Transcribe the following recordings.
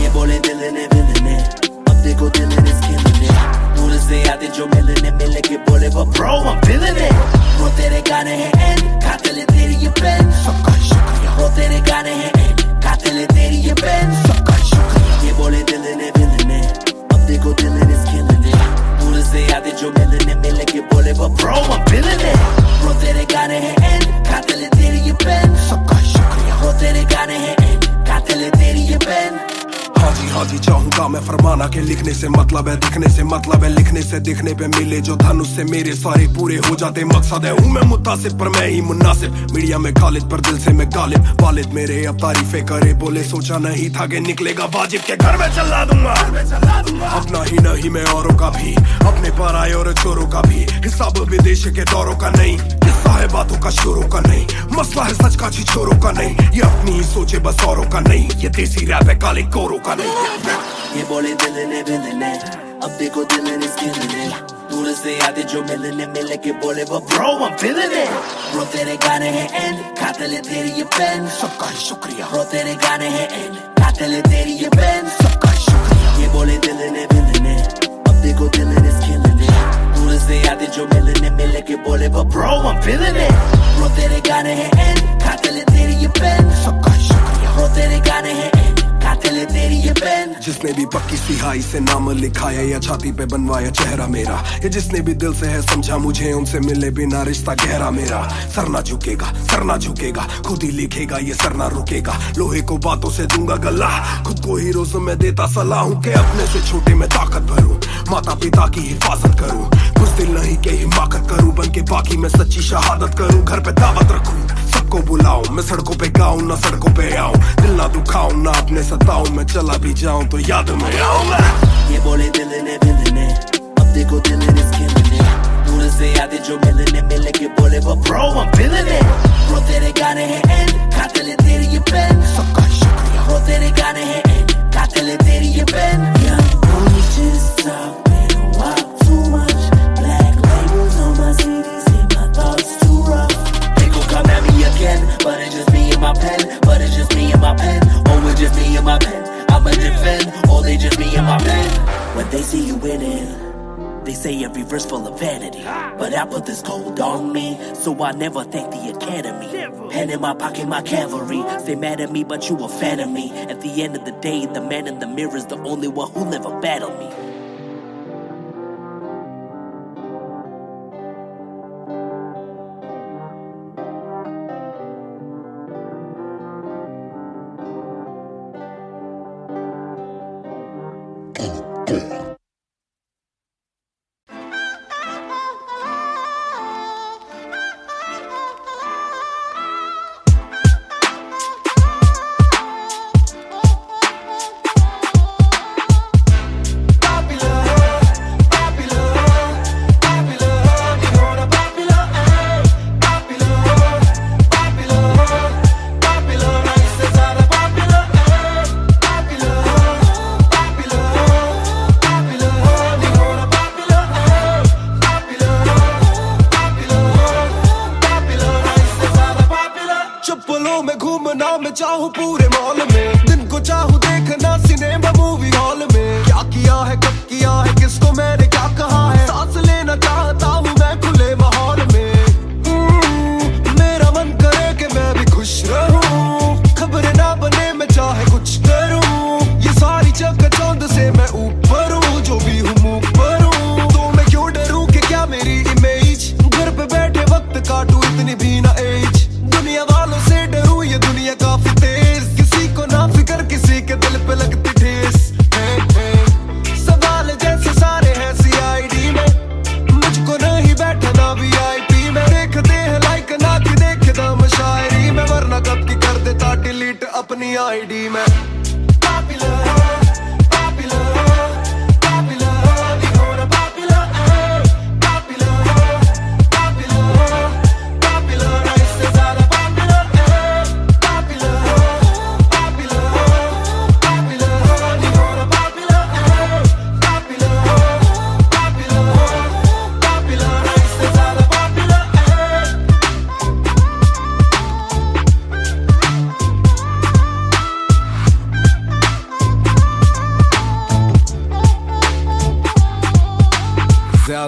ये बोले दिल ने अब देखो दिल is killing it. दूर से आते जो मिलने के बोले वो bro I'm feeling it. वो तेरे गाने हैं एंड कातिल तेरी ये पेन सबका शुक्रिया. वो तेरे गाने हैं एंड कातिल तेरी ये पेन सबका शुक्रिया. ये बोले दिल ने अब देखो दिल is killing it. दूर से आते जो मिलने के बोले वो bro I'm feeling it. वो तेरे गाने हैं एंड कातिल तेरी ये पेन सबका शुक्रिया. वो तेरे गाने हैं एंड कातिल तेरी ये पेन. हाँ जी चाहूंगा मैं फरमाना के लिखने से मतलब है दिखने से मतलब है लिखने से दिखने पे मिले जो धनुष से मेरे सारे पूरे हो जाते मकसद है. हूँ मैं मुतासिब पर मैं ही मुनासिब मीडिया में खालिद पर दिल से मैं गालिब. वालिद मेरे अब तारीफे करे बोले सोचा नहीं था कि निकलेगा वाजिब के घर में चला दूंगा. अपना ही नहीं मैं औरों का भी अपने पर आए और चोरों का भी हिसाब विदेश के दौरों का नहीं. किस्सा है बातों का शोरों का नहीं मसला है सच का छिछोरों का नहीं. ये अपनी ही सोचे बस औरों का नहीं ये देसी रैप है काले कोरों का नहीं. ये बोले दिल ने अब देखो दिल is killing it. दूर से आते जो मिलने के बोले वो bro I'm feeling it. Bro तेरे गाने हैं एंड कातिल तेरी ये पेन सबका शुक्रिया. Bro तेरे गाने हैं एंड कातिल तेरी ये पेन सबका शुक्रिया. ये बोले दिल ने अब देखो दिल is killing it. दूर से आते जो मिलने के बोले वो bro I'm feeling it. Bro तेरे गाने हैं एंड कातिल तेरी ये पेन सबका शुक्रिया. Bro तेरे गाने हैं एंड कातिल तेरी ये पेन. जिसने भी पक्की सिहाई से नाम लिखाया या छाती पे बनवाया चेहरा मेरा ये जिसने भी दिल से है समझा मुझे उनसे मिले बिना रिश्ता गहरा मेरा. सर ना झुकेगा खुद ही लिखेगा ये सर ना रुकेगा. लोहे को बातों से दूंगा गला खुद को हीरोज में देता सलाह हूँ के अपने से छोटे में ताकत भरूं माता पिता की हिफाजत करूं. कुछ दिल नहीं के हिमाकत करूं बन के बाकी मैं सच्ची शहादत करूं. घर पे दावत रखूं सबको बुलाऊं मैं सड़कों पे गाऊं ना सड़कों पे आऊं. दिल ना दुखाऊं ना अपने सताऊं मैं चला भी जाऊं तो याद में आऊं मैं. ये बोले दिल ने अब देखो दिल is killing it. दूर से आते जो मिलने के बोले वो bro I'm feeling it. Bro तेरे गाने हैं एंड कातिल तेरी ये पेन सबका शुक्रिया. Bro तेरे गाने हैं एंड कातिल तेरी ये pen. Young boys just talking a while too much. Black labels on my CDs keep my thoughts too rough. They gon' come at me again, but it's just me and my pen. But it's just me and my pen. Oh, it's just me and my pen. I'ma defend, or they just me and my pen. When they see you winning, they say every verse full of vanity. But I put this gold on me, so I never thank the academy. Pen in my pocket, my cavalry. Stay mad at me, but you a fan of me. At the end of the day, the man in the mirror is the only one who never battled me. चाहूं पूरे mall में दिन को चाहूं देखना cinema movie hall में. क्या किया है कब किया है किसको मैंने क्या कहा है सांस लेना चाहता हूं मैं खुले माहौल में. मेरा मन करे कि मैं भी खुश रहूं खबर ना बने मैं चाहे कुछ करूं. ये सारी चकाचौंध से मैं ऊपर हूं जो भी हूं मुंह पर हूं. तो मैं क्यों डरूं कि क्या मेरी इमेज घर पे बैठे वक्त काटूं इतनी भी ना एज. दुनिया वालों से डरूं ये दुनिया काफी तेज. किसी को ना फिक्र किसी के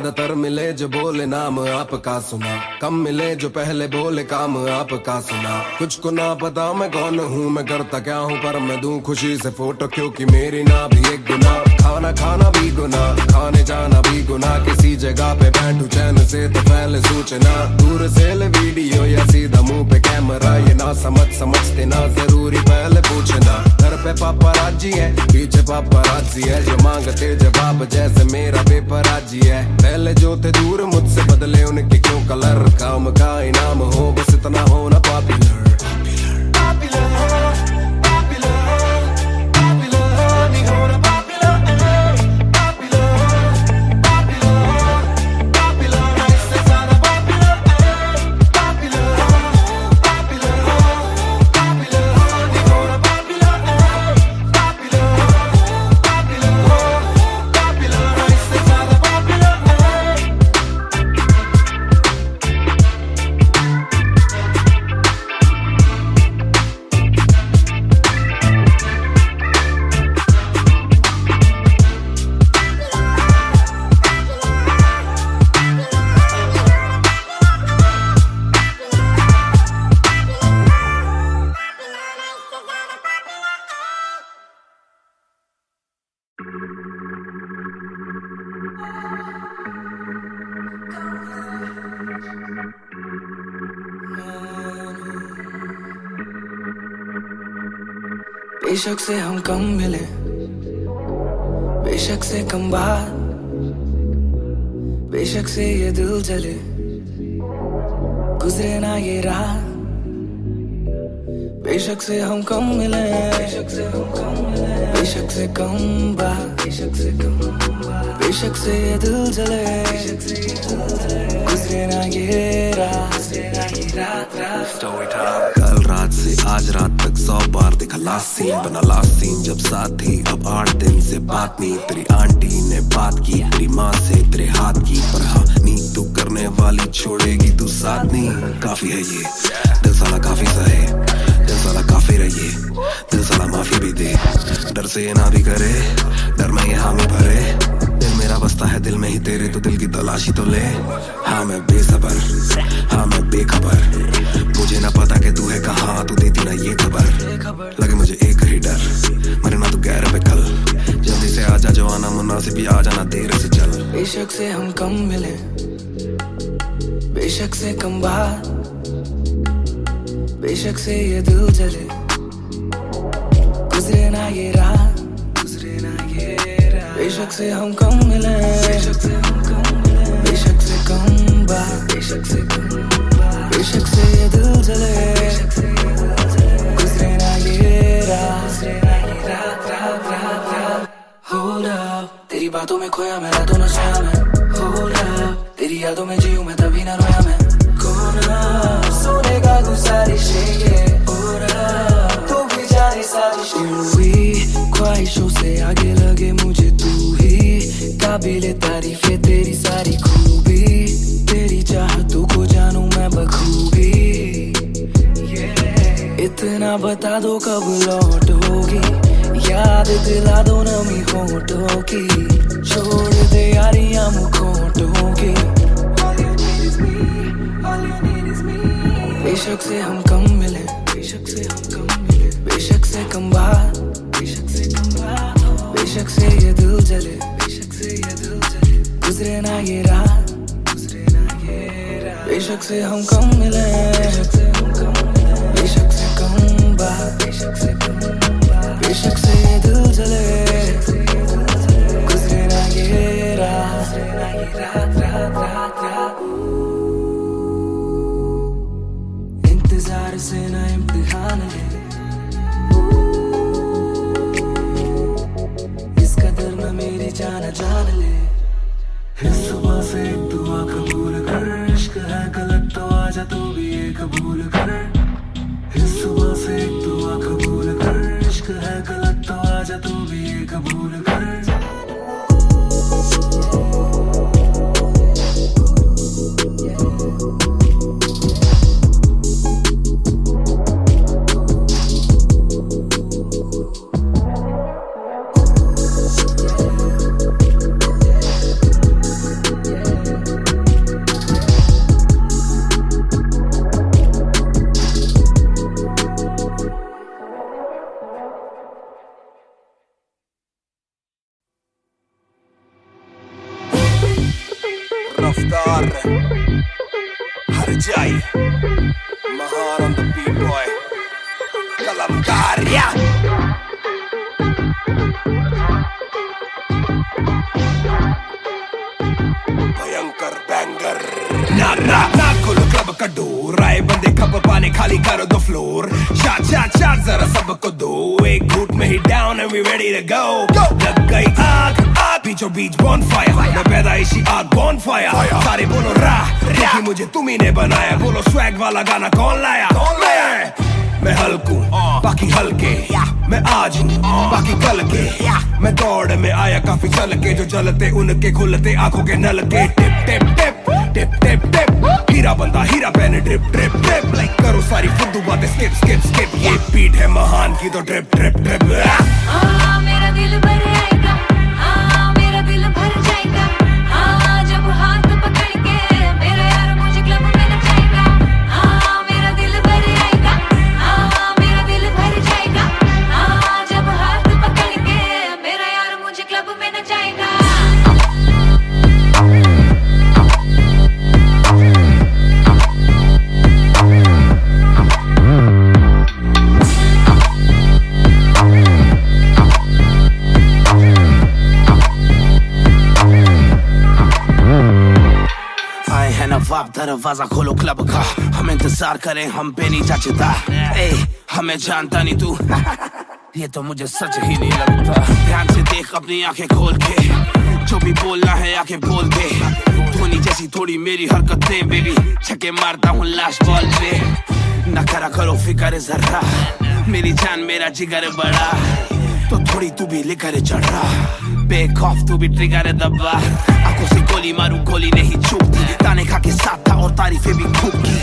ज्यादातर मिले जो बोले नाम आपका सुना, कम मिले जो पहले बोले काम आपका सुना। कुछ को ना पता मैं कौन हूँ, मैं करता क्या हूँ, पर मैं दूं खुशी से फोटो क्योंकि मेरी ना भी एक गुना। खाना खाना भी गुना, खाने जाना भी गुना, किसी जगह पे बैठू चैन से तो पहले सूचना। दूर से ले वीडियो या सीधा मुंह पे कैमरा, ये ना समझते ना जरूरी पहले पूछना। घर पे पापाराजी है, पीछे पापाराजी है, जो मांगते जवाब जैसे मेरा पेपर आजी है। पहले जो थे दूर मुझसे बदले उनके क्यों कलर, काम का इनाम हो बस इतना होना पॉपुलर। बेशक से हम कम मिले, बेशक से कम बात, बेशक से ये दिल जले, गुजरे ना ये रात। बेशक से हम कम मिले, बेशक से हम कम मिले, बेशक से कम बात, बेशक से कम बात, बेशक से ये दिल जले, बेशक से ये दिल जले, गुजरे ना ये रात, गुजरे ना ये रात। कल रात से आज रात तक 100 बार देखा लास्ट सीन, बना लास्ट सीन जब साथ थी, अब 8 दिन से बात नहीं। तेरी आंटी ने बात की, तेरी माँ से तेरे हाथ की, पर हाँ नींद तू करने वाली छोड़ेगी तू साथ नहीं। काफी है ये दिल साला, काफी सहे दिल साला, काफी रहिए दिल साला, माफी भी दे। डर से ये ना भी करे, डर में ये हामी भरे, दिल मेरा बसता है दिल में ही तेरे, तो दिल की तलाशी तो ले। हाँ मैं बेसबर, हाँ मैं बेखबर, मुझे ना पता कि तू है कहाँ, तू देती ना ये खबर। लगे मुझे एक ही डर, मरे ना तू गैर पे कल, जल्दी से आजा जो आना मुनासिब, ही आ जाना देर से चल। बेशक से हम कम मिले, बेशक से कम बात, बेशक से ये दिल जले, गुजरे ना ये रात, गुजरे ना ये रात। बेशक से हम कम मिले, बेशक से हम कम मिले, बेशक से कम बात, बेशक से कम बात, बेशक से ये दिल जले, बेशक से ये दिल जले, गुजरे ना ये रात, गुजरे ना ये रात, रात, रात, रात। Hold up, तेरी बातों में खोया मैं, रातों न सोया मैं। Hold up, तेरी यादों में जीऊं मैं, तभी ना रोया मैं। सोनेगा गुजारिश ये, तू भी जाने साजिश। हुई ख्वाहिशों से आगे लगे मुझे तू ही, काबिले तारीफ है तेरी सारी खूबी, तेरी चाहतों को जानूं मैं बखूबी। इतना बता दो कब लौटोगी, याद दिला दो नमी होठों की, छोड़ दे यारियां मुखोटों की। बेशक से हम कम मिले, बेशक से हम कम मिले, बेशक से कम बात, बेशक से कम बात, बेशक से ये दिल जले, बेशक से ये दिल जले, गुजरे ना ये रात, गुजरे ना ये रात। बेशक से हम कम मिले, बेशक से हम कम मिले, बेशक से कम बात, बेशक से कम बात, बेशक से ये दिल जले, बेशक से ये दिल जले, गुजरे ना ये रात, गुजरे ना ये रात, रात, रात, रात। इंतजार से ना इम्तिहान ले, इस कदर न मेरी जान जान ले। इस सुबह से एक दुआ कबूल कर, इश्क है गलत तो आजा तू भी ये कबूल कर। इस सुबह से एक दुआ कबूल कर, इश्क है गलत रफ्तार हर जाई महान on the beat boy कलमकार या भयंकर बैंगर ना खोलो क्लब का डोर आए बंदे खबर पाने खाली करो दो फ्लोर शाट जरा सबको दो एक घूट में ही down and we ready to go लग गई आग बीचों बीच bonfire मैं पैदाइशी आग bonfire सारे बोलो राह क्योंकि मुझे तुम्ही ने बनाया बोलो स्वैग वाला गाना कौन लाया मैं हल्कू बाकी हल्के मैं आज हूँ बाकी कल के मैं दौड़ में आया काफी चल के जो चलते उनके खुलते आंखों के नल के टिप टिप टिप टिप टिप टिप हीरा बंदा हीरा पहने ड्रिप ड्रिप ड्रिप लाइक करो सारी फुद्दू बातें स्किप स्किप स्किप ये बीट है महान की तो ड्रिप ड्रिप ड्रिप मेरा दिल भर आएगा मेरा दिल भर जाएगा जब हाथ पकड़ के मेरा यार मुझे क्लब में नचाएगा मेरा दिल भर आएगा मेरा दिल भर जाएगा जब हाथ पकड़ के मेरा यार मुझे क्लब में नचाएगा नवाब दरवाजा खोलो क्लब का हम इंतजार करें हम पे नहीं जचता हमें जानता नहीं तू ये तो मुझे सच ही नहीं लगता ध्यान से देख अपनी आंखें खोल के जो भी बोलना है आके बोल दे धोनी जैसी थोड़ी मेरी हरकतें बेबी छक्के मारता हूँ लास्ट बॉल पे न करा करो फिक्र जरा मेरी जान मेरा जिगर बड़ा तो थोड़ी तू भी लेकर चढ़ रहा बेक ऑफ तू भी ट्रिगर दबा आंखों से गोली मारू गोली नहीं चूकती ताने खा के साथ था और तारीफें भी खूब की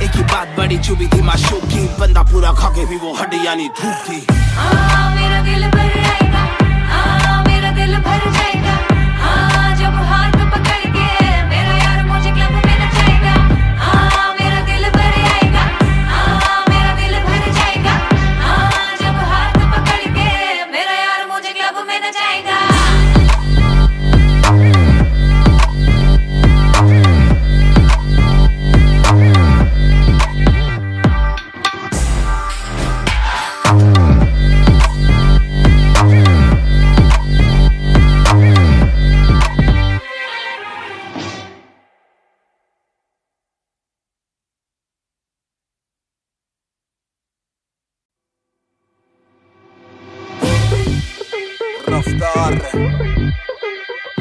एक ही बात बड़ी चुभी थी माशूक की बंदा पूरा खा के भी वो हड्डियां नहीं धूप थी मेरा दिल भर आएगा मेरा दिल भर जाएगा जब हाथ पकड़ के मेरा यार मुझे क्लब में नचाएगा मेरा दिल भर आएगा मेरा दिल भर जाएगा जब हाथ पकड़ के मेरा यार मुझे क्लब में नचाएगा रफ्तार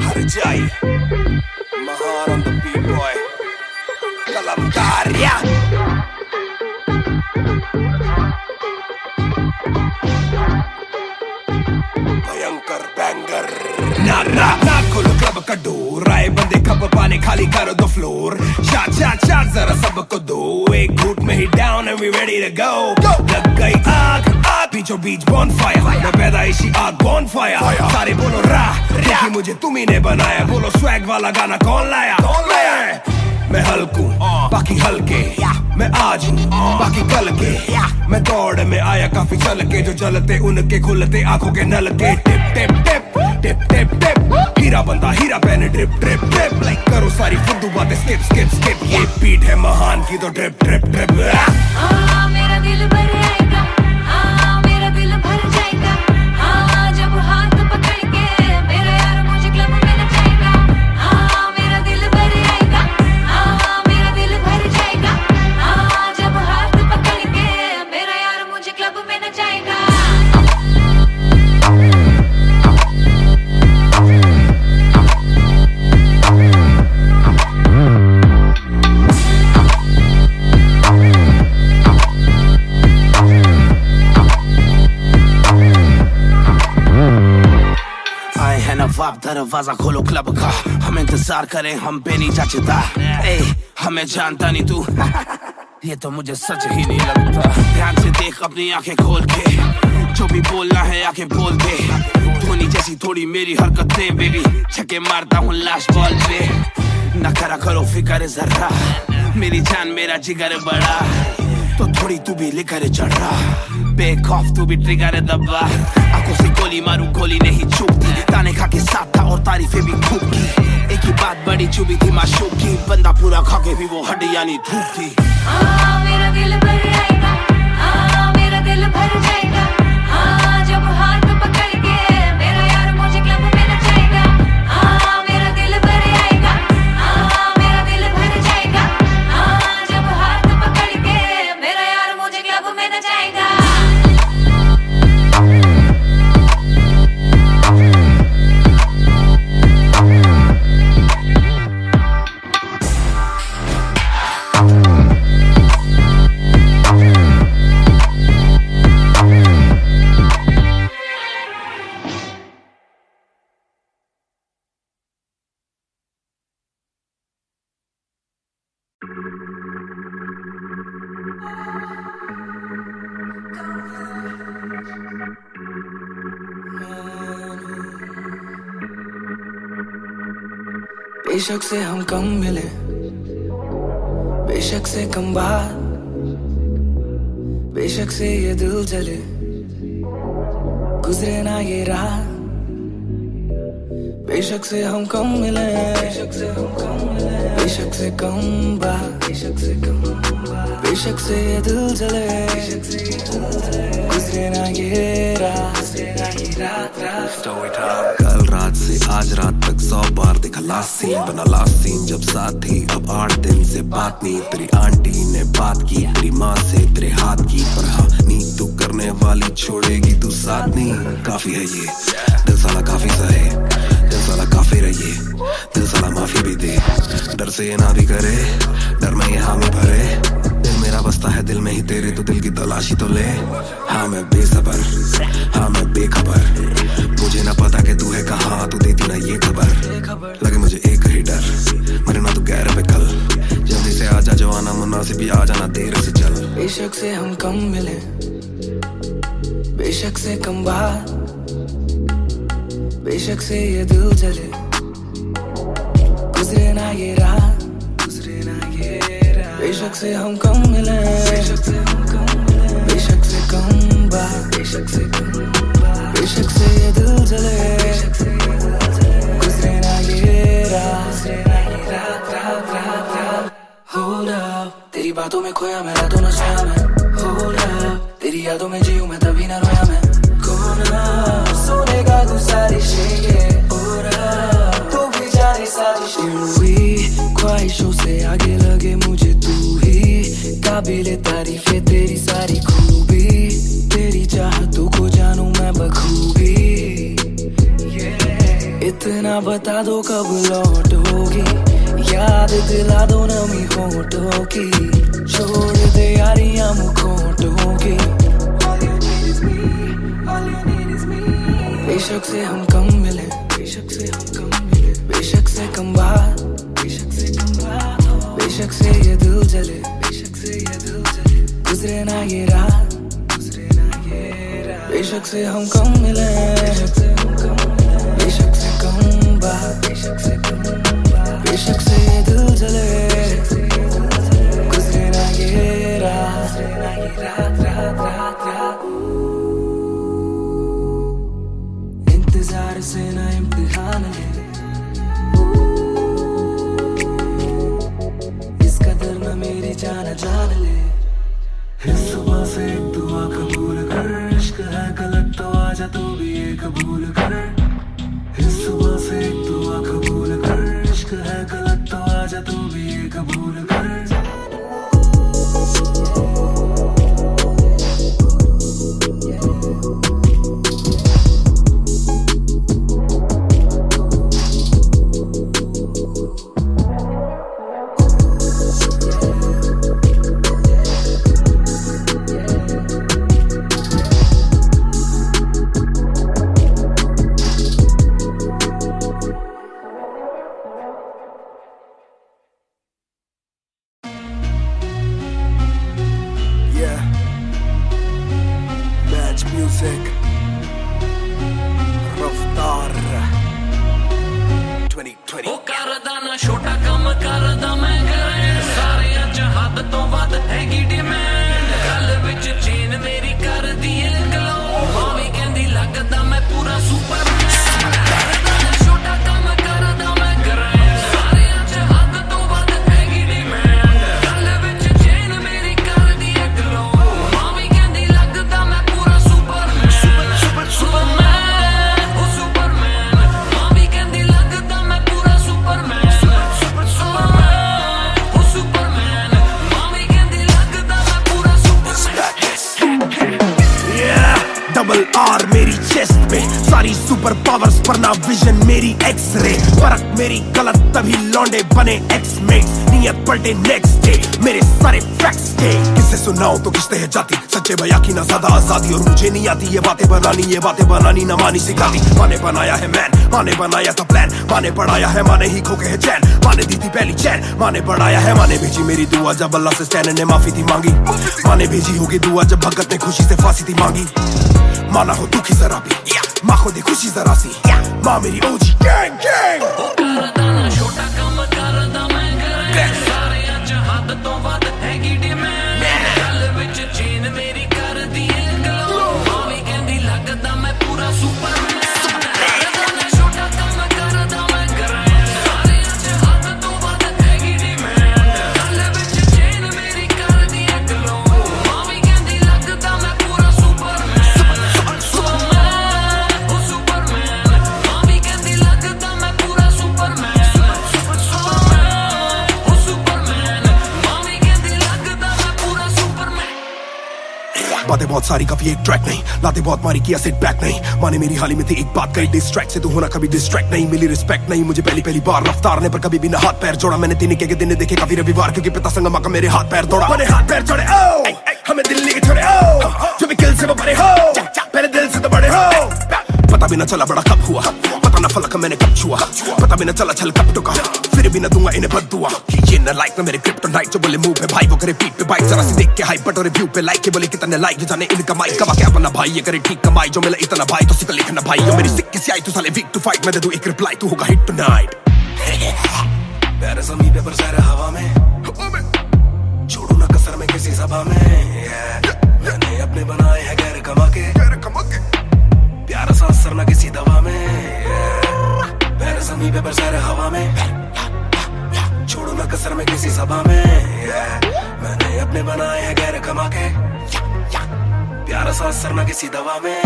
हर जाई महान on the beat boy कलमकार या भयंकर बैंगर ना खोलो क्लब का डोर आए बंदे खबर पाने खाली करो दो फ्लोर शाट जरा सबको दो एक घूट में ही down and we ready to go लग गई आग बीचों बीच bonfire मैं पैदाइशी आग bonfire सारे बोलो राह क्योंकि मुझे तुम्ही ने बनाया बोलो स्वैग वाला गाना कौन लाया मैं हल्कू बाकी हल्के मैं आज हूँ बाकी कल के मैं दौड़ में आया काफी चल के जो चलते उनके खुलते आंखों के नल के टिप टिप टिप टिप टिप टिप हीरा बंदा हीरा पहने ड्रिप ड्रिप ड्रिप लाइक करो सारी फुद्दू बातें स्किप स्किप स्किप ये बीट है महान की तो ड्रिप ड्रिप ड्रिप मेरा दिल भर आएगा मेरा दिल भर जाएगा जब हाथ पकड़ के मेरा यार मुझे क्लब में नचाएगा मेरा दिल भर आएगा मेरा दिल भर जाएगा जब हाथ पकड़ के मेरा यार मुझे क्लब में नचाएगा नवाब दरवाजा खोलो क्लब का हम इंतजार करें हम पे नहीं जचता हमें जानता नहीं तू ये तो मुझे सच ही नहीं लगता ध्यान से देख अपनी आंखें खोल के जो भी बोलना है आके बोल दे धोनी जैसी थोड़ी मेरी हरकतें बेबी छक्के मारता हूँ लास्ट बॉल पे न करा करो फिक्र जरा मेरी जान मेरा जिगर बड़ा तो थोड़ी तू भी लेकर चढ़ रहा बेक ऑफ तू भी ट्रिगर दबा आंखों से गोली मारू गोली नहीं चूकती ताने खा के साथ था और तारीफें भी खूब की एक की बात बड़ी चुभी थी माशूक की, बंदा पूरा खा के भी वो हड्डियां नहीं धूप थी। हाँ मेरा दिल भर जाएगा, हाँ मेरा दिल भर जाएगा, हाँ जब हाथ पकड़ के मेरा यार मुझे क्लब में नचाएगा। हाँ मेरा दिल भर जाएगा, हाँ मेरा दिल भर जाएगा, हाँ जब हाथ पकड़ के मेरा यार मुझे क्लब में नचाएगा। बेशक से हम कम मिले, बेशक से कम बात, बेशक से ये दिल जले, गुजरे ना ये रात। बेशक से हम कम मिले, बेशक से हम कम मिले, बेशक से कम बात, बेशक से कम बात, बेशक से ये दिल जले, बेशक से ये दिल जले, गुजरे ना ये रात, गुजरे ना ये रात। कल रात से आज रात तक 100 बार देखा लास्ट सीन, बना लास्ट सीन जब साथ थी। अब 8 दिन से बात नहीं, तेरी आंटी ने बात की, तेरी माँ से तेरे हाथ की, पर हाँ नींद तू करने वाली छोड़ेगी तू साथ नहीं। काफी है ये दिल साला काफी सहे, दिल साला काफी रहिए, दिल साला माफी भी दे, डर से ये ना भी करे, डर में ये हामी भरे। दिल मेरा बसता है दिल में ही तेरे, तो दिल की तलाशी तो ले। हाँ मैं बेसबर, हाँ मैं बेखबर, मुझे ना पता कि तू है कहाँ, तू देती ना ये खबर। लगे मुझे एक ही डर, मरे ना तू गैर पे कल, जल्दी से आजा जो आना मुनासिब, आ जाना देर से चल। बेशक से हम कम मिले, बेशक से कम बात, बेशक से ये दिल जले, गुजरे ना ये रात, गुजरे ना ये रात। बेशक से हम कम मिले, बेशक से हम कम मिले, बेशक से कम बात, बेशक से कम बात, बेशक से ये दिल जले, बेशक से ये दिल जले, गुजरे ना ये रात, गुजरे ना ये रात, रात रात रात। Hold up, तेरी बातों में खोया मैं, रातों न सोया मैं। Hold up, तेरी यादों में जीऊं मैं, तभी न रोया मैं। कौन सोने का गुजारिश है और तू भी जाने साजिश हुई, ख्वाहिशों से आगे लगे मुझे तू ही, काबिले तारीफ है तेरी सारी खूबी, तेरी चाहतों को जानूं मैं बखूबी। इतना बता दो कब लौटोगी, याद दिला दो नमी होठों की, छोड़ दे यारियां मुखोटों की। बेशक से हम कम मिले, बेशक से हम कम मिले, बेशक से कम बात, बेशक से कम बात, बेशक से ये दिल जले, बेशक से ये दिल जले, गुजरे ना ये रात, गुजरे ना ये रात। बेशक से हम कम मिले, बेशक से हम कम मिले, बेशक से कम बात, बेशक से कम बात, बेशक से ये दिल जले, बेशक से ये दिल जले, गुजरे ना ये रात, गुजरे ना ये रात, रात रात रात। इंतजार से ना इम्तिहान ले, इस कदर ना मेरी जान जान ले। इस सुबह से एक दुआ कबूल कर, इश्क है गलत तो आजा तू भी ये कबूल कर। इस सुबह से एक दुआ कबूल कर, इश्क है गलत तो आजा तू भी ये कबूल कर। सुपर पावर्स पर ना विजन मेरी एक्सरे, फर्क मेरी गलत तभी लौंडे बने एक्समेट्स, नियत पलटे नेक्स्ट डे मेरे सारे फैक्ट्स थे। किससे सुनाऊं तो किसते है जाती, सच्चे भैया की ना ज्यादा आजादी, और मुझे नहीं आती ये बातें बनानी ना मानी सिखाती। माने बनाया है मैन, माने बनाया था प्लान, माने पढ़ाया है, माने ही खोके है चैन, माने दी थी पहली चैन, माने बढ़ाया है, माने भेजी मेरी दुआ जब अल्लाह से स्टैन ने माफी थी मांगी, माने भेजी होगी दुआ जब भगत ने खुशी से फांसी थी मांगी। माना हो दुखी जरा भी, माँ को दी खुशी जरा सी, माँ मेरी ओजी गैंग गैंग। छोटा काम करदा मैं करां, सारे अज हद तो वध हैगी डिमांड, गल विच चेन मेरी कर दी ग्लो, मां भी कहंदी लगदा मैं पूरा सुपरमैन। छोटा काम करदा मैं करां, सारे अज हद तो वध हैगी डिमांड, गल विच चेन मेरी कर दी ग्लो, मां भी कहंदी लगदा मैं पूरा सुपरमैन। बातें बहुत सारी कभी एक ट्रैक नहीं, लाते बहुत मारी किया सेट बैक नहीं, माने मेरी हाल ही में थी एक बात कही, डिस्ट्रैक्ट से तू होना कभी डिस्ट्रैक्ट नहीं, मिली रिस्पेक्ट नहीं मुझे पहली बार, रफ्तार ने पर कभी भी ना हाथ पैर जोड़ा, मैंने दिन के दिन देखे काफी रविवार, क्योंकि पिता संगमा का मेरे हाथ पैर दौड़ा, मैंने हाथ पैर जोड़े ओ हमें दिल्ली के छोड़े ओ, जो भी किल से वो बड़े हो, पहले दिल से तो बड़े हो। पता भी ना चला बड़ा कब हुआ, पता ना फलक मैंने कब छुआ, पता भी ना चला छल कब टुका, फिर भी ना दूंगा इन्हें बद्दुआ। ये ना लाइक ना मेरे क्रिप्टोनाइट, जो बोले मुंह पे भाई वो करे पीठ पे बाइक, जरा सी देख के हाइप बट और रिव्यू पे लाइक के बोले कितने लाइक, जाने इनका माइक कमा क्या बना भाई, ये करे ठीक कमाई, जो मिला इतना भाई तो सिक्का लिखना भाई, जो मेरी सिक्की सी आई तू साले वीक टू फाइट, मैं दे दूं एक रिप्लाई तू होगा हिट टुनाइट। प्यारे समी पेपर सारे हवा में, छोड़ू ना कसर में किसी सभा में, मैंने अपने बनाए हैं गैर कमा के, प्यारा सा असर ना किसी दवा में, प्यारे समी पेपर सारे हवा में, छोड़ू ना कसर में किसी सभा में, मैंने अपने बनाए हैं गैर कमा के, प्यारा सा असर ना किसी दवा में।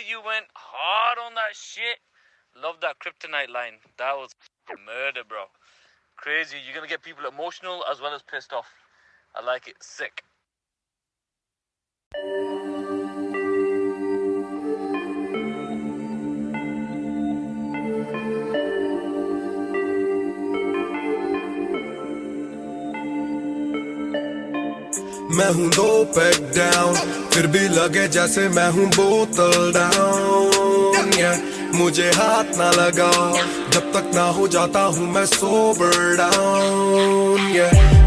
You went hard on that shit. Love that kryptonite line. That was murder, bro. Crazy. You're gonna get people emotional as well as pissed off. I like it. Sick. मैं हूँ 2 पैक डाउन, फिर भी लगे जैसे मैं हूँ बोतल down, मुझे हाथ ना लगाओ जब तक ना हो जाता हूँ मैं सोबर डाउन,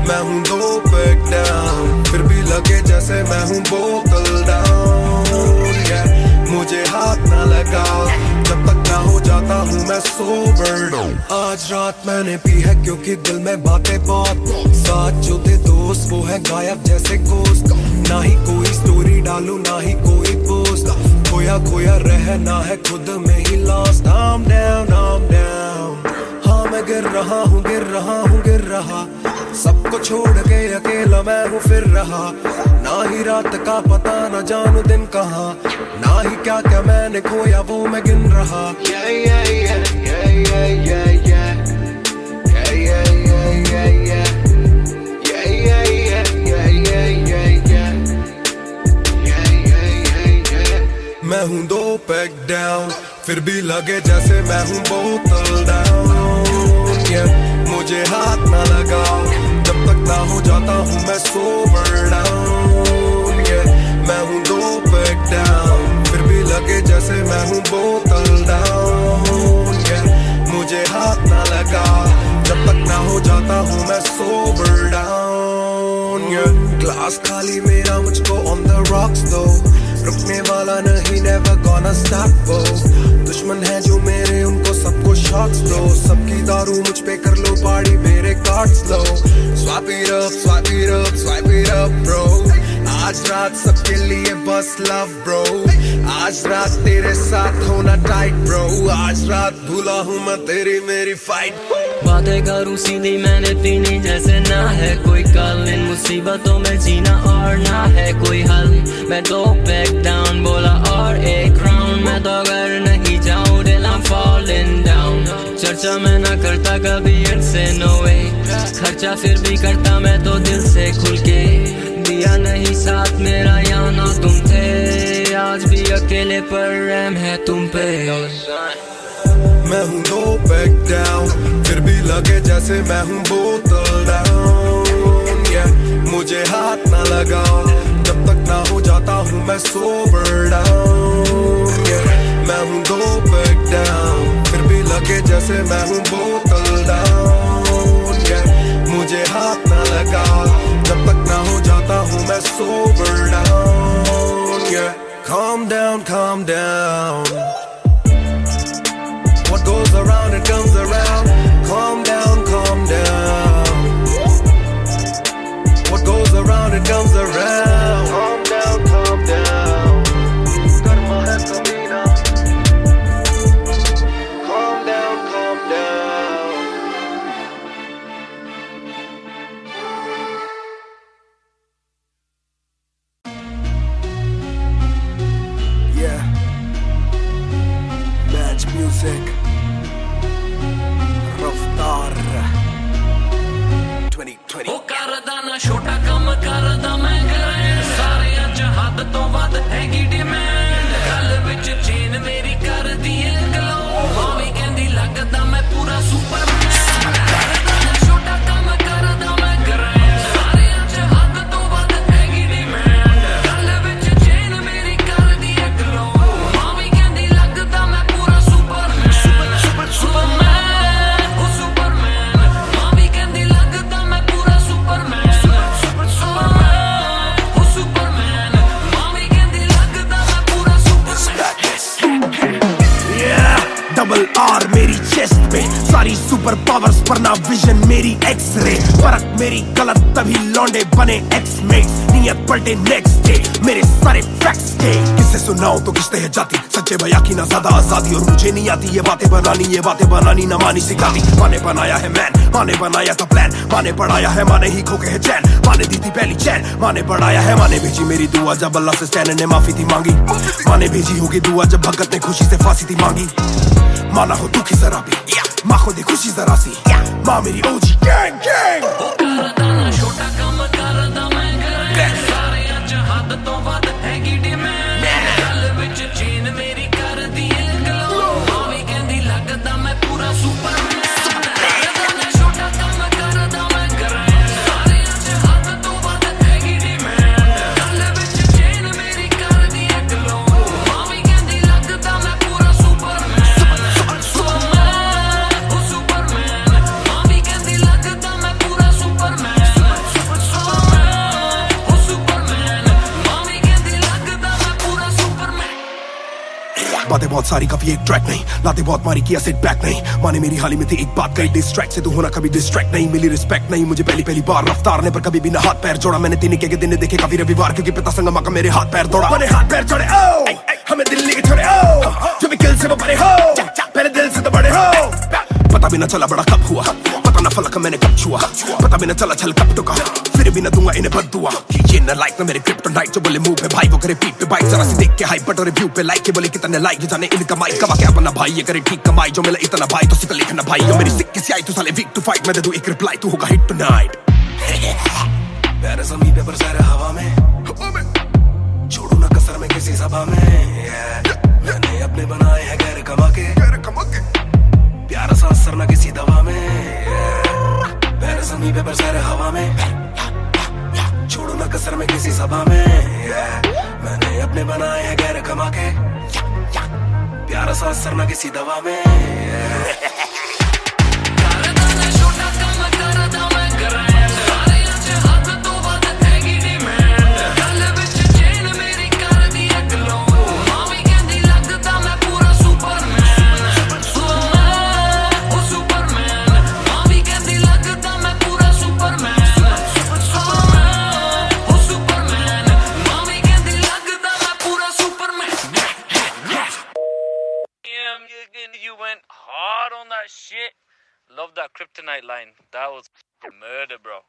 मैं हूँ 2 पैक डाउन, फिर भी लगे जैसे मैं हूँ बोतल डाउन, मुझे हाथ ना लगाओ जब तक ना हो जाता हूँ मैं सोबर डाउन। आज रात मैंने पी है क्योंकि दिल में बातें बहुत, साथ जो थे दोस्त वो है गायब जैसे गोश्त, ना ही कोई स्टोरी डालूं ना ही कोई पोस्ट, खोया खोया रहना है खुद में ही लॉस्ट। I'm down, हाँ मैं गिर रहा हूँ गिर रहा, सबको छोड़ के अकेला मैं हूँ फिर रहा, ना ही रात का पता ना जानू दिन कहाँ, ना ही क्या क्या मैंने खोया वो मैं गिन रहा। मैं हूँ 2 पैक डाउन, फिर भी लगे जैसे मैं हूँ बोतल डाउन, मुझे हाथ ना लगाओ जब तक ना हो जाता हूँ मैं सोबर डाउन, मैं हूँ 2 पैक डाउन, फिर भी लगे जैसे मैं हूँ बोतल डाउन, मुझे हाथ ना लगाओ जब तक ना हो जाता हूँ मैं सोबर डाउन। ग्लास खाली मेरा मुझको ऑन द रॉक्स दो, रुकने वाला नहीं never gonna stop वो, दुश्मन है जो मेरे उनको सबको शॉट्स दो, सबकी दारू मुझ पे कर लो पार्टी मेरे cards low, swipe it up bro, आज रात सबके लिए बस लव ब्रो, आज रात तेरे साथ होना टाइट ब्रो, आज रात भूला हूँ मैं तेरी मेरी फाइट। बातें करूँ सीधी मैंने पीनी जैसे ना है कोई कल, इन मुसीबतों में जीना और ना है कोई हल। मैं तो बैक डाउन बोला और एक राउंड, मैं तो अगर नहीं जाऊँ दिल I'm falling down। चर्चा मैं ना करता कभी इनसे नो वे, खर्चा फिर भी करता मैं तो दिल से खुल के। दिया नहीं साथ मेरा यहाँ ना तुम थे, आज भी अकेले पर रहम है तुम पे। मैं हूँ दो बैक डाउन, फिर भी लगे जैसे मैं हूँ बोतल डाउन, yeah। मुझे हाथ ना लगाओ जब तक ना हो जाता हूँ मैं सोबर डाउन, yeah। मैं हूँ दो बैक डाउन, फिर भी लगे जैसे मैं हूँ बोतल डाउन, yeah। मुझे हाथ ना लगाओ जब तक ना हो जाता हूँ मैं sober down, yeah। Calm down, calm down। What goes around it comes around. Calm down, calm down. What goes around it comes around. Calm down, calm down. Karma hai kabhi na. Calm down, calm down. Yeah, Match Music, Raftaar 2020। ਉਹ ਕਰਦਾ ਨਾ ਛੋਟਾ ਕੰਮ ਕਰਦਾ ਮੈਂ grand, ਸਾਰਿਆਂ ਚ ਹੱਦ ਤੋਂ ਵੱਧ ਹੈਗੀ ਡਿਮਾਂਡ। ਗੱਲ ਵਿੱਚ ਚੇਨ ਮੇਰੀ ਕਰਦੀ ਏ ਗਲੋ, ਮਾਵੀ ਕਹਿੰਦੀ ਲੱਗਦਾ ਮੈਂ ਪੂਰਾ ਸੁਪਰਮੈਨ। ਕਰਦਾ ਨਾ ਛੋਟਾ ਕੰਮ ਕਰਦਾ ਮੈਂ ਗ੍ਰੈਂਡ, ਸਾਰਿਆਂ ਚ ਹੱਦ ਤੋਂ ਵੱਧ ਹੈਗੀ ਡਿਮਾਂਡ। ਗੱਲ ਵਿੱਚ ਚੇਨ ਮੇਰੀ ਕਰਦੀ ਏ ਗਲੋ, ਮਾਵੀ ਕਹਿੰਦੀ ਲੱਗਦਾ ਮੈਂ ਪੂਰਾ ਸੁਪਰਮੈਨ। ਸੁਪਰਮੈਨ, ਉਹ ਸੁਪਰਮੈਨ, ਮਾਵੀ ਕਹਿੰਦੀ ਲੱਗਦਾ ਮੈਂ ਪੂਰਾ ਸੁਪਰਮੈਨ। ਸੁਪਰਮੈਨ, ਉਹ ਸੁਪਰਮੈਨ, ਮਾਵੀ ਕਹਿੰਦੀ ਲੱਗਦਾ ਮੈਂ ਪੂਰਾ ਸੁਪਰਮੈਨ। डबल आर मेरी चेस्ट पे, सारी सुपर पावर्स पर ना विजन मेरी एक्सरे। फर्क मेरी गलत तभी लौंडे बने एक्समेट्स, नियत पलटे नेक्स्ट डे मेरे सारे फैक्ट्स के। किससे सुनाऊं तो किसते है जाती, सच्चे भैया की ना ज्यादा आजादी। और मुझे नहीं आती ये बातें बनानी ना मानी सिखाती। माने बनाया है मैन, माने बनाया था प्लान, माने पढ़ाया है माने ही खोके है चैन। माने दी थी पहली चैन, माने बढ़ाया है माने भेजी मेरी दुआ जब अल्लाह से स्टैन ने माफी थी मांगी। माने भेजी होगी दुआ जब भगत ने खुशी से फांसी थी मांगी। माना हो दुखी जरा भी, माँ को दे खुशी जरा सी, माँ मेरी ओजी गैंग गैंग। ਉਹ ਕਰਦਾ ਨਾ ਛੋਟਾ ਕੰਮ ਕਰਦਾ ਮੈਂ ਗ੍ਰੈਂਡ, ਸਾਰਿਆਂ ਚ ਹੱਦ ਤੋਂ ਵੱਧ ਹੈਗੀ ਡਿਮਾਂਡ। ਗੱਲ ਵਿੱਚ ਚੇਨ ਮੇਰੀ ਕਰਦੀ ਏ ਗਲੋ, ਮਾਵੀ ਕਹਿੰਦੀ ਲੱਗਦਾ ਮੈਂ ਪੂਰਾ ਸੁਪਰਮੈਨ। ਕਰਦਾ ਨਾ ਛੋਟਾ ਕੰਮ ਕਰਦਾ ਮੈਂ ਗ੍ਰੈਂਡ, ਸਾਰਿਆਂ ਚ ਹੱਦ ਤੋਂ ਵੱਧ ਹੈਗੀ ਡਿਮਾਂਡ। ਗੱਲ ਵਿੱਚ ਚੇਨ ਮੇਰੀ ਕਰਦੀ ਏ ਗਲੋ, ਮਾਵੀ ਕਹਿੰਦੀ ਲੱਗਦਾ ਮੈਂ ਪੂਰਾ ਸੁਪਰਮੈਨ। ਸੁਪਰਮੈਨ, ਉਹ ਸੁਪਰਮੈਨ, ਮਾਵੀ ਕਹਿੰਦੀ ਲੱਗਦਾ ਮੈਂ ਪੂਰਾ ਸੁਪਰਮੈਨ। ਸੁਪਰਮੈਨ, ਉਹ ਸੁਪਰਮੈਨ, ਮਾਵੀ ਕਹਿੰਦੀ ਲੱਗਦਾ ਮੈਂ ਪੂਰਾ ਸੁਪਰਮੈਨ। बातें बहुत सारी कभी एक ट्रैक नहीं, लाते बहुत मारी किया सेट बैक नहीं। माने मेरी हाल ही में थी एक बात कही, डिस्ट्रैक्ट से तू होना कभी डिस्ट्रैक्ट नहीं। मिली रिस्पेक्ट नहीं मुझे पहली बार रफ्तार ने, पर कभी भी ना हाथ पैर जोड़ा। मैंने तीन के दिन देखे काफी रविवार, क्योंकि पिता संगमा का मेरे हाथ पैर तोड़ा। मैंने हाथ पैर जोड़े ओ हमें दिल्ली के छोड़े ओ, जो भी किल से वो बड़े हो, पहले दिल से तो बड़े हो। पता भी ना चला बड़ा कब हुआ, पता ना फलक मैंने कब छुआ, पता भी ना चला छल कब टुका, फिर भी ना दूंगा इन्हें बद्दुआ। ये ना लाइक ना मेरे क्रिप्टोनाइट, जो बोले मुंह पे भाई वो करे पीठ पे बाइक। जरा सी देख के हाइप बट और रिव्यू पे लाइक के बोले कितने लाइक, जाने इनका माइक कमा के अपना भाई ये करे ठीक कमाई। जो मिला इतना भाई तो सिर्फ लिखना भाई, जो मेरी सिक्की से आई तू साले वीक टू फाइट, मैं दे दूं एक रिप्लाई तू होगा हिट टुनाइट। प्यारे समी पेपर सारे हवा में, छोड़ू ना कसर में किसी सभा में। मैंने अपने बनाए हैं गैर कमा के, प्यारा सा असर ना किसी दवा में। प्यारे समी पेपर सारे हवा में, छोड़ू ना कसर में किसी सभा में। मैंने अपने बनाए हैं गैर कमा के, प्यारा सा असर ना किसी दवा में। ਕਰਦਾ ਨਾ ਛੋਟਾ ਕੰਮ ਕਰਦਾ ਮੈਂ ਗ੍ਰੈਂਡ, ਸਾਰਿਆਂ ਚ ਹੱਦ ਤੋਂ ਵੱਧ ਹੈਗੀ ਡਿਮਾਂਡ। ਗੱਲ ਵਿੱਚ ਚੇਨ ਮੇਰੀ ਕਰਦੀ ਏ ਗਲੋ, ਮਾਵੀ ਕਹਿੰਦੀ ਲੱਗਦਾ ਮੈਂ ਪੂਰਾ ਸੁਪਰਮੈਨ। ਸੁਪਰਮੈਨ, ਉਹ ਸੁਪਰਮੈਨ, ਮਾਵੀ ਕਹਿੰਦੀ ਲੱਗਦਾ ਮੈਂ ਪੂਰਾ ਸੁਪਰਮੈਨ। ਸੁਪਰਮੈਨ, ਉਹ Superman, hard on that shit. Love that kryptonite line. That was murder, bro.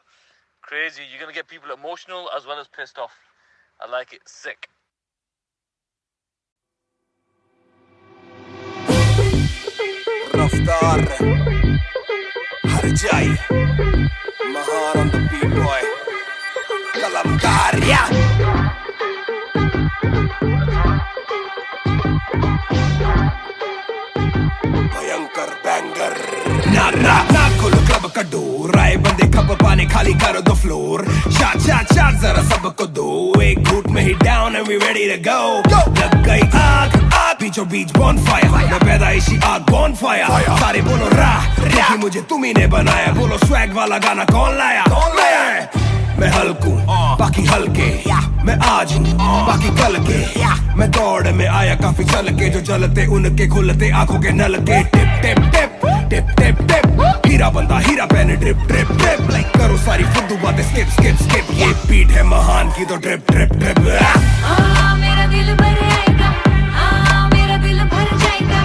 Crazy. You're gonna get people emotional as well as pissed off. I like it. Sick. Raftar Harjai Mahan on the beat boy Kalamkar Bhayankar banger Na kholo club ka door Aaye bande khab paane khali karo the floor Shot zara sabko do Ek ghoot mein hi down and we ready to go Lag gayi aag बीचों बीच bonfire मैं पैदाइशी आग bonfire सारे बोलो राह देखी मुझे तुम्ही ने बनाया बोलो swag वाला गाना कौन लाया मैं हल्कू बाकी हल्के मैं आज हूँ बाकी कल के मैं दौड़ में आया काफी चल के जो चलते उनके खुलते आंखों के नल के टिप टिप टिप टिप टिप टिप हीरा बंदा हीरा पहने ड्रिप ड्रिप ड्रिप करो सारी फुद्दू बातें स्किप स्किप स्किप ये बीट है महान की तो ड्रिप ड्रिप ड्रिप मेरा दिल भर आएगा मेरा दिल भर जाएगा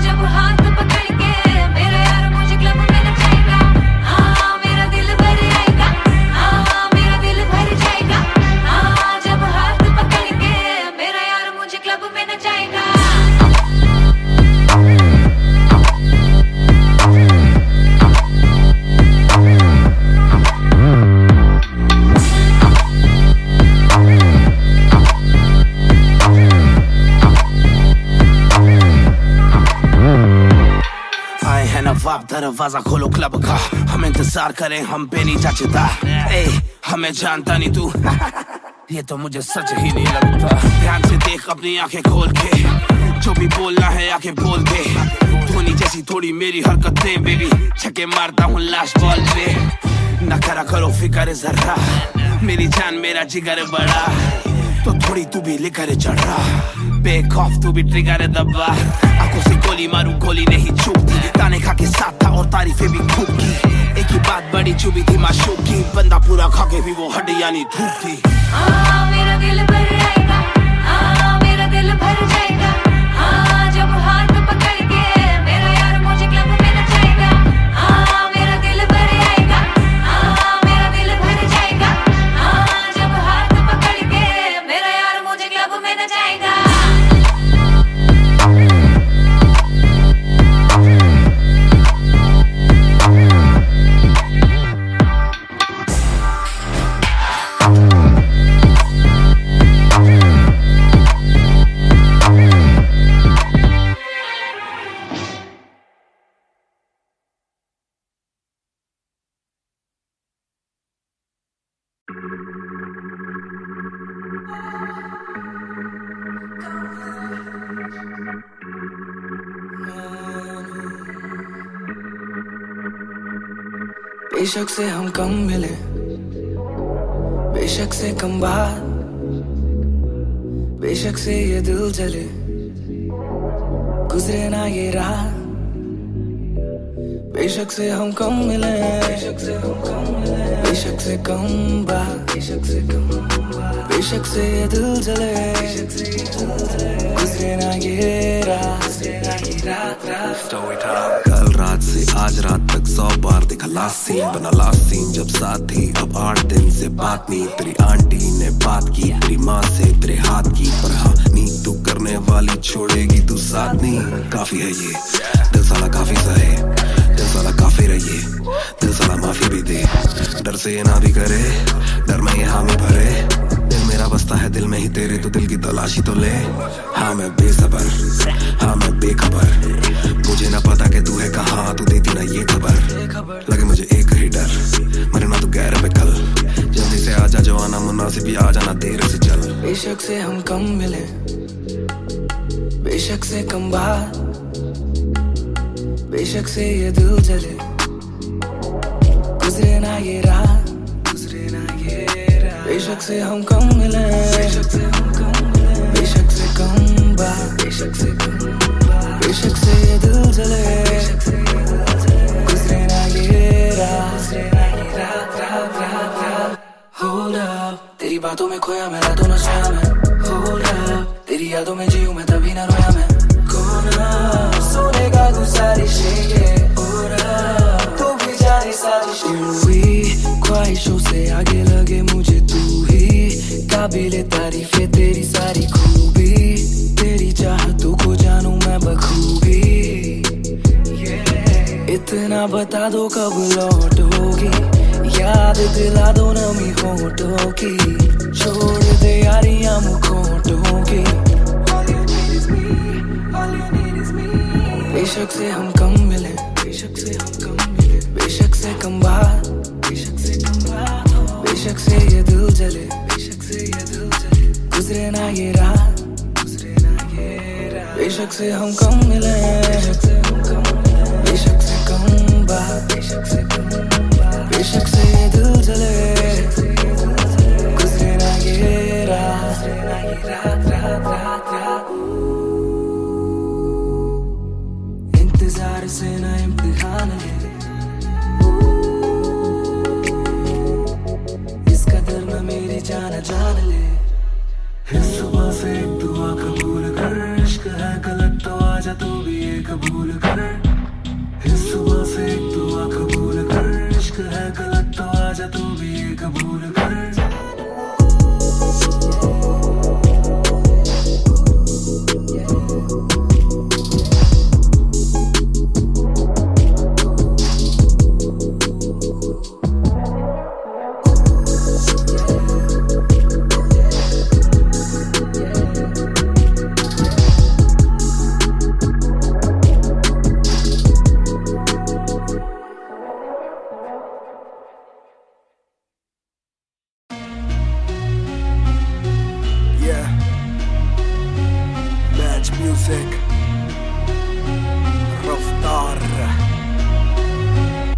जब हाथ पकड़ के मेरा यार मुझे क्लब में नचाएगा मेरा दिल भर आएगा मेरा दिल भर जाएगा जब हाथ पकड़ के मेरा यार मुझे क्लब में नचाएगा नवाब दरवाजा खोलो क्लब का हम इंतजार करें हम पे नहीं जचता हमें जानता नहीं तू ये तो मुझे सच ही नहीं लगता ध्यान से देख अपनी आंखें खोल के जो भी बोलना है आके बोल दे धोनी जैसी थोड़ी मेरी हरकतें बेबी छक्के मारता हूँ लास्ट बॉल पे न करा करो फिक्र जरा मेरी जान मेरा जिगर बड़ा तो थोड़ी तू भी लेकर चढ़ रहा बेक ऑफ तू भी ट्रिगर दबा आंखों से गोली मारू गोली नहीं चूकती ताने खा के साथ था और तारीफें भी खूब की एक ही बात बड़ी चुभी थी माशूक की बंदा पूरा खा के भी वो हड्डियां नहीं धूप थी मेरा दिल भर आएगा मेरा दिल भर जाएगा जब हाथ पकड़ के मेरा यार मुझे क्लब में नचाएगा मेरा दिल भर आएगा मेरा दिल भर जाएगा जब हाथ पकड़ के मेरा यार मुझे क्लब में नचाएगा बेशक से हम कम मिले बेशक से कम बात बेशक से ये दिल जले गुजरे ना ये रात बेशक से हम कम मिले बेशक से कम बात बेशक से ये दिल जले गुजरे ना ये रात कल रात से आज रात तक 100 बार देखा लास्ट सीन बना लास्ट सीन जब साथ थी अब 8 दिन से बात नहीं तेरी आंटी ने बात की तेरी माँ से तेरे हाथ की पर हाँ नींद तू करने वाली छोड़ेगी तू साथ नहीं काफी है ये दिल साला काफी सहे दिल साला काफी रहिए दिल साला माफी भी दे डर से ये ना भी करे डर में ये हामी भरे दिल मेरा बसता है दिल में ही तेरे तो दिल की तलाशी तो ले हाँ मैं बेसबर हाँ मैं बेखबर मुझे ना पता कि तू है कहाँ तू देती ना ये खबर लगे मुझे एक ही डर मरे ना तू गैर पे कल जल्दी से आजा जो आना मुनासिब ही आ जाना देर से चल बेशक से हम कम मिले बेशक से कम बात बेशक से ये दिल जले गुजरे ना ये रात बेशक से हम कम मिले बेशक से कम बात बेशक से ये दिल जले गुजरे ना ये रात Hold up तेरी बातों में खोया मैं रातों न सोया मैं Hold up तेरी यादों में जीऊं मैं तभी न रोया मैं कौन सोने का गुस्सा भी ले तारीफे तेरी सारी खूबी, तेरी चाहतों को जानूं मैं बखूबी। इतना बता दो कब लौटोगी, याद दिला दो नमी होठों की, छोड़ दे यारियां मुखोटों की। बेशक से हम कम मिले, बेशक से हम कम मिले, बेशक से कम बात, बेशक से कम बात, बेशक से ये दिल जले, बेशक से ये दिल जले, गुजरे ना ये रात, गुजरे ना ये रात। बेशक से हम कम मिले, बेशक से हम कम मिले, बेशक से कम बात, बेशक से कम बात, बेशक से ये दिल जले, गुजरे ना ये रात, रात रात रात रात। इंतजार से ना इम्तिहान ले, इस कदर न मेरी जान जान ले। इस सुबह से एक दुआ कबूल कर, इश्क है गलत तो आजा तू भी ये कबूल कर। इस सुबह से एक दुआ कबूल कर, इश्क है गलत तो आजा तू भी ये कबूल कर। Music Raftar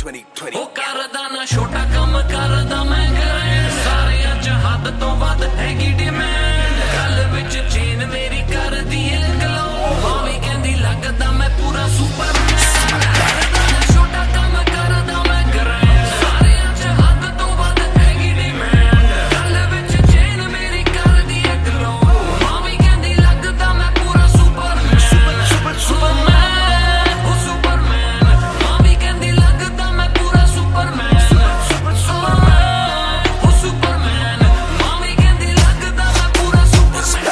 2020 ਉਹ ਕਰਦਾ ਨਾ ਛੋਟਾ ਕੰਮ ਕਰਦਾ ਮੈਂ ਗ੍ਰੈਂਡ, ਸਾਰੇ ਅੱਜ ਹੱਦ ਤੋਂ ਵੱਧ ਹੈਗੀ ਡਿਮਾਂਡ। ਗੱਲ ਵਿੱਚ ਚੇਨ ਮੇਰੀ ਕਰਦੀ ਏ ਗਲੋ, ਮਾਵੀ ਕਹਿੰਦੀ ਲੱਗਦਾ ਮੈਂ ਪੂਰਾ ਸੁਪਰਮੈਨ। ਕਰਦਾ ਨਾ ਛੋਟਾ ਕੰਮ ਕਰਦਾ ਮੈਂ ਗ੍ਰੈਂਡ, ਸਾਰੇ ਅੱਜ ਹੱਦ ਤੋਂ ਵੱਧ ਹੈਗੀ ਡਿਮਾਂਡ। ਗੱਲ ਵਿੱਚ ਚੇਨ ਮੇਰੀ ਕਰਦੀ ਏ ਗਲੋ, ਮਾਵੀ ਕਹਿੰਦੀ ਲੱਗਦਾ ਮੈਂ ਪੂਰਾ ਸੁਪਰਮੈਨ। ਸੁਪਰਮੈਨ ਉਹ ਸੁਪਰਮੈਨ, ਮਾਵੀ ਕਹਿੰਦੀ ਲੱਗਦਾ ਮੈਂ ਪੂਰਾ ਸੁਪਰਮੈਨ। ਸੁਪਰਮੈਨ ਉਹ ਸੁਪਰਮੈਨ, ਮਾਵੀ ਕਹਿੰਦੀ ਲੱਗਦਾ ਮੈਂ ਪੂਰਾ ਸੁਪਰਮੈਨ।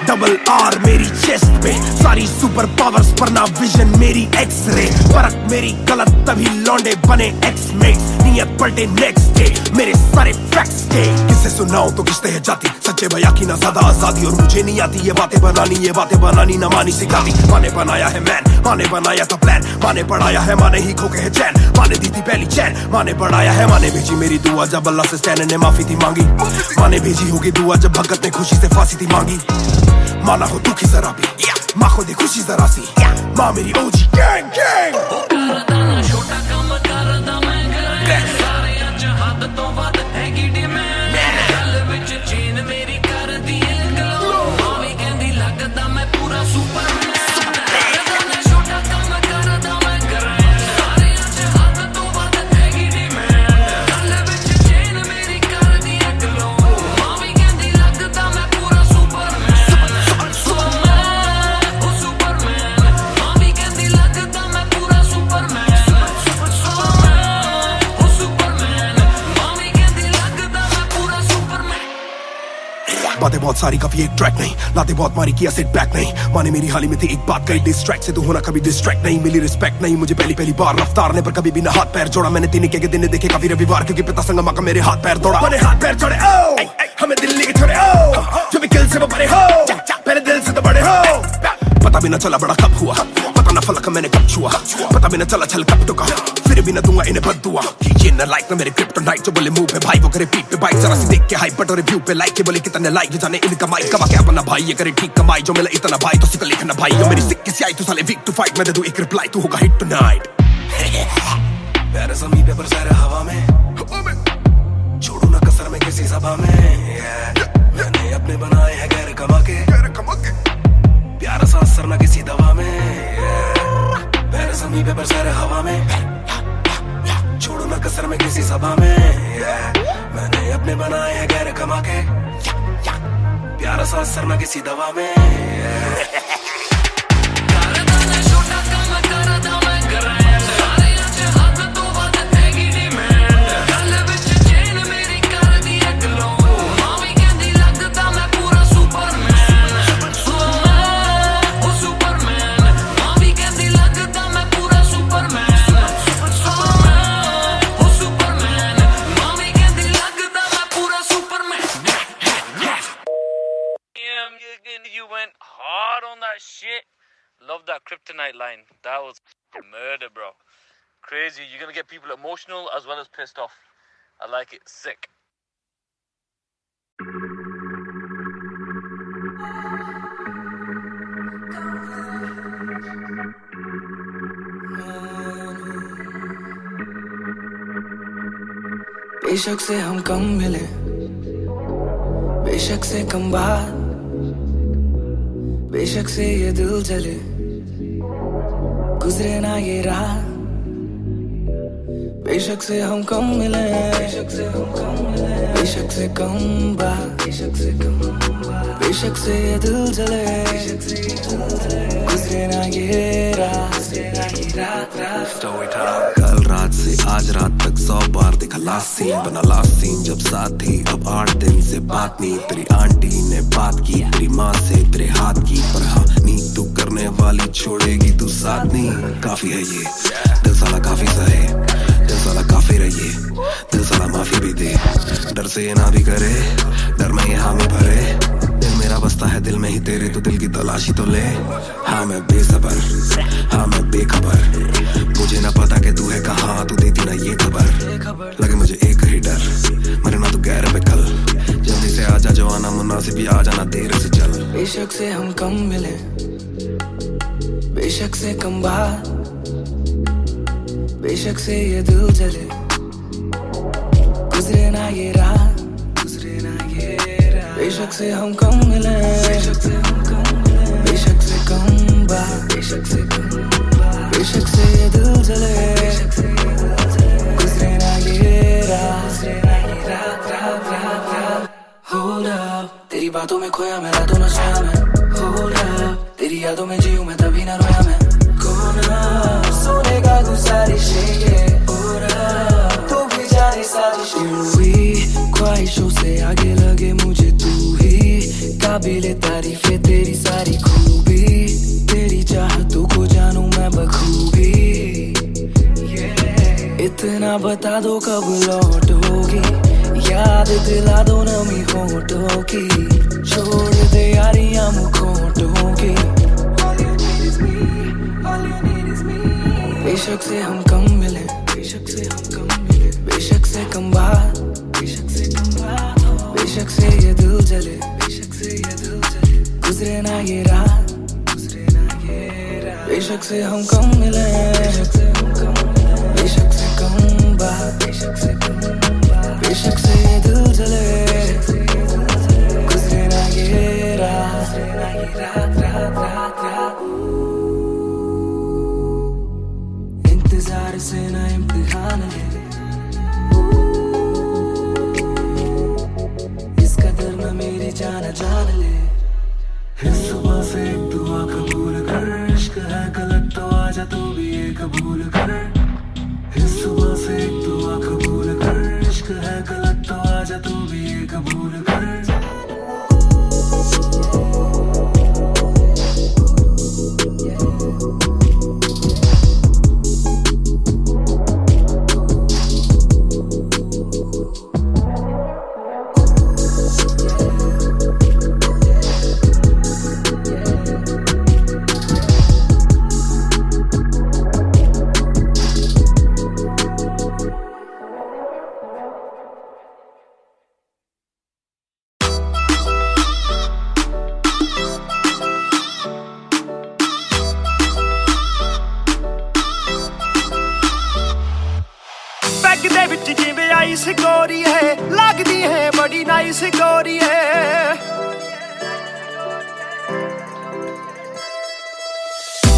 डबल आर मेरी चेस्ट पे, सारी सुपर पावर्स पर ना विजन मेरी एक्स-रे। फर्क मेरी गलत तभी लौंडे बने एक्स-मेट्स, नियत पलटे नेक्स्ट डे मेरे सारे फैक्ट्स के। किसे सुनाऊं तो किसते है जाती, सच्चे भैया की ना ज्यादा आजादी, और मुझे नहीं आती ये बातें बनानी ना मानी सिखाती। माने बनाया है मैन, माने बनाया था प्लान, माने पढ़ाया है, माने ही खो के है चैन, माने दी थी पहली चैन, माने बढ़ाया है, माने भेजी मेरी दुआ जब अल्लाह से स्टैन ने माफी थी मांगी, माने भेजी होगी दुआ जब भगत ने खुशी से फांसी थी मांगी। माना हो दुखी जरा भी, माँ को दे खुशी जरा सी, माँ मेरी ओजी गैंग गैंग। ਕਰਦਾ ਨਾ ਛੋਟਾ ਕੰਮ ਕਰਦਾ ਮੈਂ ਗ੍ਰੈਂਡ, ਸਾਰੇ ਅੱਜ ਹੱਦ ਤੋਂ ਵੱਧ ਹੈਗੀ ਡਿਮਾਂਡ। ਗੱਲ ਵਿੱਚ ਚੇਨ ਮੇਰੀ ਕਰਦੀ ਏ ਗਲੋ, ਮਾਵੀ ਕਹਿੰਦੀ ਲੱਗਦਾ ਮੈਂ ਪੂਰਾ ਸੁਪਰਮੈਨ। ਕਰਦਾ ਨਾ ਛੋਟਾ ਕੰਮ ਕਰਦਾ ਮੈਂ ਗ੍ਰੈਂਡ, ਸਾਰੇ ਅੱਜ ਹੱਦ ਤੋਂ ਵੱਧ ਹੈਗੀ ਡਿਮਾਂਡ। ਗੱਲ ਵਿੱਚ ਚੇਨ ਮੇਰੀ ਕਰਦੀ ਏ ਗਲੋ, ਮਾਵੀ ਕਹਿੰਦੀ ਲੱਗਦਾ ਮੈਂ ਪੂਰਾ ਸੁਪਰਮੈਨ। ਸੁਪਰਮੈਨ ਉਹ ਸੁਪਰਮੈਨ, ਮਾਵੀ ਕਹਿੰਦੀ ਲੱਗਦਾ ਮੈਂ ਪੂਰਾ ਸੁਪਰਮੈਨ। ਸੁਪਰਮੈਨ ਉਹ ਸੁਪਰਮੈਨ, ਮਾਵੀ ਕਹਿੰਦੀ ਲੱਗਦਾ ਮੈਂ ਪੂਰਾ ਸੁਪਰਮੈਨ। बातें बहुत सारी कभी एक ट्रैक नहीं, लाते बहुत मारी किया सेट बैक नहीं, माने मेरी हाल ही में थी एक बात कही, डिस्ट्रैक्ट से तू होना कभी डिस्ट्रैक्ट नहीं, मिली रिस्पेक्ट नहीं मुझे पहली बार। रफ्तार ने पर कभी भी ना हाथ पैर जोड़ा, मैंने तीन के दिन देखे काफी रविवार, क्योंकि पिता संगमा का मेरे हाथ पैर दौड़ा। मैंने हाथ पैर जोड़े ओ हमें दिल्ली के छोड़े ओ, जो भी किल से वो बड़े हो, पहले दिल से तो बड़े हो। पता भी ना चला बड़ा कब हुआ, पता ना फलक मैंने कब छुआ, पता भी ना चला छल कब टुका, फिर भी ना दूंगा इन्हें बददुआ। ये ना लाइक ना मेरे क्रिप्टोनाइट, जो बोले मुंह पे भाई वो करे पीठ पे बाइक, जरा सी देख के हाइप बट और रिव्यू पे लाइक के बोले कितने लाइक, ये जाने इनका माइक कमा क्या बना भाई, ये करे ठीक कमाई, जो मिला इतना भाई तो सिक्का लिखना भाई। जो मेरी सिक्के से आई तू साले वीक टू फाइट, मैं दे दूं एक रिप्लाई तू होगा हिट टुनाइट। पैर ज़मीन पे बरसा रहा हवा में, छोड़ू ना कसर में किसी सभा में, मैंने अपने बनाए हैं गैर कमा के, प्यारा सा असर ना किसी दवा में। पैर ज़मीन पे बरसा रहा हवा में, छोड़ू ना कसर में किसी सभा में, मैंने अपने बनाए हैं गैर कमा के, प्यारा सा असर ना किसी दवा में। ਕਰਦਾ ਨਾ ਛੋਟਾ ਕੰਮ ਕਰਦਾ ਮੈਂ ਗ੍ਰੈਂਡ, ਸਾਰੇ ਅੱਜ ਹੱਦ ਤੋਂ ਵੱਧ ਹੈਗੀ ਡਿਮਾਂਡ। ਗੱਲ ਵਿੱਚ ਚੇਨ ਮੇਰੀ ਕਰਦੀ ਏ ਗਲੋ, Love that kryptonite line. That was murder, bro. Crazy. You're gonna get people emotional as well as pissed off. I like it. Sick. बेशक से हम कम मिले, बेशक से कम बात, बेशक से ये दिल जले, गुजरे ना ये रात। बेशक से हम कम मिले, बेशक से हम कम मिले, बेशक से कम बात, बेशक से कम बात, बेशक से ये दिल जले, बेशक से ये दिल जले, गुजरे ना ये रात, गुजरे ना ये रात रात। कल रात से आज रात तक 100 बार देखा लास्ट सीन, बना लास्ट सीन जब साथ थी। अब 8 दिन से बात नहीं, तेरी आंटी ने बात की, तेरी माँ से तेरे हाथ की, पर हाँ नी तू करने वाली छोड़ेगी तू साथ नहीं। काफी है ये दिल साला, काफी सहे दिल साला, काफी रहिए दिल साला, माफी भी दे, डर से ये ना भी करे, डर में ये हामी भरे। दिल मेरा बसता है दिल में ही तेरे, तो दिल की तलाशी तो ले। हाँ मैं बेसबर, हाँ मैं बेखबर, मुझे ना पता कि तू है कहाँ, तू देती ना ये खबर। लगे मुझे एक ही डर, मरे ना तू गैर पे कल, जल्दी से आजा जो आना मुनासिब, आ जाना देर से चल। बेशक से हम कम मिले, बेशक से कम बात, बेशक से ये दिल जले, गुजरे ना ये रात, गुजरे ना ये रात। बेशक से हम कम मिले, बेशक से हम कम मिले, बेशक से कम बात, बेशक से कम बात, बेशक से ये दिल जले, बेशक से ये दिल जले, गुजरे ना ये रात, गुजरे ना ये रात रात रात रात। Hold up, तेरी बातों में खोया मैं, रातों न सोया मैं। Hold up, तेरी यादों में जीऊं मैं, तभी ना रोया मैं। कोना सोने का गुजारिश है ये, तू भी जाने साजिश हुई, ख्वाहिशों से आगे लगे मुझे तू ही, काबिले तारीफ है तेरी सारी खूबी, तेरी चाहतों को जानूं मैं बखूबी। इतना बता दो कब लौटोगी, याद दिला दो नमी होठों की, छोड़ दे यारियां मुखोटों की। बेशक से हम कम मिले, बेशक से हम कम मिले, बेशक से कम बात, बेशक से कम बात, बेशक से ये दिल जले, बेशक से ये दिल जले, गुजरे ना ये रात, गुजरे ना ये रात। बेशक से हम कम मिले, बेशक से हम कम मिले, बेशक से कम बात, बेशक से कम बात, बेशक से ये दिल जले, गुजरे ना ये रात, गुजरे ना ये रात रात रात रात। इंतजार से ना इम्तिहान ले, इस कदर ना मेरी जान जान ले। इस सुबह से एक दुआ कबूल कर, इश्क है गलत तो आजा तू भी ये कबूल कर। इस सुबह से एक दुआ कबूल कर, इश्क है गलत तो आजा तू भी ये कबूल कर। गोरी है लगदी है बड़ी नाइस गोरी है,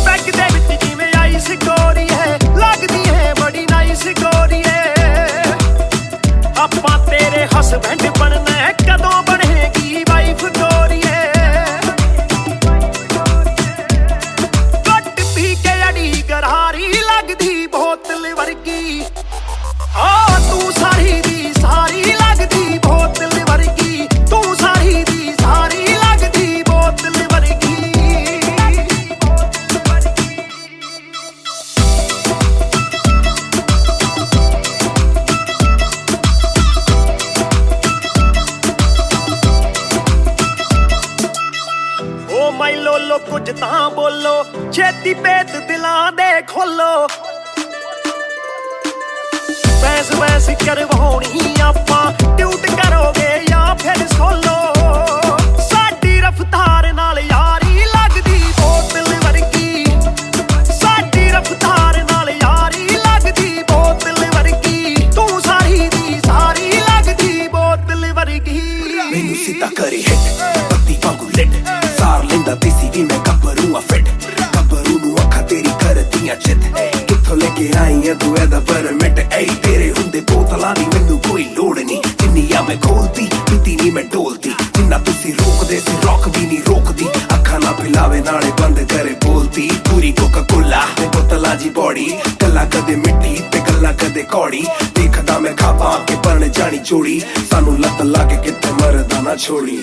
बैग दे विच जिवें आइस गोरी है, लगदी है बड़ी नाइस गोरी है। आपां तेरे हसबैंड बनना है, कदों बनेगी वाइफ गोरी है। घट पी के अड़ी गरारी लगदी बोतल वर्गी, तू सारी दी सारी लगदी बोतल वर्गी, तू सारी दी सारी लगदी बोतल वर्गी। छेती पेत दिलां दे खोलो वैस वैस करवाउणी आपां ट्यूट करोगे या फिर सोलो साडी रफ्तार नाल यारी लगदी बोतल वर्गी साडी रफ्तार नाल यारी लगदी बोतल वर्गी तू सारी दी सारी लगदी बोतल वर्गी मैनू सीधा करे हिट पत्ती वांगू लिट सार लेंदा देसी भी मैं गब्बरू आ फिट गब्बरू नू अखा तेरी करदियां चित कित्थों लेके आई है तू एदा परमिट ऐ तेरे हुंदे बोतलां दी मैनू कोई लोड़ नहीं जिन्नी आ मैं खोलती पीती नी मैं डोलती जिन्ना तुसी रोकदे सी रॉक भी नी रोकदी अखा ना पिलावे नाले बंद करे बोलती पूरी कोका कोला ते बोतला जी बॉडी गल्ला कदे मिट्टी ते गल्ला कदे कौड़ी देखदा मैं खाबा के बन जानी चोड़ी सानू लत लागे किते मरदा ना छोड़ी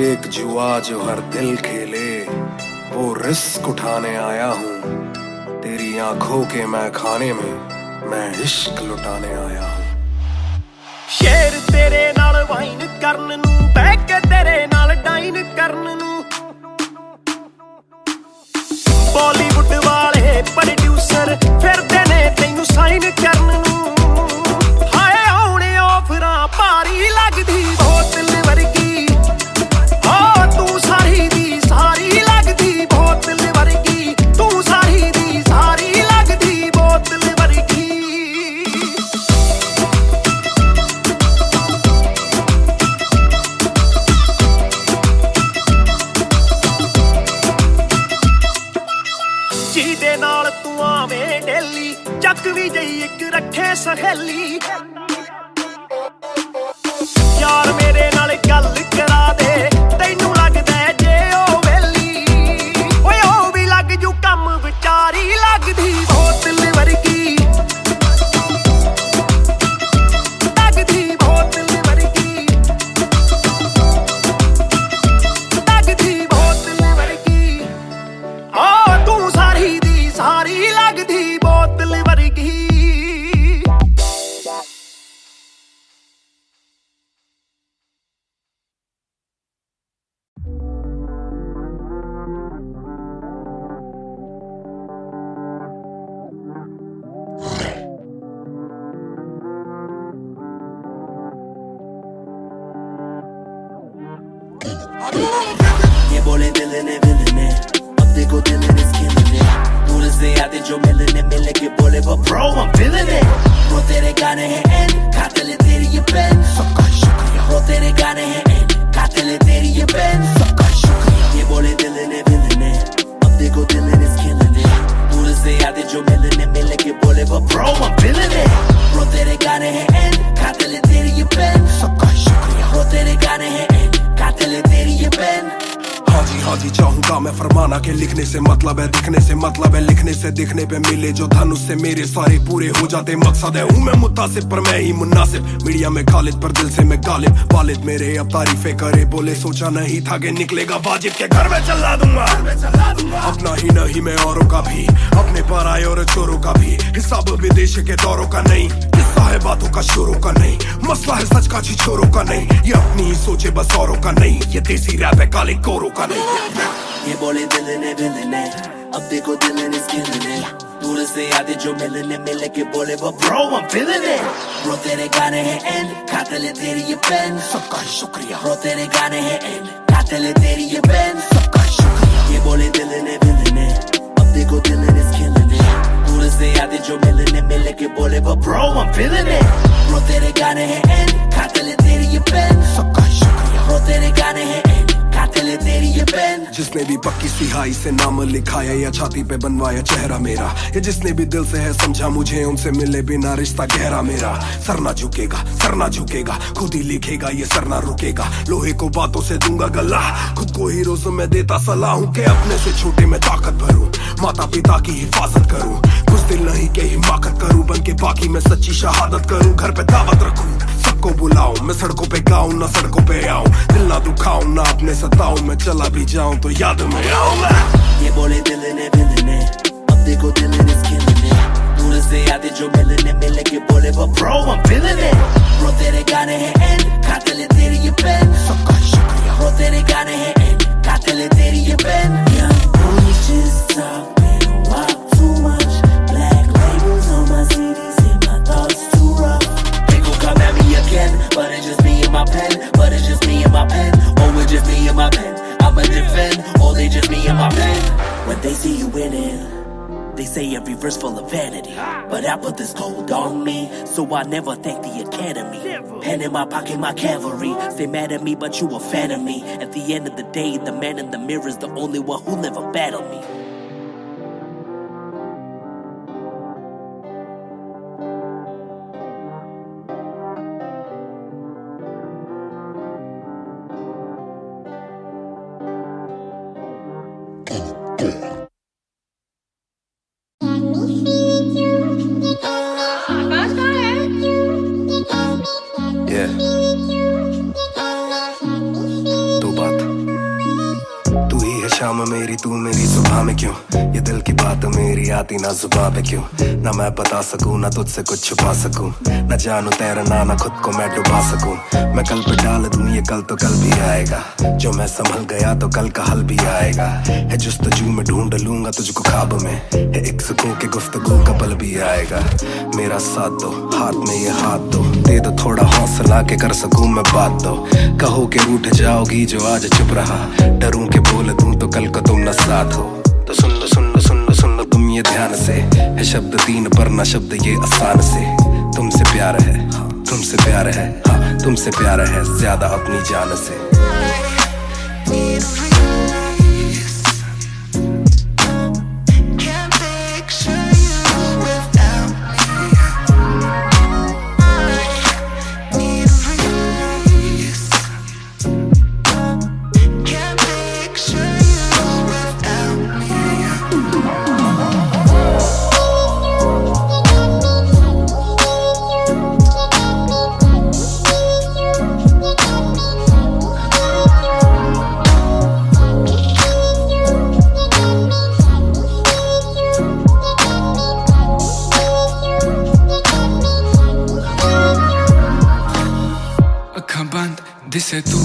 एक जुआ जो हर दिल खेले वो रिस्क उठाने आया हूँ तेरी आंखों के मैं खाने में मैं इश्क लुटाने आया हूँ शेर तेरे नाल वाइन करन नू बैठ के तेरे नाल डाइन करन नू बॉलीवुड वाले प्रोड्यूसर फिरदे ने तैनू साइन करन नू हाय आउणे ऑफरां भारी लगदी बोतल वर्गी ओ तू सारी दी सारी लगदी बोतल वर्गी तू सारी दी सारी लगदी बोतल वर्गी ਜਿਹਦੇ ਨਾਲ ਤੂੰ ਆਵੇਂ ਡੇਲੀ ਚੱਕ ਵੀ ਜਈ ਇੱਕ ਰੱਖੇ ਸਹੇਲੀ ਯਾਰ ਮੇਰੇ ਨਾਲ ਗੱਲ ਕਰਾ ਦੇ ਤੈਨੂੰ ਲੱਗਦਾ ਜੇ ਉਹ ਵੇਲੀ ਓਏ ਉਹ ਵੀ ਲੱਗ ਜੂ ਕੰਮ ਵਿਚਾਰੀ ਲੱਗਦੀ ਬੋਤਲ ਵਰਗੀ ਲੱਗਦੀ ਬੋਤਲ ਵਰਗੀ ਲੱਗਦੀ ਬੋਤਲ ਵਰਗੀ ਆ ਤੂੰ ਸਾਰੀ ਦੀ ਸਾਰੀ ਲੱਗਦੀ ਬੋਤਲ ਵਰਗੀ ये बोले दिल ने विल ने अब देखो दिल is killing it दूर से आते जो मिलने मिलने के बोले but bro I'm feeling it bro तेरे गाने हैं एंड कातिल तेरी ये पेन सबका शुक्रिया bro तेरे गाने हैं एंड कातिल तेरी ये पेन सबका शुक्रिया ये बोले दिल ने विल ने अब देखो दिल is killing it दूर से आते जो मिलने मिलने के बोले but bro I'm feeling it bro तेरे गाने हैं एंड कातिल तेरी ये पेन सबका शुक्रिया bro तेरे गाने हैं एंड कातिल तेरी ये पेन हाँ जी चाहूंगा मैं फरमाना के लिखने से मतलब है दिखने से मतलब है लिखने से दिखने पे मिले जो धनुष से मेरे सारे पूरे हो जाते मकसद है हूँ मैं मुतासिब पर मैं ही मुनासिब मीडिया में खालिद पर दिल से मैं गालिब वालिद मेरे अब तारीफे करे बोले सोचा नहीं था कि निकलेगा वाजिब के घर में चला दूंगा अपना ही नहीं मैं औरों का भी अपने पर आए और चोरों का भी हिसाब विदेश के दौरों का नहीं किस्सा है बातों का शोरों का नहीं मसला है सच का छिछोरों का नहीं ये अपनी ही सोचे बस औरों का नहीं ये देसी रैप है काले कोरों का नहीं ये बोले दिल ने विल ने अब देखो दिल is killing it दूर से आते जो मिलने मिलने के बोले but bro I'm feeling it bro तेरे गाने हैं एंड कातिल तेरी ये पेन सबका शुक्रिया bro तेरे गाने हैं एंड कातिल तेरी ये पेन सबका शुक्रिया ये बोले दिल ने विल ने अब देखो दिल is killing it दूर से आते जो मिलने मिलने के बोले but bro I'm feeling it bro तेरे गाने हैं एंड कातिल तेरी ये पेन सबका शुक्रिया bro तेरे गाने हैं एंड कातिल तेरी ये पेन जिसने भी पक्की सिहाई से नाम लिखाया या छाती पे बनवाया चेहरा मेरा या जिसने भी दिल से है समझा मुझे उनसे मिले बिना रिश्ता गहरा मेरा सर ना झुकेगा खुद ही लिखेगा ये सर ना रुकेगा लोहे को बातों से दूंगा गला खुद को हीरोज में देता सलाह हूं के अपने से छोटे में ताकत भरूं माता पिता की हिफाजत करूं कुछ दिल नहीं के हिमाकत करूं बन के बाकी मैं सच्ची शहादत करूं घर पे दावत रखूं सबको बुलाऊं मैं सड़कों पे गाऊं ना सड़कों पे आऊं दिल ना दुखाऊं ना अपने सताऊं मैं चला भी जाऊं तो याद में आऊं मैं ये बोले दिल ने विल ने अब देखो दिल is killing it दूर से आते जो मिलने मिलने के बोले but bro I'm feeling it bro तेरे गाने हैं एंड कातिल तेरी ये पेन सबका शुक्रिया bro तेरे गाने हैं एंड कातिल तेरी ये pen young boys just spinning. They say every verse full of vanity, but I put this gold on me, so I never thank the academy. Pen in my pocket, my cavalry. Stay mad at me, but you a fan of me. At the end of the day, the man in the mirror is the only one who never battled me. दो बात, तू ही है शाम मेरी, तू मेरी सुबह में क्यों? ये दिल की बात मेरी आती ना जुबान पे क्यों? ना मैं बता सकूं, ना तुझसे कुछ छुपा सकूं, ना जानू तैरना, ना खुद को मैं डुबा सकूं। मैं कल पे डाल दूं ये कल तो कल भी आएगा, जो मैं संभल गया तो कल का हल भी आएगा। है जुस्तजू में ढूंढ लूंगा तुझको ख्वाब में, है एक सुकून के गुफ्तगू का पल भी आएगा। मेरा साथ दो, हाथ में ये हाथ दो, दे दो थोड़ा हौसला के कर सकूं मैं बात दो। कहो के रूठ जाओगी जो आज चुप रहा, डरूं के बोल दूं तो कल को तुम न साथ हो। तो सुन लो सुन लो सुन लो सुन लो तुम ये ध्यान से, है शब्द तीन पर ना शब्द ये आसान से। तुमसे प्यार है, तुमसे प्यार है, हाँ तुमसे प्यार है ज्यादा अपनी जान से। दिसे तू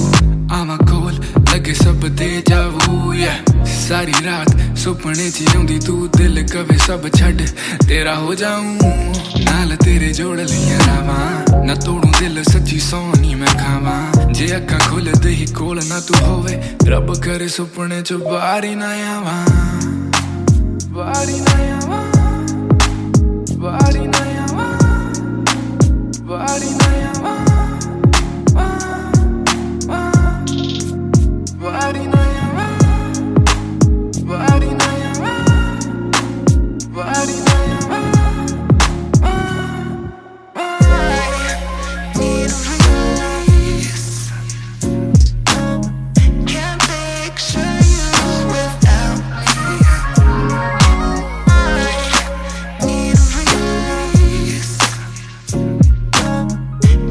आवा कोल लगे सब दे जावू या सारी रात सुपने च आउंदी तू दिल कवे सब छड़ तेरा हो जाऊं नाल तेरे जोड़ लिया रावा ना तोड़ू दिल सच्ची सोनी मैं खावा जे अखा खोल दे ही कोल ना तू होवे रब करे सुपने च बारी ना आवा बारी ना आवा बारी ना आवा बारी ना आवा Body na yawa, body na yawa, body na yawa. Need a release. Can't picture you without me. Need a release.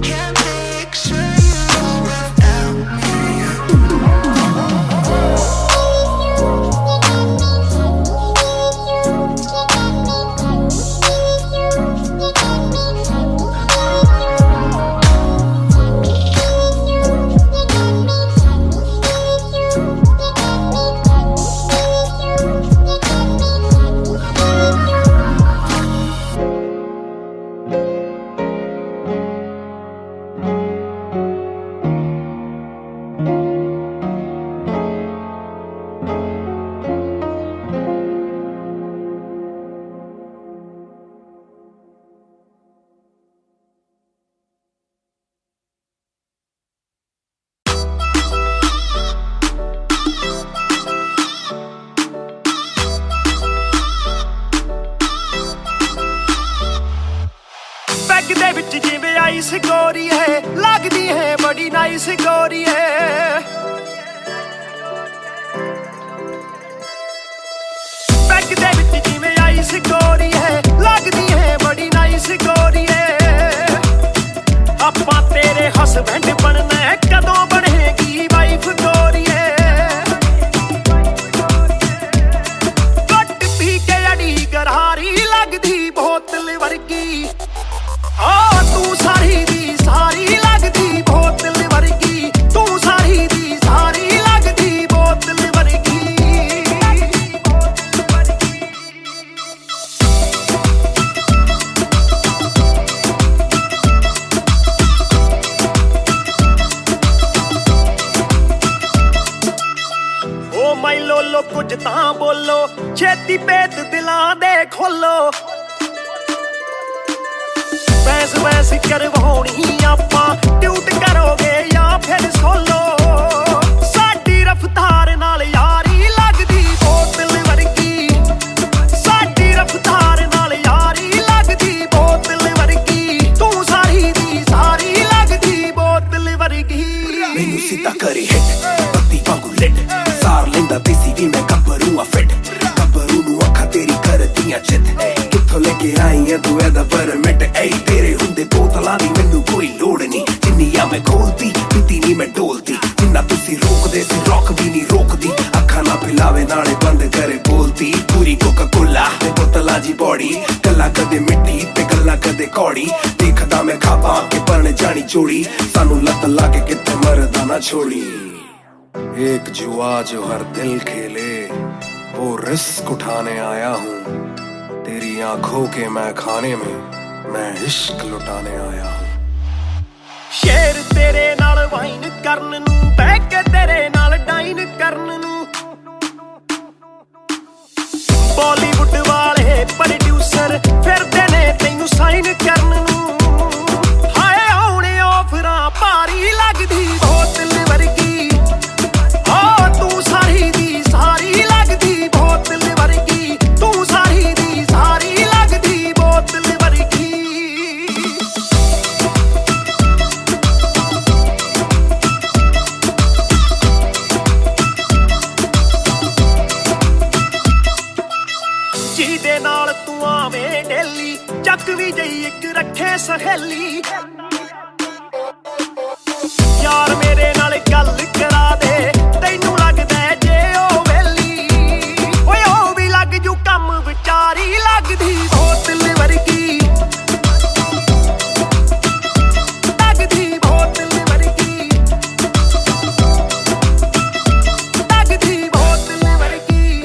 Can't picture you without me. गोरी है लगदी है बड़ी नाइस गोरी है बैग दे विच जिवें आइस गोरी है लगदी है बड़ी नाइस गोरी है आपां तेरे हस्बैंड बनना है कदों बनेगी वाइफ गोरी है कट पी के अड़ी गरारी लगदी बोतल वर्गी तू सारी दी सारी लगदी बोतल वर्गी तू सारी दी सारी लगदी बोतल वर्गी ਭੇਤ ਦਿਲਾਂ ਦੇ ਖੋਲੋ ਬੈਸ ਬੈਸ ਕਰਵਾਉਣੀ ਆਪਾਂ ਟਿਊਟ ਕਰੋਗੇ ਜਾਂ ਫਿਰ ਸੋਲੋ ਸਾਡੀ ਰਫਤਾਰ ਨਾਲ ਯਾਰੀ ਲੱਗਦੀ ਬੋਤਲ ਵਰਗੀ ਸਾਡੀ ਰਫਤਾਰ ਨਾਲ ਯਾਰੀ ਲੱਗਦੀ ਬੋਤਲ ਵਰਗੀ ਤੂੰ ਸਾਰੀ ਦੀ ਸਾਰੀ ਲੱਗਦੀ ਬੋਤਲ ਵਰਗੀ ਮੈਨੂੰ ਸਿੱਧਾ ਕਰੀ ਹਿੱਟ ਬੱਤੀ ਵਾਂਗੂ ਲਿਟ ਸਾਰ ਲੈਂਦਾ ਦੇਸੀ ਵੀ ਮੈਂ ਗੱਭਰੂ ਆ ਫਿੱਟ ਗੱਭਰੂ ਨੂੰ ਅੱਖਾਂ ਤੇਰੀ ਕਰਦੀਆਂ ਚਿੱਤ ਕਿੱਥੋਂ ਲੈ ਕੇ ਆਈ ਐ ਤੂੰ ਇਹਦਾ ਪਰਮਿਟ ਏ ਤੇਰੇ ਹੁੰਦੇ ਬੋਤਲਾਂ ਦੀ ਮੈਨੂੰ ਕੋਈ ਲੋੜ ਨਹੀਂ ਜਿੰਨੀਆਂ ਮੈਂ ਖੋਲਦੀ ਪੀਤੀ ਨਹੀਂ ਮੈਂ ਡੋਲਦੀ ਜਿੰਨਾ ਤੁਸੀਂ ਰੋਕਦੇ ਸੀ ਰੋਕ ਵੀ ਨਹੀਂ ਰੋਕਦੀ ਅੱਖਾਂ ਨਾ ਪਿਲਾਵੇ ਨਾਲੇ ਬੰਦ ਕਰੇ ਬੋਲਦੀ ਪੂਰੀ ਕੋਕਾ ਕੋਲਾ ਤੇ ਬੋਤਲਾਂ ਜੀ ਬੋਡੀ ਗੱਲਾਂ ਕਦੇ ਮਿੱਟੀ ਤੇ ਗੱਲਾਂ ਕਦੇ ਕੌੜੀ ਦੇਖਦਾ ਮੈਂ ਖਾਪਾਂ ਕੇ ਬਣ ਜਾਣੀ ਚੋੜੀ ਸਾਨੂੰ ਲੱਤ ਲਾ ਕੇ ਕਿੱਥੇ ਮਰਦਾ ਨਾ ਛੋੜੀ एक जुआ जो हर दिल खेले वो रिस्क उठाने आया हूँ तेरी आंखों के मैं खाने में मैं इश्क लुटाने आया हूँ ਸ਼ੇਰ ਤੇਰੇ ਨਾਲ ਵਾਈਨ ਕਰਨ ਨੂੰ ਬਹਿ ਕੇ ਤੇਰੇ ਨਾਲ ਡਾਈਨ ਕਰਨ ਨੂੰ ਬਾਲੀਵੁੱਡ ਵਾਲੇ ਪ੍ਰੋਡਿਊਸਰ ਫਿਰਦੇ ਨੇ ਤੈਨੂੰ ਸਾਈਨ ਕਰਨ ਨੂੰ ਹਾਏ ਆਉਣੇ ਆਫਰਾਂ ਭਾਰੀ ਲੱਗਦੀ ਬੋਤਲ ਵਰਗੀ ਤੂੰ ਸਾਰੀ ਦੀ ਸਾਰੀ ਲੱਗਦੀ ਬੋਤਲ ਵਰਗੀ ਤੂੰ ਸਾਰੀ ਦੀ ਸਾਰੀ ਲੱਗਦੀ ਬੋਤਲ ਵਰਗੀ ਜਿਹਦੇ ਨਾਲ ਤੂੰ ਆਵੇਂ ਡੇਲੀ ਚੱਕ ਵੀ ਜਈ ਇੱਕ ਰੱਖੇ ਸਹੇਲੀ ਯਾਰ ਮੇਰੇ ਨਾਲ ਗੱਲ ਕਰਾ ਦੇ ਤੈਨੂੰ ਲੱਗਦਾ ਜੇ ਉਹ ਵੇਲੀ ਓਏ ਉਹ ਵੀ ਲੱਗ ਜੂ ਕੰਮ ਵਿਚਾਰੀ ਲੱਗਦੀ ਬੋਤਲ ਵਰਗੀ ਲੱਗਦੀ ਬੋਤਲ ਵਰਗੀ ਲੱਗਦੀ ਬੋਤਲ ਵਰਗੀ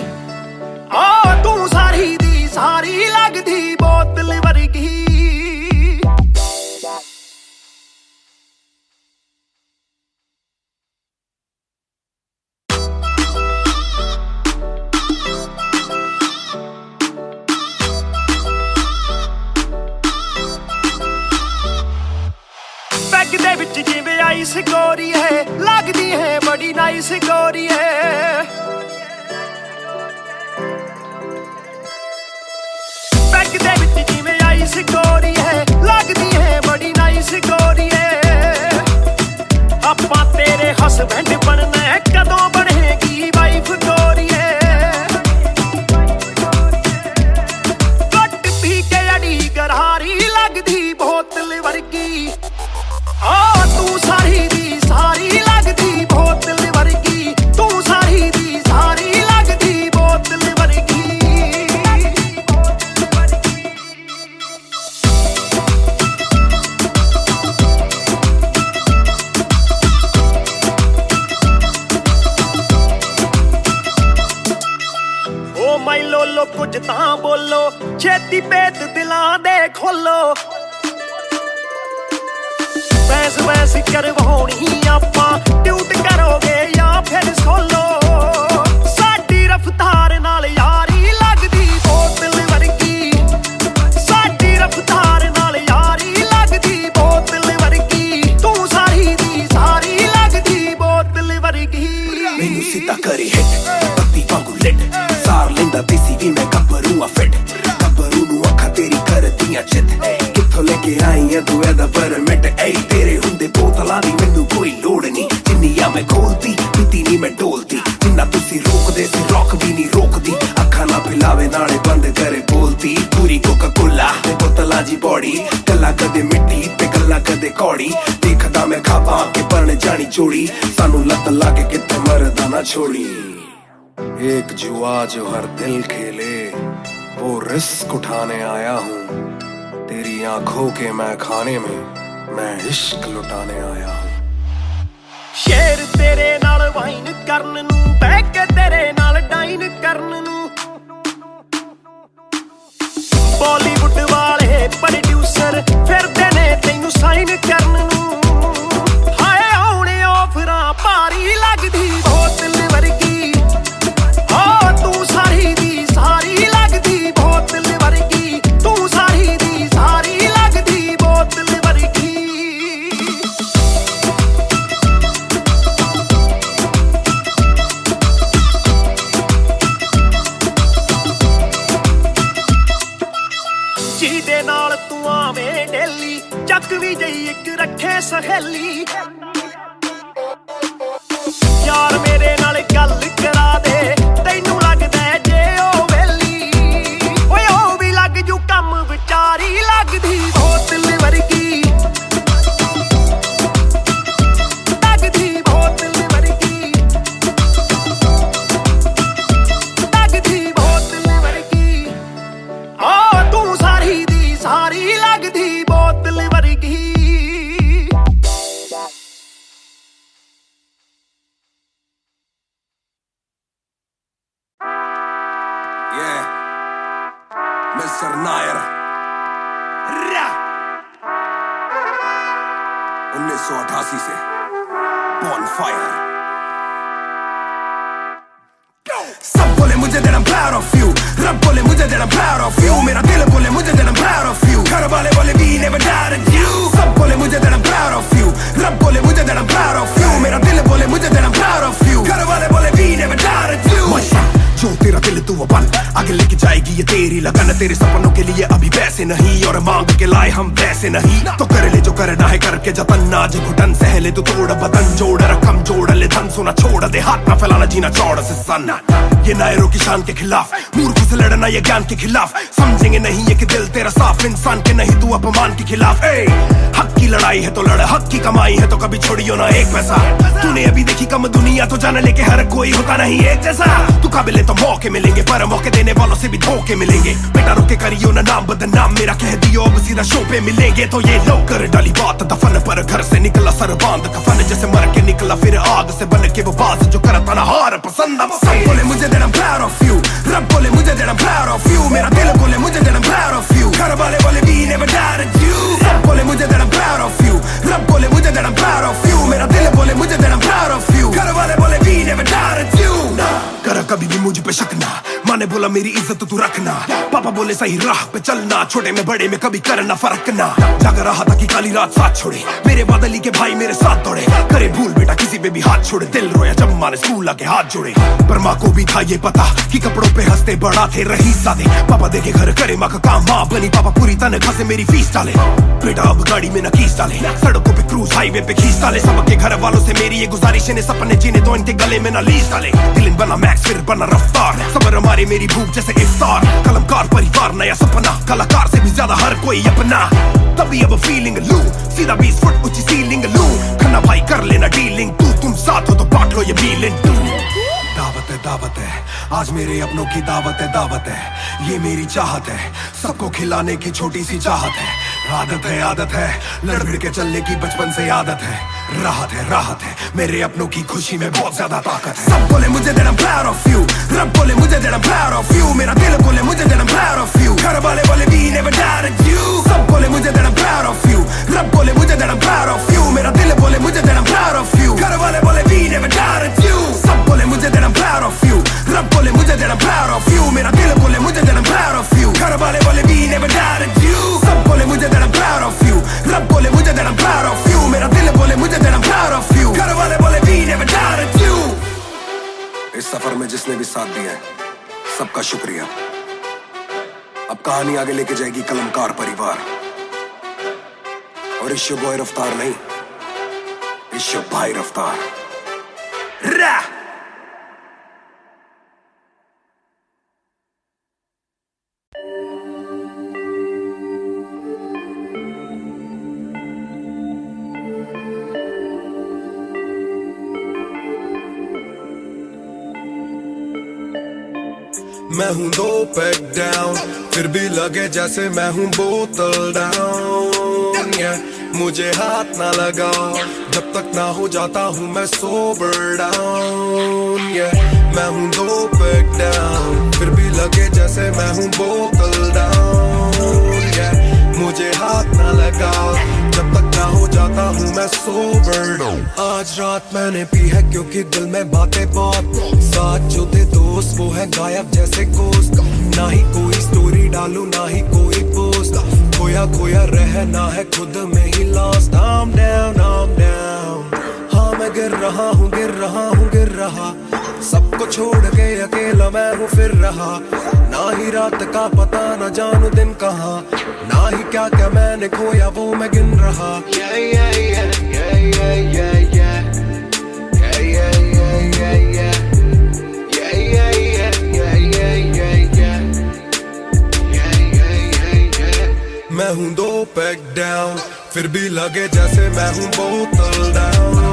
ਤੂੰ ਸਾਰੀ ਦੀ ਸਾਰੀ ਲੱਗਦੀ ਬੋਤਲ ਵਰਗੀ ਪੈਗ ਦੇ ਵਿੱਚ ਜਿਵੇਂ ਆਈਸ ਗੋਰੀ ਹੈ ਲੱਗਦੀ ਹੈ ਬੜੀ ਨਾਈਸ ਗੋਰੀ ਹੈ ਪੈਗ ਦੇ ਵਿੱਚ ਜਿਵੇਂ ਆਈਸ ਗੋਰੀ ਹੈ ਲੱਗਦੀ ਹੈ ਬੜੀ ਨਾਈਸ ਗੋਰੀ ਹੈ ਆਪਾਂ ਤੇਰੇ ਹਸਬੈਂਡ ਬਣਨਾ ਹੈ ਕਦੋਂ ਬਣੇਗੀ ਵਾਈਫ ਗੋਰੀ ਹੈ ਘੁੱਟ ਪੀ ਕੇ ਅੜੀ ਗਰਾਰੀ ਲੱਗਦੀ ਬੋਤਲ ਵਰਗੀ ਤੂੰ ਸਾਰੀ ਦੀ ਸਾਰੀ ਲੱਗਦੀ ਬੋਤਲ ਵਰਗੀ ਤੂੰ ਸਾਰੀ ਦੀ ਸਾਰੀ ਲੱਗਦੀ ਬੋਤਲ ਵਰਗੀ ਓ ਮਾਈ ਲੋਲੋ ਕੁਝ ਤਾਂ ਬੋਲੋ ਛੇਤੀ ਭੇਤ ਦਿਲਾਂ ਦੇ ਖੋਲੋ ਬੈਸ ਬੈਸ ਕਰਵਾਉਣੀ ਆਪਾਂ ਟਿਊਟ ਕਰੋਗੇ ਜਾਂ ਫਿਰ ਸੋਲੋ ਸਾਡੀ ਰਫਤਾਰ ਨਾਲ ਯਾਰੀ ਲੱਗਦੀ ਬੋਤਲ ਵਰਗੀ ਸਾਡੀ ਰਫਤਾਰ ਨਾਲ ਯਾਰੀ ਲੱਗਦੀ ਬੋਤਲ ਵਰਗੀ ਤੂੰ ਸਾਰੀ ਦੀ ਸਾਰੀ ਲੱਗਦੀ ਬੋਤਲ ਵਰਗੀ ਮੈਨੂੰ ਸਿੱਧਾ ਕਰੀ ਹਿੱਟ ਬੱਤੀ ਵਾਂਗੂ ਲਿਟ ਸਾਰ ਲੈਂਦਾ ਦੇਸੀ ਵੀ ਮੈਂ ਗੱਭਰੂ ਆ ਫਿੱਟ ਗੱਭਰੂ ਨੂੰ ਅੱਖਾਂ ਤੇਰੀ ਕਰਦੀਆਂ ਚਿੱਤ ਕਿੱਥੋਂ ਲੈ ਕੇ ਆਈ ਐ ਤੂੰ ਇਹਦਾ ਪਰਮਿਟ ਏ ਤੇਰੇ ਹੁੰਦੇ ਬੋਤਲਾਂ ਦੀ ਮੈਨੂੰ ਕੋਈ ਲੋੜ ਨਹੀਂ ਜਿੰਨੀਆਂ ਮੈਂ ਖੋਲਦੀ ਪੀਤੀ ਨਹੀਂ ਮੈਂ ਡੋਲਦੀ ਜਿੰਨਾ ਤੁਸੀਂ ਰੋਕਦੇ ਸੀ ਰੋਕ ਵੀ ਨਹੀਂ ਰੋਕਦੀ ਅੱਖਾਂ ਨਾ ਪਿਲਾਵੇ ਨਾਲੇ ਬੰਦ ਕਰੇ ਬੋਲਦੀ ਪੂਰੀ ਕੋਕਾ ਕੋਲਾ ਤੇ ਬੋਤਲਾਂ ਜੀ ਬੋਡੀ ਗੱਲਾਂ ਕਦੇ ਮਿੱਟੀ ਤੇ ਗੱਲਾਂ ਕਦੇ ਕੌੜੀ ਦੇਖਦਾ ਮੈਂ ਖਾਪਾਂ ਕੇ ਬਣ ਜਾਣੀ ਚੋੜੀ ਸਾਨੂੰ ਲੱਤ ਲਾ ਕੇ ਕਿੱਥੇ ਮਰਦਾ ਨਾ ਛੋੜੀ एक जुआ जो हर दिल खेले वो रिस्क उठाने आया हूँ तेरी आंखों के मैं खाने में मैं इश्क लुटाने आया हूँ ਸ਼ੇਰ ਤੇਰੇ ਨਾਲ ਵਾਈਨ ਕਰਨ ਨੂੰ ਬਹਿ ਕੇ ਤੇਰੇ ਨਾਲ ਡਾਈਨ ਕਰਨ ਨੂੰ ਬਾਲੀਵੁੱਡ ਵਾਲੇ ਪ੍ਰੋਡਿਊਸਰ ਫਿਰਦੇ ਨੇ ਤੈਨੂੰ ਸਾਈਨ ਕਰਨ ਨੂੰ ਹਾਏ ਆਉਣੇ ਆਫਰਾਂ ਭਾਰੀ ਲੱਗਦੀ ਬੋਤਲ ਵਰਗੀ ਤੂੰ ਸਾਰੀ ਦੀ ਸਾਰੀ ਲੱਗਦੀ ਚੱਕਵੀਂ ਜਈ ਇੱਕ ਰੱਖੇ ਸਹੇਲੀ ਯਾਰ ਮੇਰੇ ਨਾਲ ਗੱਲ ਕਰਾ ਦੇ ਤੈਨੂੰ ਲੱਗਦਾ ਜੇ ਉਹ ਵੇਲੀ ਓਏ ਉਹ ਵੀ ਲੱਗ ਜੂ ਕੰਮ ਵਿਚਾਰੀ ਲੱਗਦੀ ਬੋਤਲ ਵਰਗੀ ਲੱਗਦੀ ਬੋਤਲ ਵਰਗੀ ਲੱਗਦੀ ਬੋਤਲ ਵਰਗੀ ਆ ਤੂੰ ਸਾਰੀ ਦੀ ਸਾਰੀ ਲੱਗਦੀ ਬੋਤਲ ਵਰਗੀ Mr. Nair 1988 से Bonfire सब बोले मुझे that I'm proud of you रब बोले मुझे that I'm proud of you मेरा दिल बोले मुझे that I'm proud of you घर वाले बोले we never doubted you सब बोले मुझे that I'm proud of you रब बोले मुझे that I'm proud of you मेरा दिल बोले मुझे that I'm proud of you घर वाले बोले we never doubted you जो तेरा दिल तू वो बन आगे लेके जाएगी ये तेरी लगन तेरे सपनों के लिए अभी पैसे नहीं और मांग के लाए हम पैसे नहीं तो कर ले जो करना है करके जतन आज घुटन सहले तू तोड़ बदन जोड़ रकम जोड़ ले धन सोना छोड़ दे हाथ ना फैलाना जीना चौड़ से सन ये नायरों की शान के खिलाफ मूर्ख से लड़ना ये ज्ञान के खिलाफ समझेंगे नहीं ये कि दिल तेरा साफ इंसान के नहीं तू अपमान के खिलाफ हक की लड़ाई है तो लड़ हक की कमाई है तो कभी छोड़ियो ना एक पैसा तूने अभी देखी कम दुनिया तो जान लेके हर कोई होता नहीं एक जैसा तू काबिल तो मौके मिलेंगे पर मौके देने वालों से भी धोखे मिलेंगे बेटा रोके करियो ना नाम बदनाम मेरा कह दियो अब सीधा शो पे मिलेंगे तो ये लो कर डाली बात दफन पर घर से निकला सर बांध कफन जैसे मर के निकला फिर आग से बन के वो बाज जो करता ना हार पसंद सब बोले मुझे that I'm proud of you रब बोले मुझे that I'm proud of you मेरा दिल बोले मुझे that I'm proud of you घर वाले बोले we never doubted you सब बोले मुझे that I'm proud of you रब बोले मुझे that I'm proud of you मेरा दिल बोले मुझे that I'm proud of you घर वाले बोले we never doubted you कर कभी भी मुझ पे शक ना माँ ने बोला मेरी इज्जत तू रखना पापा बोले सही राह पे चलना छोटे में बड़े में कभी करना फर्क ना जाग रहा था कि काली रात साथ छोड़े मेरे बादली के भाई मेरे साथ दौड़े करे भूल बेटा किसी पे भी हाथ छोड़े दिल रोया जब माँ ने स्कूल आके हाथ जोड़े पर माँ को भी था ये पता कि कपड़ों पे हंसते बड़ा थे रही सादे पापा देखे घर करे माँ का काम माँ बनी पापा पूरी तनख्वाह से मेरी फीस डाले बेटा अब गाड़ी में न कीस डाले सड़कों पे क्रूज हाईवे पे खींच डाले सबके घर वालों से मेरी ये गुजारिश है सपने जीने तो इनके गले में न लीस डाले दिल बना मैक्स फिर बना रफ्तार सबर हमारे मेरी भूख जैसे इफ्तार कलमकार परिवार नया सपना कलाकार से भी ज्यादा हर कोई अपना तभी अब फीलिंग लू सीधा 20 फुट ऊंची सीलिंग लू खन्ना भाई कर लेना डीलिंग तुम साथ हो तो बांट लो ये फीलिंग दावत है आज मेरे अपनों की दावत है ये मेरी चाहत है सबको खिलाने की छोटी सी चाहत है आदत है लड़ भिड़ के चलने की बचपन से आदत है राहत है मेरे अपनों की खुशी में बहुत ज्यादा ताकत है सब बोले मुझे that I'm proud of you रब बोले मुझे that I'm proud of you मेरा दिल बोले मुझे that I'm proud of you घर वाले बोले we never doubted you सब बोले मुझे that I'm proud of you रब बोले मुझे that I'm proud of you मेरा दिल बोले मुझे that I'm proud of you घर वाले बोले we never doubted you सब बोले मुझे that I'm proud of you रब बोले मुझे that I'm proud of you मेरा दिल बोले मुझे that I'm proud of you घर वाले बोले we never doubted you सब बोले मुझे that I'm proud of you रब बोले मुझे that I'm proud of you मेरा दिल बोले मुझे that I'm proud of you घर वाले बोले we never doubted you इस सफर में जिसने भी साथ दिया है सबका शुक्रिया अब कहानी आगे लेके जाएगी कलमकार परिवार और इश्यो बॉय रफ्तार नहीं इश्यो भाई रफ्तार रा मैं हूँ 2 पैक डाउन फिर भी लगे जैसे मैं हूँ बोतल डाउन मुझे हाथ ना लगाओ जब तक ना हो जाता हूँ मैं सोबर डाउन मैं हूँ 2 पैक डाउन फिर भी लगे जैसे मैं हूँ बोतल डाउन मुझे हाथ ना लगाओ जब तक ना हो जाता हूँ मैं सोबर डाउन आज रात मैंने पी है क्योंकि दिल में बातें बहुत साथ जो थे दोस्त वो है गायब जैसे कोस्ट ना ही कोई स्टोरी डालू ना ही कोई पोस्ट खोया रहना है खुद में ही लॉस्ट I'm down हाँ मैं गिर रहा हूँ सबको छोड़ के अकेला मैं हूँ फिर रहा, ना ही रात का पता ना जानू दिन कहाँ, ना ही क्या क्या मैंने खोया वो मैं गिन रहा। Yeah, yeah, yeah, yeah, yeah, yeah, yeah. Yeah, yeah, yeah, yeah, yeah. Yeah, yeah, yeah, yeah, yeah, yeah, yeah. Yeah, yeah, yeah, yeah. मैं हूँ 2 पैक डाउन, फिर भी लगे जैसे मैं हूँ बोतल डाउन।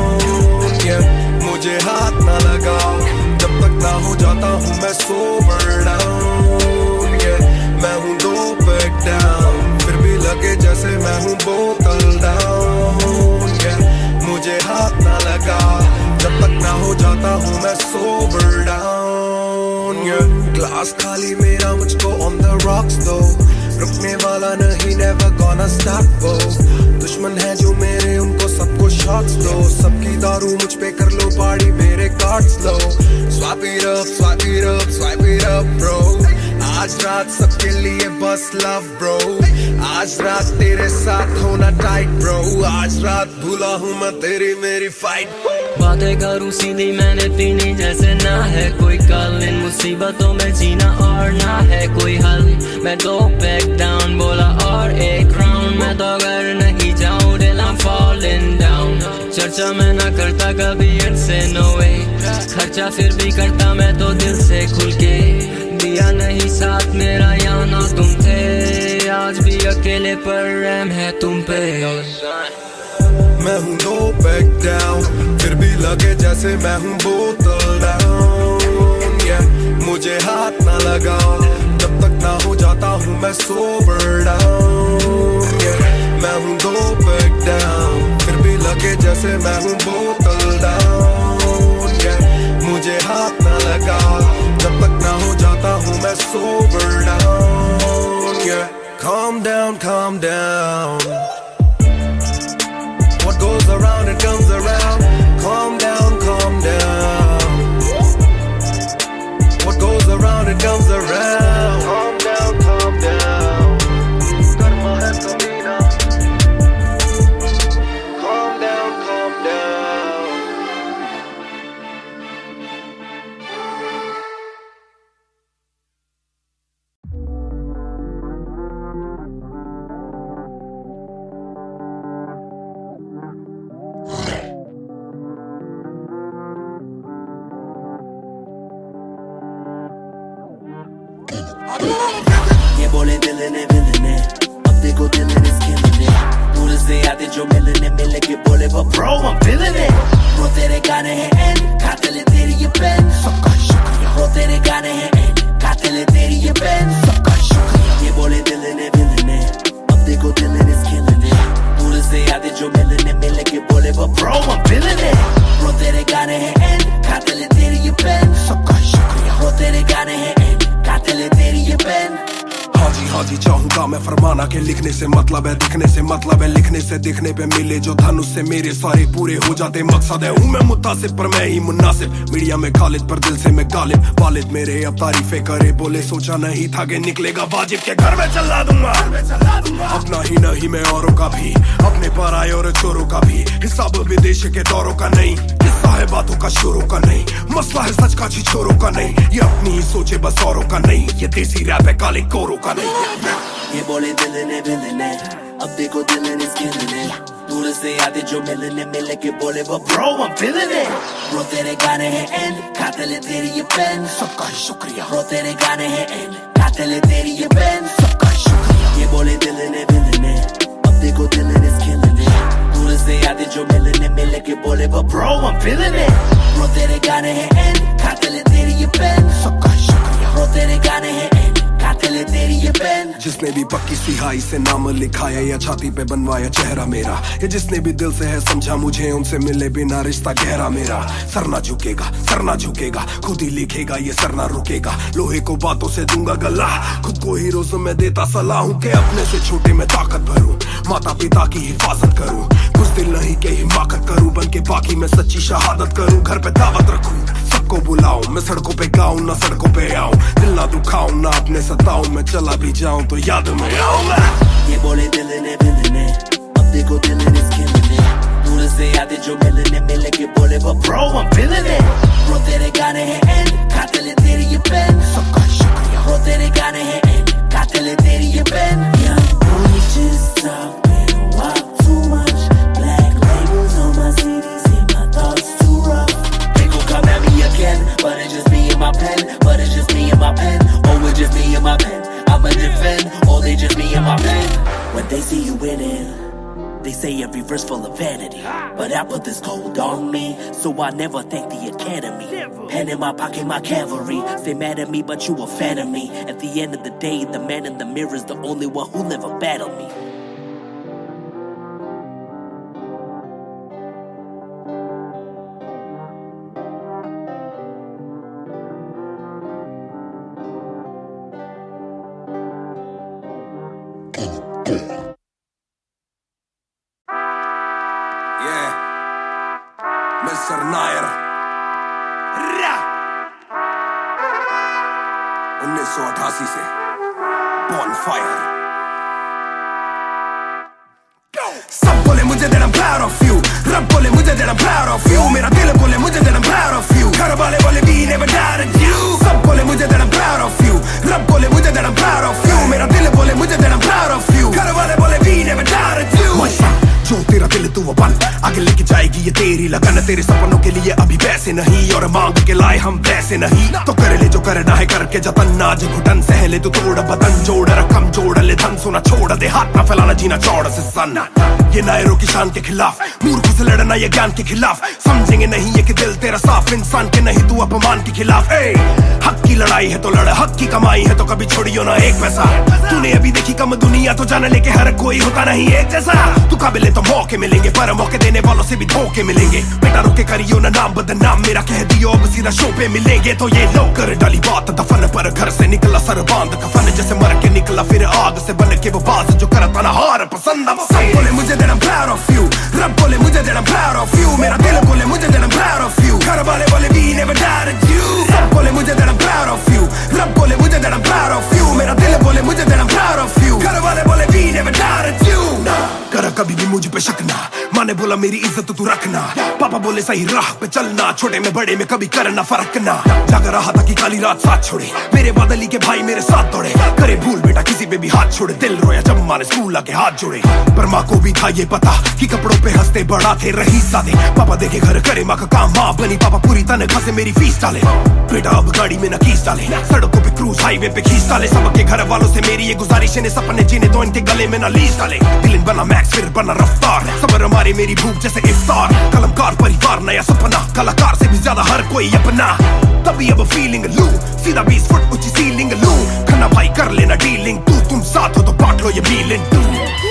Yeah, मुझे हाथ ना लगाओ जब तक ना हो जाता हूँ मैं सोबर डाउन। Yeah, मैं हूँ 2 पैक डाउन, फिर भी लगे जैसे मैं हूँ बोतल डाउन। Yeah, मुझे हाथ ना लगाओ जब तक ना हो जाता हूँ मैं सोबर डाउन। Yeah, ग्लास खाली मेरा मुझको ऑन द रॉक्स दो, रुकने वाला नहीं never gonna stop वो। दुश्मन है जो मेरे उनको सबको शॉट्स दो, सबकी दारू मुझ पे कर लो पार्टी मेरे cards low. Swipe it up, swipe it up, swipe it up bro। आज रात सबके लिए बस लव ब्रो, आज रात तेरे साथ होना टाइट ब्रो, आज रात भूला हूँ मैं तेरी मेरी फाइट। बातें करूँ सीधी मैंने पीनी जैसे ना है कोई कल, इन मुसीबतों में जीना और ना है कोई हल। मैं 2 पैक डाउन बोला और 1 राउंड, मैं तो घर नहीं जाऊँ till I'm falling down। चर्चा मैं ना करता कभी इनसे no way, खर्चा फिर भी करता मैं तो दिल से खुल के। दिया नहीं साथ मेरा यहाँ ना तुम थे, आज भी अकेले पर रहम है तुम पे। मैं हूँ 2 पैक डाउन, फिर भी लगे जैसे मैं हूँ बोतल डाउन। Yeah, मुझे हाथ ना लगाओ जब तक ना हो जाता हूँ मैं सोबर डाउन। Yeah, मैं हूँ 2 पैक डाउन, फिर भी लगे जैसे मैं हूँ बोतल डाउन। Yeah, मुझे हाथ ना लगाओ जब तक ना हो जाता हूँ मैं sober down. Yeah, calm down, calm down। What goes around it comes around. Calm down, calm down. What goes around it comes around. Calm down, calm down. Karma hai kabhi na. Calm down, calm down. ये बोले दिल ने ने, अब देखो दिल is killing it। दूर से आते जो मिलने के बोले वो bro I'm feeling it। Bro तेरे गाने हैं एंड कातिल है तेरी ये पेन, सबका शुक्रिया। Bro तेरे गाने हैं एंड कातिल है तेरी ये पेन, सबका शुक्रिया। ये बोले दिल ने, अब देखो दिल is killing it। दूर से आते जो मिलने के बोले वो bro I'm feeling it। Bro तेरे गाने हैं एंड कातिल है तेरी ये पेन, सबका शुक्रिया। Bro तेरे गाने हैं एंड कातिल है तेरी ये पेन। हाँ जी चाहूंगा मैं फरमाना के लिखने से मतलब है दिखने से मतलब है लिखने से दिखने पे मिले जो धन उससे मेरे सारे पूरे हो जाते मकसद है। हूँ मैं मुतासिब पर मैं ही मुनासिब, मीडिया में खालिद पर दिल से मैं गालिब। वालिद मेरे अब तारीफें करे बोले सोचा नहीं था कि निकलेगा वाजिब के घर में चला दूंगा। अपना ही नहीं मैं औरों का भी, अपने पर आए और चोरों का भी, हिसाब विदेश के दौरों का नहीं, किस्सा है बातों का शोरों का नहीं, मसला है सच का छिछोरों का नहीं, ये अपनी ही सोचे बस औरों का नहीं, ये देसी रैप है काले कोरों का नहीं। ये बोले दिल ने, अब देखो दिल is killing it। दूर से आते जो मिलने के बोले वो bro I'm feeling it। Bro तेरे गाने हैं एंड कातिल है तेरी ये पेन, सबका शुक्रिया। Bro तेरे गाने हैं एंड कातिल है तेरी ये पेन, सबका शुक्रिया। ये बोले दिल ने, अब देखो दिल is killing it। दूर से आते जो मिलने के बोले वो bro I'm feeling it। Bro तेरे गाने हैं एंड कातिल है तेरी ये पेन, सबका शुक्रिया। Bro तेरे गाने हैं एंड कातिल है तेरी ये पेन। जिसने भी पक्की सिहाई से नाम लिखाया या छाती पे बनवाया चेहरा मेरा, या जिसने भी दिल से है समझा मुझे उनसे मिले बिना रिश्ता गहरा मेरा। सर ना झुकेगा खुद ही लिखेगा ये सर ना रुकेगा, लोहे को बातों से दूंगा गला, खुद को ही रोज में देता सलाह हूँ कि अपने से छोटे में ताकत भरूं, माता पिता की हिफाजत करूं, कुछ दिल नहीं के हिमाकत करूं, बन के बाकी मैं सच्ची शहादत करूं, घर पे दावत रखूं, सबको बुलाऊं, मैं सड़कों पे गाऊं ना सड़कों पे आऊं, दिल ना दुखाऊं ना अपने सताऊं, मैं चला भी जाऊं तो याद में आऊं। ये बोले दिल ने, अब देखो दिल is killing it। दूर दूर से आते जो मिलने मिल के बोले bro I'm feeling it bro तेरे गाने हैं एंड खाते ले तेरी ये पेन सबका शुक्रिया bro तेरे गाने हैं एंड खाते ले तेरी ये pen young boy just talking walk too much black labels on my CDs and my thoughts too rough they gon' come at me again but it's just me and my pen but it's just me and my pen oh it's just me and my pen I'ma defend oh they just me and my pen when they see you winning they say every verse full of vanity but I put this gold on me so I never thank the academy pen in my pocket my cavalry stay mad at me but you a fan of me at the end of the day the man in the mirror is the only one who never battled me Mr. Nair 1988 से Bonfire सब बोले मुझे that I'm proud of you रब बोले मुझे that I'm proud of you मेरा दिल बोले मुझे that I'm proud of you घर वाले बोले we never doubted you सब बोले मुझे that I'm proud of you रब बोले मुझे that I'm proud of you मेरा दिल बोले मुझे that I'm proud of you घर वाले बोले we never doubted you जो तेरा दिल तू वो बन आगे लेके जाएगी ये तेरी लगन तेरे सपनों के लिए अभी पैसे नहीं और मांग के लाए हम पैसे नहीं तो कर ले जो करना है करके जतन आज घुटन सहले तू तोड़ बदन जोड़ रकम जोड़ ले धन सोना छोड़ दे हाथ ना फैलाना जीना चौड़ से सन ये नायरों की शान के खिलाफ मूर्ख से लड़ना ये ज्ञान के खिलाफ समझेंगे नहीं ये कि दिल तेरा साफ इंसान के नहीं तू अपमान के खिलाफ हक की लड़ाई है तो लड़ हक की कमाई है तो कभी छोड़ियो ना एक पैसा तूने अभी देखी कम दुनिया तो जान लेके हर कोई होता नहीं एक जैसा तू काबिल तो मौके मिलेंगे पर मौके देने वालों से भी धोखे मिलेंगे बेटा रोके करियो ना नाम बदनाम मेरा कह दियो अब सीधा शो पे मिलेंगे तो ये लो कर डाली बात दफन पर घर से निकला सर बांध कफन जैसे मर के निकला फिर आग से बन के वो बाज जो करता ना हार पसंद सब बोले मुझे that I'm proud of you रब बोले मुझे that I'm proud of you मेरा दिल बोले मुझे that I'm proud of you घर वाले बोले we never doubted you सब बोले मुझे that I'm proud of you रब बोले मुझे that I'm proud of you मेरा दिल बोले मुझे that I'm proud of you घर वाले बोले we never doubted you कर कभी भी मुझ पे शक ना माँ ने बोला मेरी इज्जत तू रखना पापा बोले सही राह पे चलना छोटे में बड़े में कभी करना फर्क ना जाग रहा था कि काली रात साथ छोड़े मेरे बादली के भाई मेरे साथ दौड़े करे भूल बेटा किसी पे भी हाथ छोड़े दिल रोया जब माँ ने स्कूल आके हाथ जोड़े पर माँ को भी था ये पता कि कपड़ों पे हंसते बड़ा थे रही सादे पापा देखे घर करे माँ का काम माँ बनी पापा पूरी तनख्वाह से मेरी फीस डाले बेटा अब गाड़ी में न कीस डाले सड़कों पे क्रूज हाईवे पे खींच डाले सबके घर वालों से मेरी ये गुजारिश है सपने जीने तो इनके गले में न लीस डाले दिल बना मैक्स फिर बना रफ्तार सबर हमारे मेरी भूख जैसे इफ्तार कलमकार परिवार नया सपना कलाकार से भी ज्यादा हर कोई अपना तभी अब फीलिंग लू सीधा 20 फुट ऊंची सीलिंग लू खन्ना भाई कर लेना डीलिंग तुम साथ हो तो बांट लो ये फीलिंग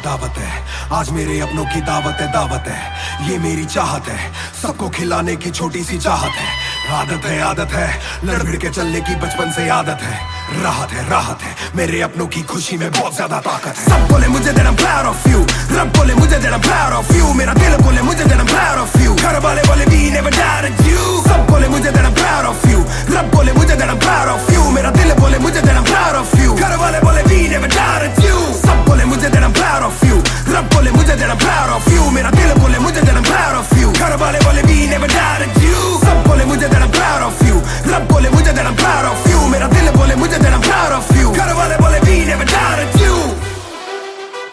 दावत है आज मेरे अपनों की दावत है ये मेरी चाहत है सबको खिलाने की छोटी सी चाहत है आदत है लड़ भिड़ के चलने की बचपन से आदत है राहत है मेरे अपनों की खुशी में बहुत ज्यादा ताकत है सब बोले मुझे that I'm proud of you रब बोले मुझे that I'm proud of you मेरा दिल बोले मुझे that I'm proud of you घर वाले बोले we never doubted you सब बोले मुझे that I'm proud of you रब बोले मुझे that I'm proud of you मेरा दिल बोले मुझे that I'm proud of you घर वाले बोले we never doubted you सब बोले मुझे that I'm proud of you रब बोले मुझे that I'm proud of you मेरा दिल बोले मुझे that I'm proud of you घर वाले बोले we never doubted you सब बोले मुझे that I'm proud of you रब बोले मुझे that I'm proud of you मेरा दिल बोले मुझे that I'm proud of you घर वाले बोले we never doubted you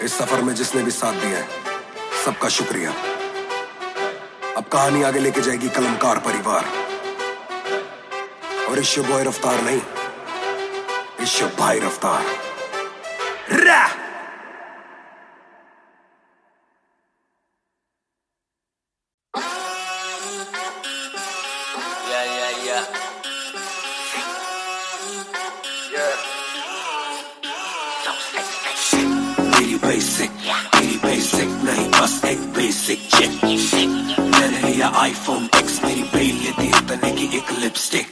इस सफर में जिसने भी साथ दिया है सबका शुक्रिया अब कहानी आगे लेके जाएगी कलमकार परिवार और इश्यो बॉय रफ्तार नहीं इश्यो भाई रफ्तार रा मेरी बेसिक नहीं बस एक बेसिक चिप मैंने लिया iPhone X मेरी बेल लेती इतने की एक लिपस्टिक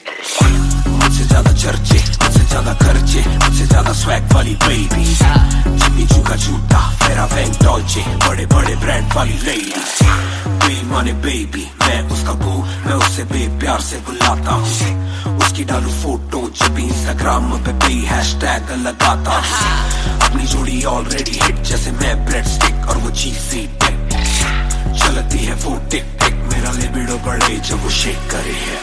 मुझसे ज्यादा चर्चे मुझसे ज्यादा खर्चे मुझसे ज्यादा स्वैग वाली बेबी जिम्मी चू का जूता फेरा वैन डॉल्चे बड़े बड़े ब्रांड वाली लेडी बेईमाने बेबी मैं उसका बू मैं उसे बेप्यार से बुलाता हूँ उसकी डालू फोटो जब इंस्टाग्राम पे भी हैशटैग लगाता हूँ अपनी जोड़ी ऑलरेडी हिट जैसे मैं ब्रेड स्टिक और वो चीज़ी टिप चलती है वो टिक टिक, मेरा लिबिडो बढ़े जब वो शेक करे है।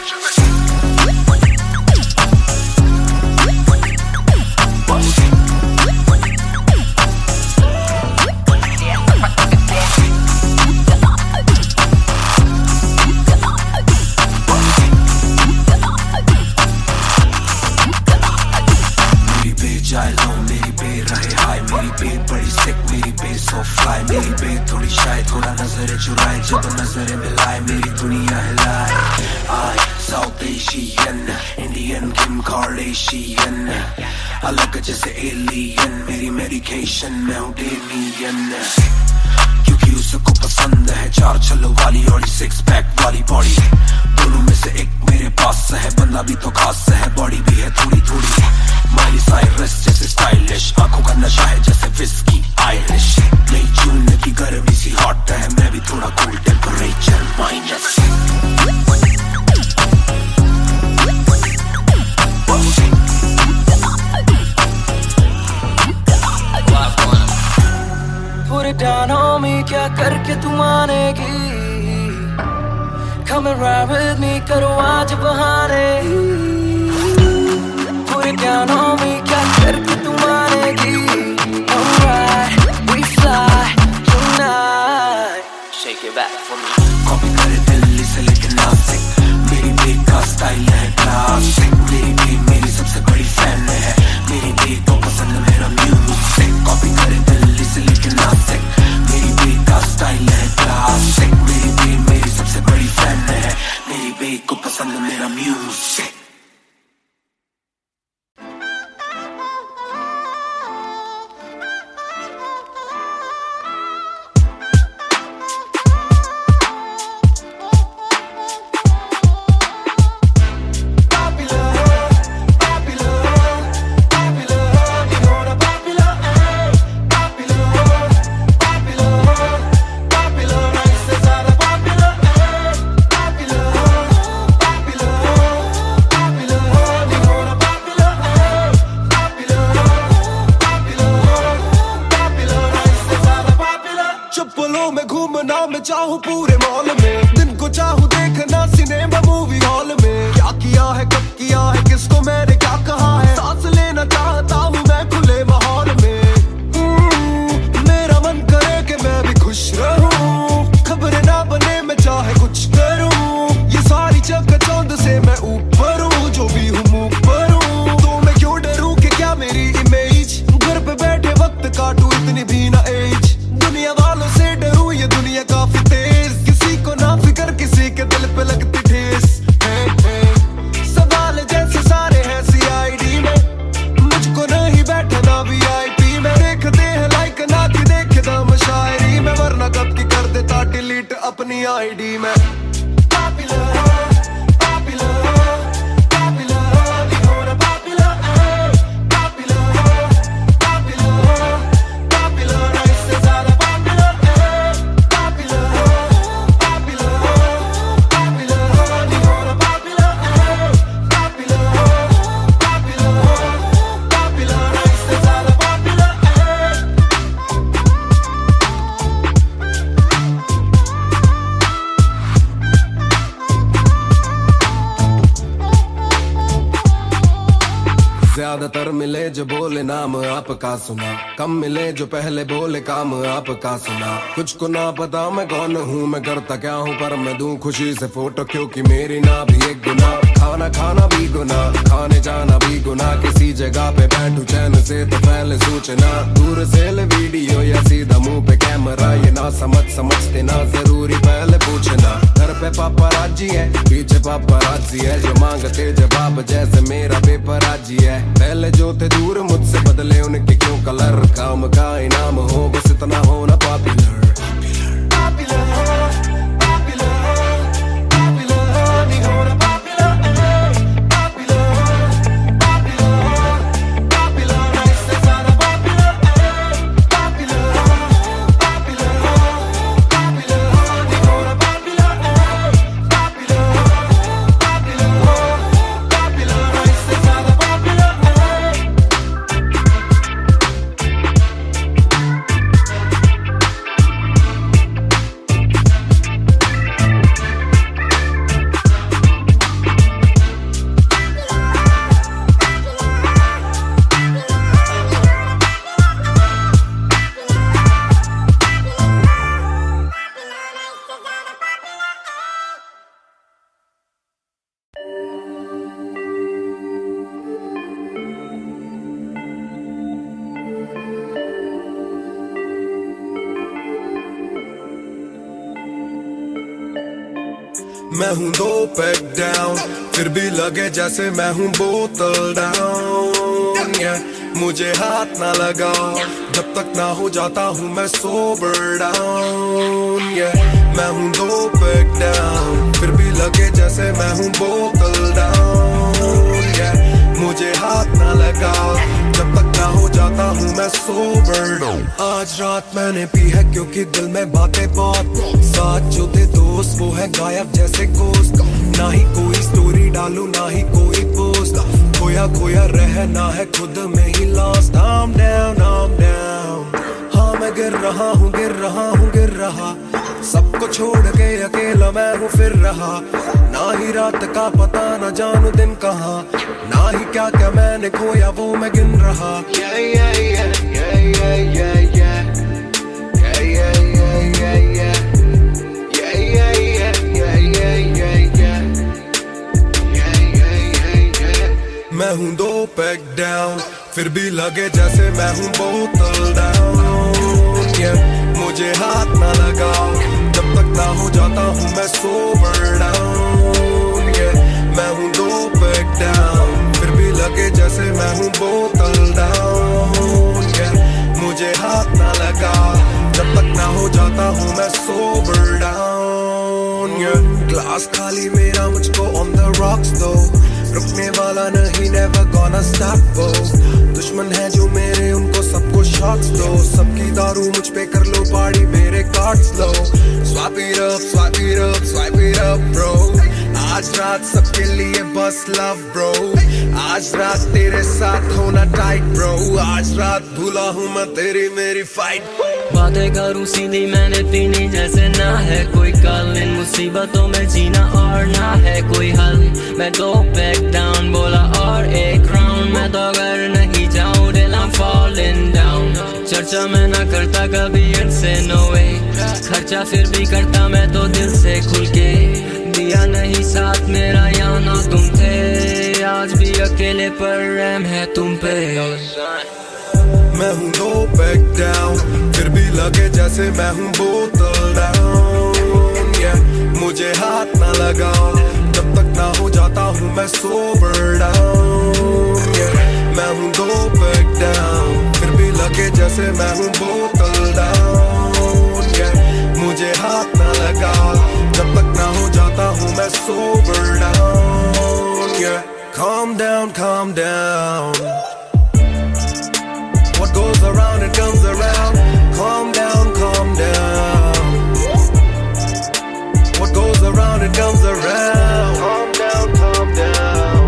मेरी बे रहे हाय, मेरी बे बड़ी सिक, मेरी बे सो फ्लाई, मेरी बे थोड़ी शाय, थोड़ा नजर चुराए, जब नजर मिलाए मेरी दुनिया हिलाए। आई साउथ एशियन, इंडियन किम कार्डेशियन, अलग जैसे एलियन, मेरी मेडिकेशन मैं हूँ डेलियन, क्योंकि उसको पसंद है 4 छल्लों वाली और 6 पैक वाली बॉडी। दोनों में से एक मेरे पास है, बंदा भी तो खास है, बॉडी भी है थोड़ी थोड़ी। माइली साइरस जैसे स्टाइलिश, आंखों का नशा है जैसे विस्की आयरिश। नई जून की गर्मी सी हॉट है, मैं भी थोड़ा cool, temperature minus. Put it down on me, क्या करके तू मानेगी? Come and ride with me, करो आज बहाने। Put it down on me, क्या करके तू मानेगी? Alright, we fly tonight. Shake it back for me. Copy करे दिल्ली से लेके नासिक, मेरी बेग का स्टाइल है क्लासिक। मेरी बेग मेरी सबसे बड़ी फैन है, मेरी बेग को पसंद मेरा म्यूजिक। कॉपी करे दिल्ली से लेके नासिक, मेरी बेग का स्टाइल है क्लासिक। मेरी बेग मेरी सबसे बड़ी फैन है, मेरी बेग को पसंद मेरा म्यूजिक। चप्पलों में घूमना मैं चाहूँ पूरे मॉल में, दिन को चाहूँ देखना सिनेमा मूवी हॉल में। क्या किया है कब किया है किसको मैंने क्या कहा है, सांस लेना चाहता हूँ मैं खुले माहौल में। मेरा मन करे कि मैं भी खुश रहूं, खबर ना बने मैं चाहे कुछ करूं। ये सारी चकाचौंध से मैं ऊपर हूँ, जो भी हूँ मुँह पर हूँ। तो मैं क्यों डरूं कि क्या मेरी इमेज, घर पे बैठे वक्त काटूं इतनी भी ना एज। दुनिया वालों से डरूं ये दुनिया काफी तेज, किसी को ना फिकर किसी के दिल पे लगती ठेस। सवाल जैसे सारे हैं CID में, मुझको नहीं बैठना VIP में। देखते हैं लाइक ना कि देखे दम शायरी में, वरना कब की कर देता डिलीट अपनी ID में। ज्यादातर मिले जो बोले नाम आपका सुना, कम मिले जो पहले बोले काम आपका सुना। कुछ को ना पता मैं कौन हूँ, मैं करता क्या हूँ, पर मैं दूं खुशी से फोटो क्योंकि मेरी ना भी एक गुना। खाना खाना भी गुना, खाने जाना भी गुना, किसी जगह पे बैठूं चैन से तो पहले सूचना। दूर से ले वीडियो या सीधा मुंह पे कैमरा, ये ना समझते ना जरूरी पहले पूछना। घर पे पापाराजी है पीछे पापाराजी है, जो मांगते जवाब जैसे मेरा पेपर आजी है। पहले जो थे दूर मुझसे बदले उनके क्यों कलर, काम का इनाम हो बस इतना होना पॉपुलर। मैं हूँ 2 पैक डाउन, फिर भी लगे जैसे मैं हूँ बोतल डाउन, yeah. मुझे हाथ ना लगाओ जब तक ना हो जाता हूँ मैं सोबर डाउन, yeah. मैं हूँ 2 पैक डाउन, फिर भी लगे जैसे मैं हूँ बोतल डाउन, yeah. मुझे हाथ ना लगाओ जब तक ना हो जाता हूँ मैं सोबर डाउन। आज रात मैंने पी है क्योंकि दिल में बातें बहुत, साथ जो थे दोस्त वो है गायब जैसे गोश्त, ना ही कोई स्टोरी डालूं ना ही कोई पोस्ट, खोया खोया रहना है खुद में he lost. I'm down, I'm down, हाँ मैं गिर रहा हूँ गिर रहा हूँ गिर रहा, सबको छोड़ के अकेला मैं हूँ फिर रहा, ना ही रात का पता ना जानू दिन कहाँ, ना ही क्या क्या मैंने खोया वो मैं गिन रहा। Yeah, yeah, yeah, yeah, yeah, yeah, yeah. Yeah, yeah, yeah, yeah, yeah. Yeah, yeah, yeah, yeah, yeah, yeah, yeah. Yeah, yeah, yeah, yeah. मैं हूँ 2 पैक डाउन, फिर भी लगे जैसे मैं हूँ बोतल डाउन, yeah. मुझे हाथ ना लगाओ जब तक ना हो जाता हूँ मैं सोबर डाउन, yeah. मैं हूँ 2 पैक डाउन, फिर भी लगे जैसे मैं हूँ बोतल डाउन, yeah. मुझे हाथ ना लगाओ जब तक ना हो जाता हूँ मैं सोबर डाउन, yeah. ग्लास खाली मेरा मुझको on the rocks दो, रुकने वाला नहीं never gonna stop वो, दुश्मन है जो मेरे उनको सबको शॉट्स दो, सबकी दारू मुझ पे कर लो पार्टी मेरे cards low, swipe it up, swipe it up, swipe it up bro, आज रात सबके लिए बस लव ब्रो, आज रात तेरे साथ होना टाइट ब्रो, आज रात भूला हूँ मैं तेरी मेरी फाइट। बातें करूँ सीधी मैंने पीनी जैसे ना है कोई कल, इन मुसीबतों में जीना और ना है कोई हल, मैं 2 पैक डाउन बोला और 1 राउंड, मैं तो अगर नहीं जाऊँ दिल I'm falling down, चर्चा मैं ना करता कभी इनसे no way, खर्चा फिर भी करता मैं तो दिल से खुल के, दिया नहीं साथ मेरा यहाँ ना तुम थे, आज भी अकेले पर रहम है तुम पे। मैं हूँ 2 पैक डाउन, फिर भी लगे जैसे मैं हूँ बोतल डाउन, yeah. मुझे हाथ ना लगाओ जब तक ना हो जाता हूँ मैं सोबर डाउन, yeah. मैं हूँ 2 पैक डाउन, फिर भी लगे जैसे मैं हूँ बोतल डाउन, yeah. मुझे हाथ ना लगाओ जब तक ना हो जाता हूँ मैं sober down, yeah. Calm down, calm down. What goes around it comes around. Calm down, calm down. What goes around it comes around. Calm down, calm down.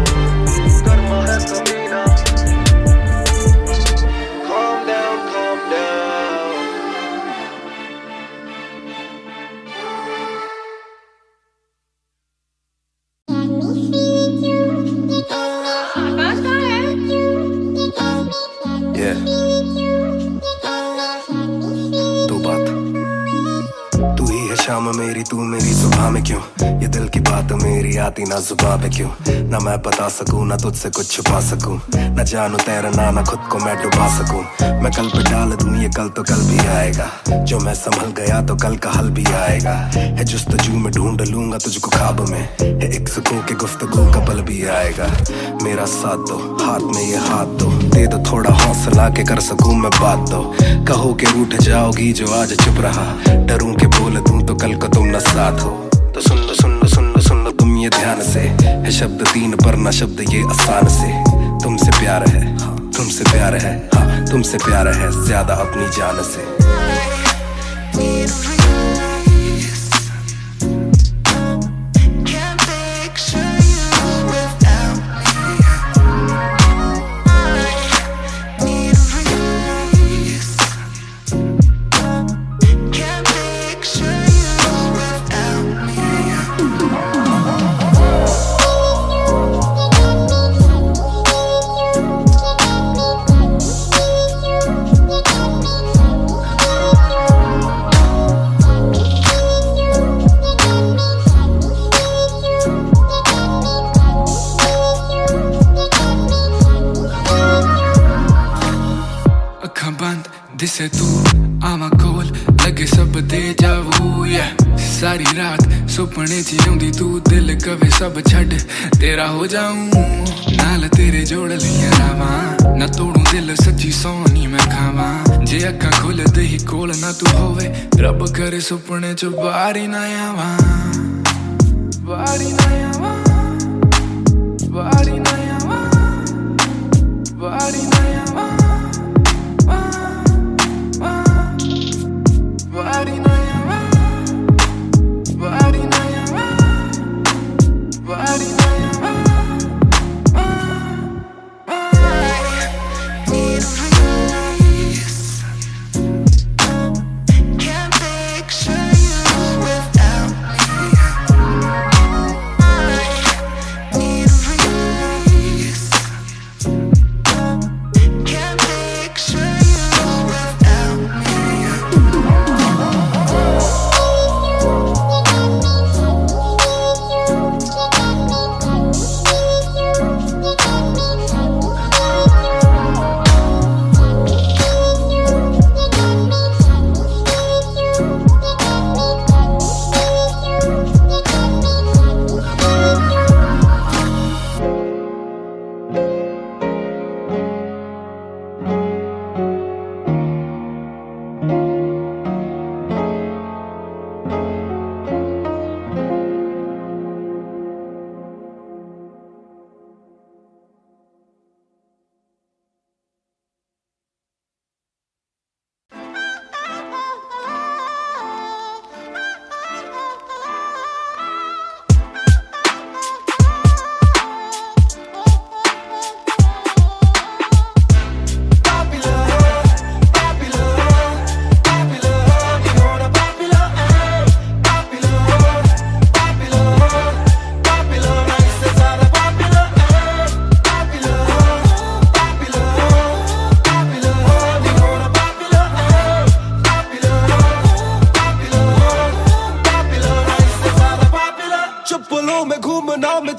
Karma hai kabina. Calm down, calm down. Yeah. 2 बात, तू ही है शाम मेरी तू मेरी सुबह में क्यों, ये दिल की बात मेरी आती ना जुबां पे क्यों, ना मैं बता सकूं ना तुझसे कुछ छुपा सकूं, ना जानू तैरना ना खुद को मैं डुबा सकूं, मैं कल पे डाल दूं ये कल तो कल भी आएगा, जो मैं संभल गया तो कल का हल भी आएगा, है जुस्तजू में ढूंढ लूंगा तुझको ख्वाब में, है एक सुकून के गुफ्तगू का पल भी आएगा, मेरा साथ दो हाथ में ये हाथ दो, दे दो थोड़ा हौसला के कर सकूं मैं बात दो, कहो के रूठ जाओगी जो आज चुप रहा, डरूं के बोल दूं तो कल को तुम न साथ हो, तो सुन लो सुन लो सुन लो सुन लो तुम ये ध्यान से, है शब्द 3 पर ना शब्द ये आसान से, तुमसे प्यार है हाँ, तुमसे प्यार है हाँ, तुमसे प्यार है ज्यादा अपनी जान से। दिसे तू आमा खोल लगे सब दे जाऊ, सारी रात सुपने च आउंदी तू दिल कवे सब छड्ड तेरा हो जाऊं नाल तेरे जोड़ लिया रावां ना तोड़ू दिल सच्ची सौ नी मैं खावां जे अक्खां खुलदे ही कोल ना तू होवे रब करे सुपने च बाहर ही ना आवां बाहर ही ना आवां बाहर ही ना आवां बाहर ही ना आवां बाहर ही ना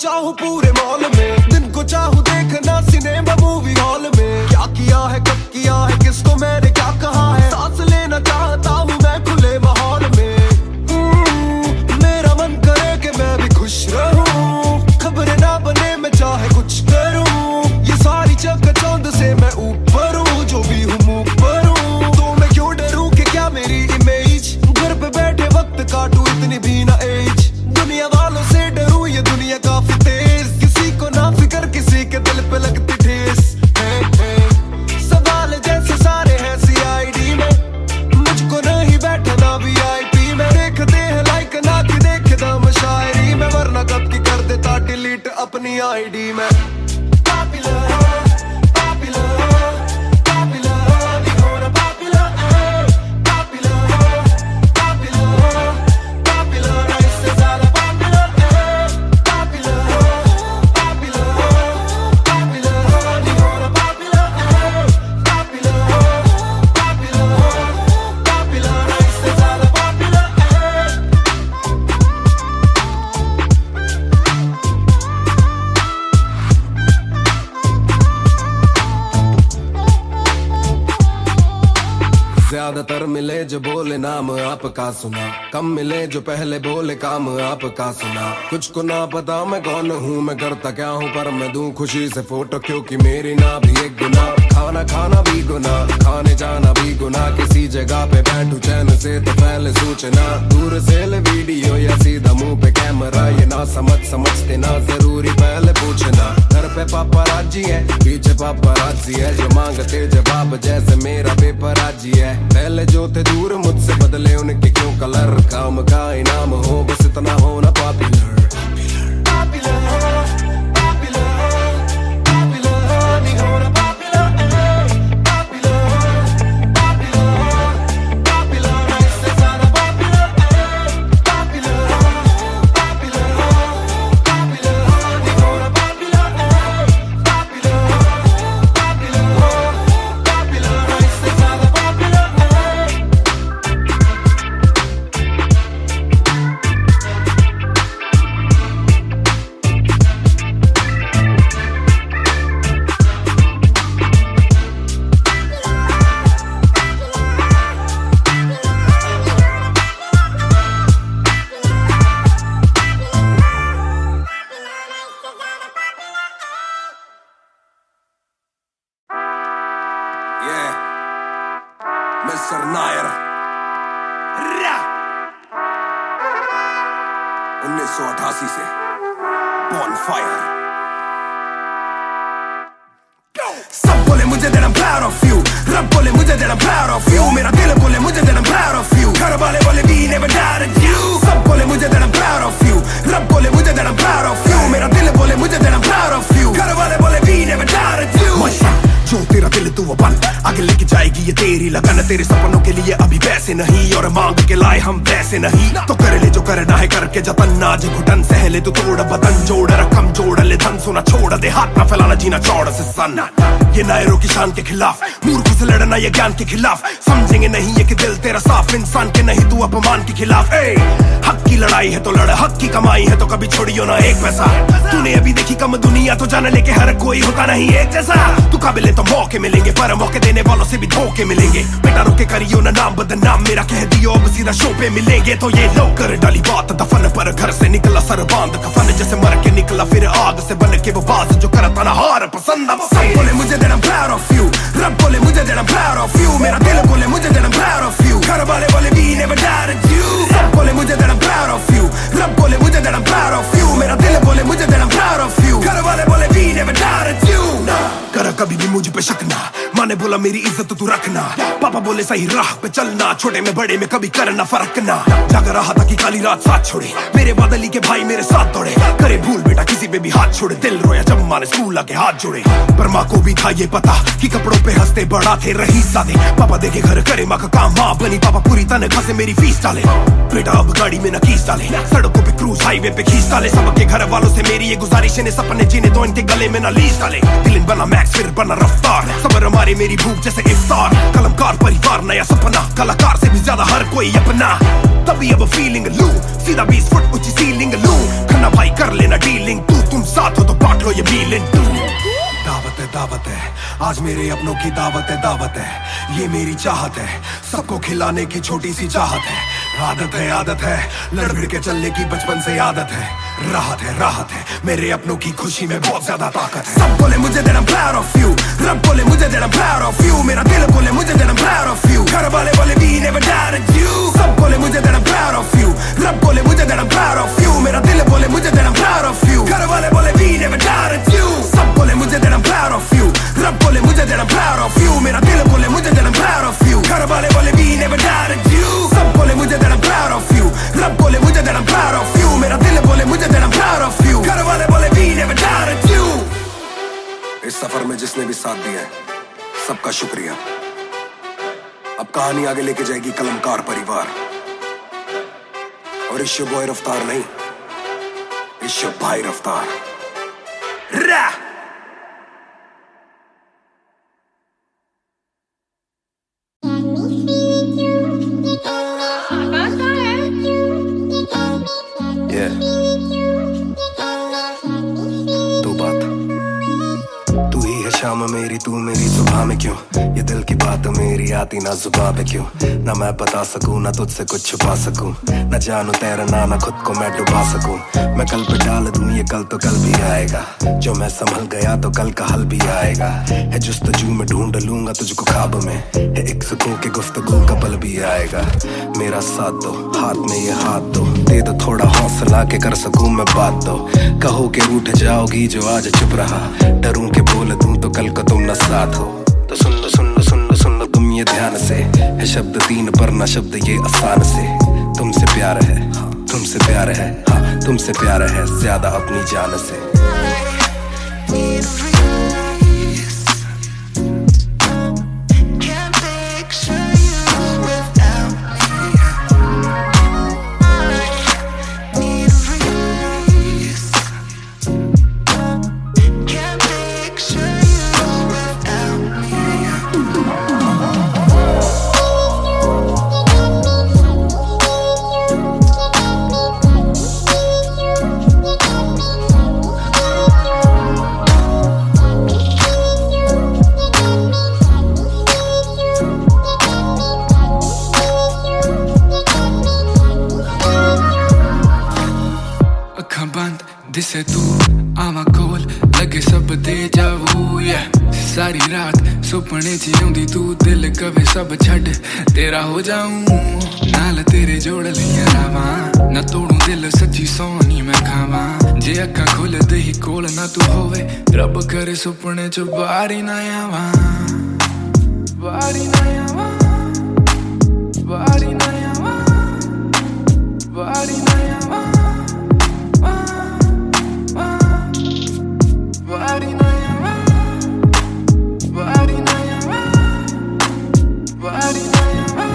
चाहूं पूरे मॉल में दिन को चाहूं देखना सिनेमा मूवी हॉल में क्या किया है कब किया है किसको मैंने क्या कहा है सांस लेना चाहता हूं मैं खुले माहौल में मेरा मन करे कि मैं भी खुश रहूं खबरें ना बने मैं चाहे कुछ करूं ये सारी चकाचौंध से मैं ऊपर हूं जो भी हूं मुंह पर हूं तो मैं क्यों डरूं कि क्या मेरी इमेज घर पे बैठे वक्त काटूं इतनी भी ना एज दुनिया वालों से डरूं ये दुनिया काफी तेज किसी को ना फिकर किसी के दिल पे लगती ठेस सवाल जैसे सारे हैं सीआईडी में मुझको नहीं बैठना वीआईपी में देखते हैं लाइक ना कि देखे दम शायरी में वरना कब की कर देता डिलीट अपनी आईडी में ज्यादातर मिले जो बोले नाम आपका सुना कम मिले जो पहले बोले काम आपका सुना कुछ को ना पता मैं कौन हूँ मैं करता क्या हूँ पर मैं दूं खुशी से फोटो क्योंकि मेरी ना भी एक गुना खाना खाना भी गुना खाने जाना भी गुना किसी जगह पे बैठू चैन से तो पहले सूचना दूर से ले वीडियो या सीधा मुंह पे कैमरा ये ना समझते ना जरूरी पहले पूछना घर पे पापराजी है पीछे पापराजी है जो मांगते जवाब जैसे मेरा पेपराजी है पहले जो थे दूर मुझसे बदले उनके क्यों कलर काम का इनाम हो बस इतना होना पॉपुलर मिस्टर नायर 1988 से Bonfire। सब बोले मुझे that I'm proud of you, रब बोले मुझे that I'm proud of you, मेरा दिल बोले मुझे that I'm proud of you, घर वाले बोले we never doubted you। सब बोले मुझे that I'm proud of you, रब बोले मुझे that I'm proud of you, मेरा दिल बोले मुझे that I'm proud of you, घर वाले बोले we never doubted you। जो तेरा दिल तू वो बन, आगे लेके जाएगी ये तेरी लगन, तेरे सपनों के लिए अभी पैसे नहीं और मांग के लाए हम पैसे नहीं, तो कर ले जो करना है करके जतन, आज घुटन सहले तू तोड़ बदन, जोड़ रकम जोड़ ले धन, सोना छोड़ दे हाथ ना फैलाना जीना चौड़ से सन। ये नायरों की शान के खिलाफ, मूर्खों से लड़ना ये ज्ञान के खिलाफ, समझेंगे नहीं ये कि दिल तेरा साफ, इंसान के नहीं तू अपमान के खिलाफ। हक की लड़ाई है तो लड़, हक की कमाई है तो कभी छोड़ियो ना एक पैसा, तूने अभी देखी कम दुनिया तो जान ले के हर कोई होता नहीं एक जैसा, तू काबिल तो मौके मिलेंगे पर मौके देने वालों से भी धोखे मिलेंगे, बेटा रोके करियो ना नाम बदनाम मेरा, कह दियो अब सीधा शो पे मिलेंगे, तो ये लो कर डाली बात दफन पर, घर से निकला सर बांध कफन, जैसे मर के निकला फिर आग से बन के वो बाज जो करता ना हार पसंद। सब बोले मुझे that I'm proud of you, रब बोले मुझे that I'm proud of you, मेरा दिल बोले मुझे that I'm proud of you, घर वाले बोले we never doubted you। सब बोले मुझे that I'm proud of you, रब बोले मुझे that I'm proud of you, मेरा दिल बोले मुझे that I'm proud of you, घर वाले बोले we never doubted you। कर कभी भी मुझ पे शक ना, माँ ने बोला मेरी इज्जत तू रखना, पापा बोले सही राह पे चलना, छोटे में बड़े में कभी करना फर्क ना, जाग रहा था कि काली रात साथ छोड़े, मेरे बादली के भाई मेरे साथ दौड़े, करे भूल बेटा किसी पे भी हाथ छोड़े, दिल रोया जब माँ ने स्कूल आके हाथ जोड़े, पर माँ को भी था ये पता कि कपड़ों पे हंसते बड़ा थे रही सादे, पापा देखे घर करे माँ का काम, माँ बनी पापा पूरी तनख्वाह से मेरी फीस डाले, बेटा अब गाड़ी में न कीस डाले, सड़कों पे क्रूज हाईवे पे खींच डाले, सबके घर वालों से मेरी ये गुजारिश है सपने जीने दो इनके गले में न लीस डाले, दिल बना मैक्स फिर बना रफ्तार, सबर हमारे मेरी भूख जैसे इफ्तार, कलमकार परिवार नया सपना, कलाकार से भी ज्यादा हर कोई अपना, तभी अब फीलिंग लू, सीधा 20 फुट ऊंची सीलिंग लू, खन्ना भाई कर लेना डीलिंग, तुम साथ हो तो बांट लो ये बीलिंग तू। दावत है आज मेरे अपनों की दावत है, ये मेरी चाहत है, सबको खिलाने की छोटी सी चाहत है, आदत है लड़ भिड़ के चलने की बचपन से आदत है, राहत है मेरे अपनों की खुशी में बहुत ज्यादा ताकत है। सब बोले मुझे that I'm proud of you, रब बोले मुझे that I'm proud of you, मेरा दिल बोले मुझे that I'm proud of you, घर वाले बोले we never doubted you। सब बोले मुझे that I'm proud of you, रब बोले मुझे that I'm proud of you, मेरा दिल बोले मुझे that I'm proud of you, घर वाले बोले we never doubted you। सब बोले मुझे that I'm proud of you, रब बोले मुझे that I'm proud of you, मेरा दिल बोले मुझे that I'm proud of you, घर वाले बोले we never doubted you। सब बोले मुझे that I'm proud of you, रब बोले मुझे that I'm proud of you, मेरा दिल बोले मुझे that I'm proud of you, घर वाले बोले we never doubted you। इस सफर में जिसने भी साथ दिया है सबका शुक्रिया। अब कहानी आगे लेके जाएगी कलमकार परिवार, और इश्यो बॉय रफ्तार नहीं, इश्यो भाई रफ्तार। शाम मेरी तू मेरी सुबह में क्यों, ये दिल की बात मेरी आती ना जुबान पे क्यों, ना मैं बता सकूं ना तुझसे कुछ छुपा सकूं, ना जानू तैरना ना खुद को मैं डुबा सकूं, मैं कल पे डाल दूं ये कल तो कल भी आएगा, जो मैं संभल गया तो कल का हल भी आएगा, है जुस्तजू में ढूंढ लूंगा तुझको ख्वाब में, है एक सुकून के गुफ्तगू का पल भी आएगा, मेरा साथ दो हाथ में ये हाथ दो, दे दो थोड़ा हौसला के कर सकूं मैं बात दो, कहो के रूठ जाओगी जो आज चुप रहा, डरूं के बोल दूं तो कल को तुम न साथ हो, तो सुन लो तुम ये ध्यान से, है शब्द 3 पर ना शब्द ये आसान से, तुमसे प्यार है तुमसे प्यार है, हाँ तुमसे प्यार है ज्यादा अपनी जान से। दिसे तू आवा कोल लगे सब दे जाऊ, सारी रात सुपने च आउंदी तू दिल कवे सब छड्ड तेरा हो जाऊं नाल तेरे जोड़ लिया रावा ना तोड़ू दिल सच्ची सोनी मैं खावा जे अक्खां खुलदे ही कोल ना तू होवे रब करे सुपने च बारी ना आवा बारी ना आवा बारी ना आवा बारी ना आवा बारी ना आवा बारी ना आवा बारी ना आवा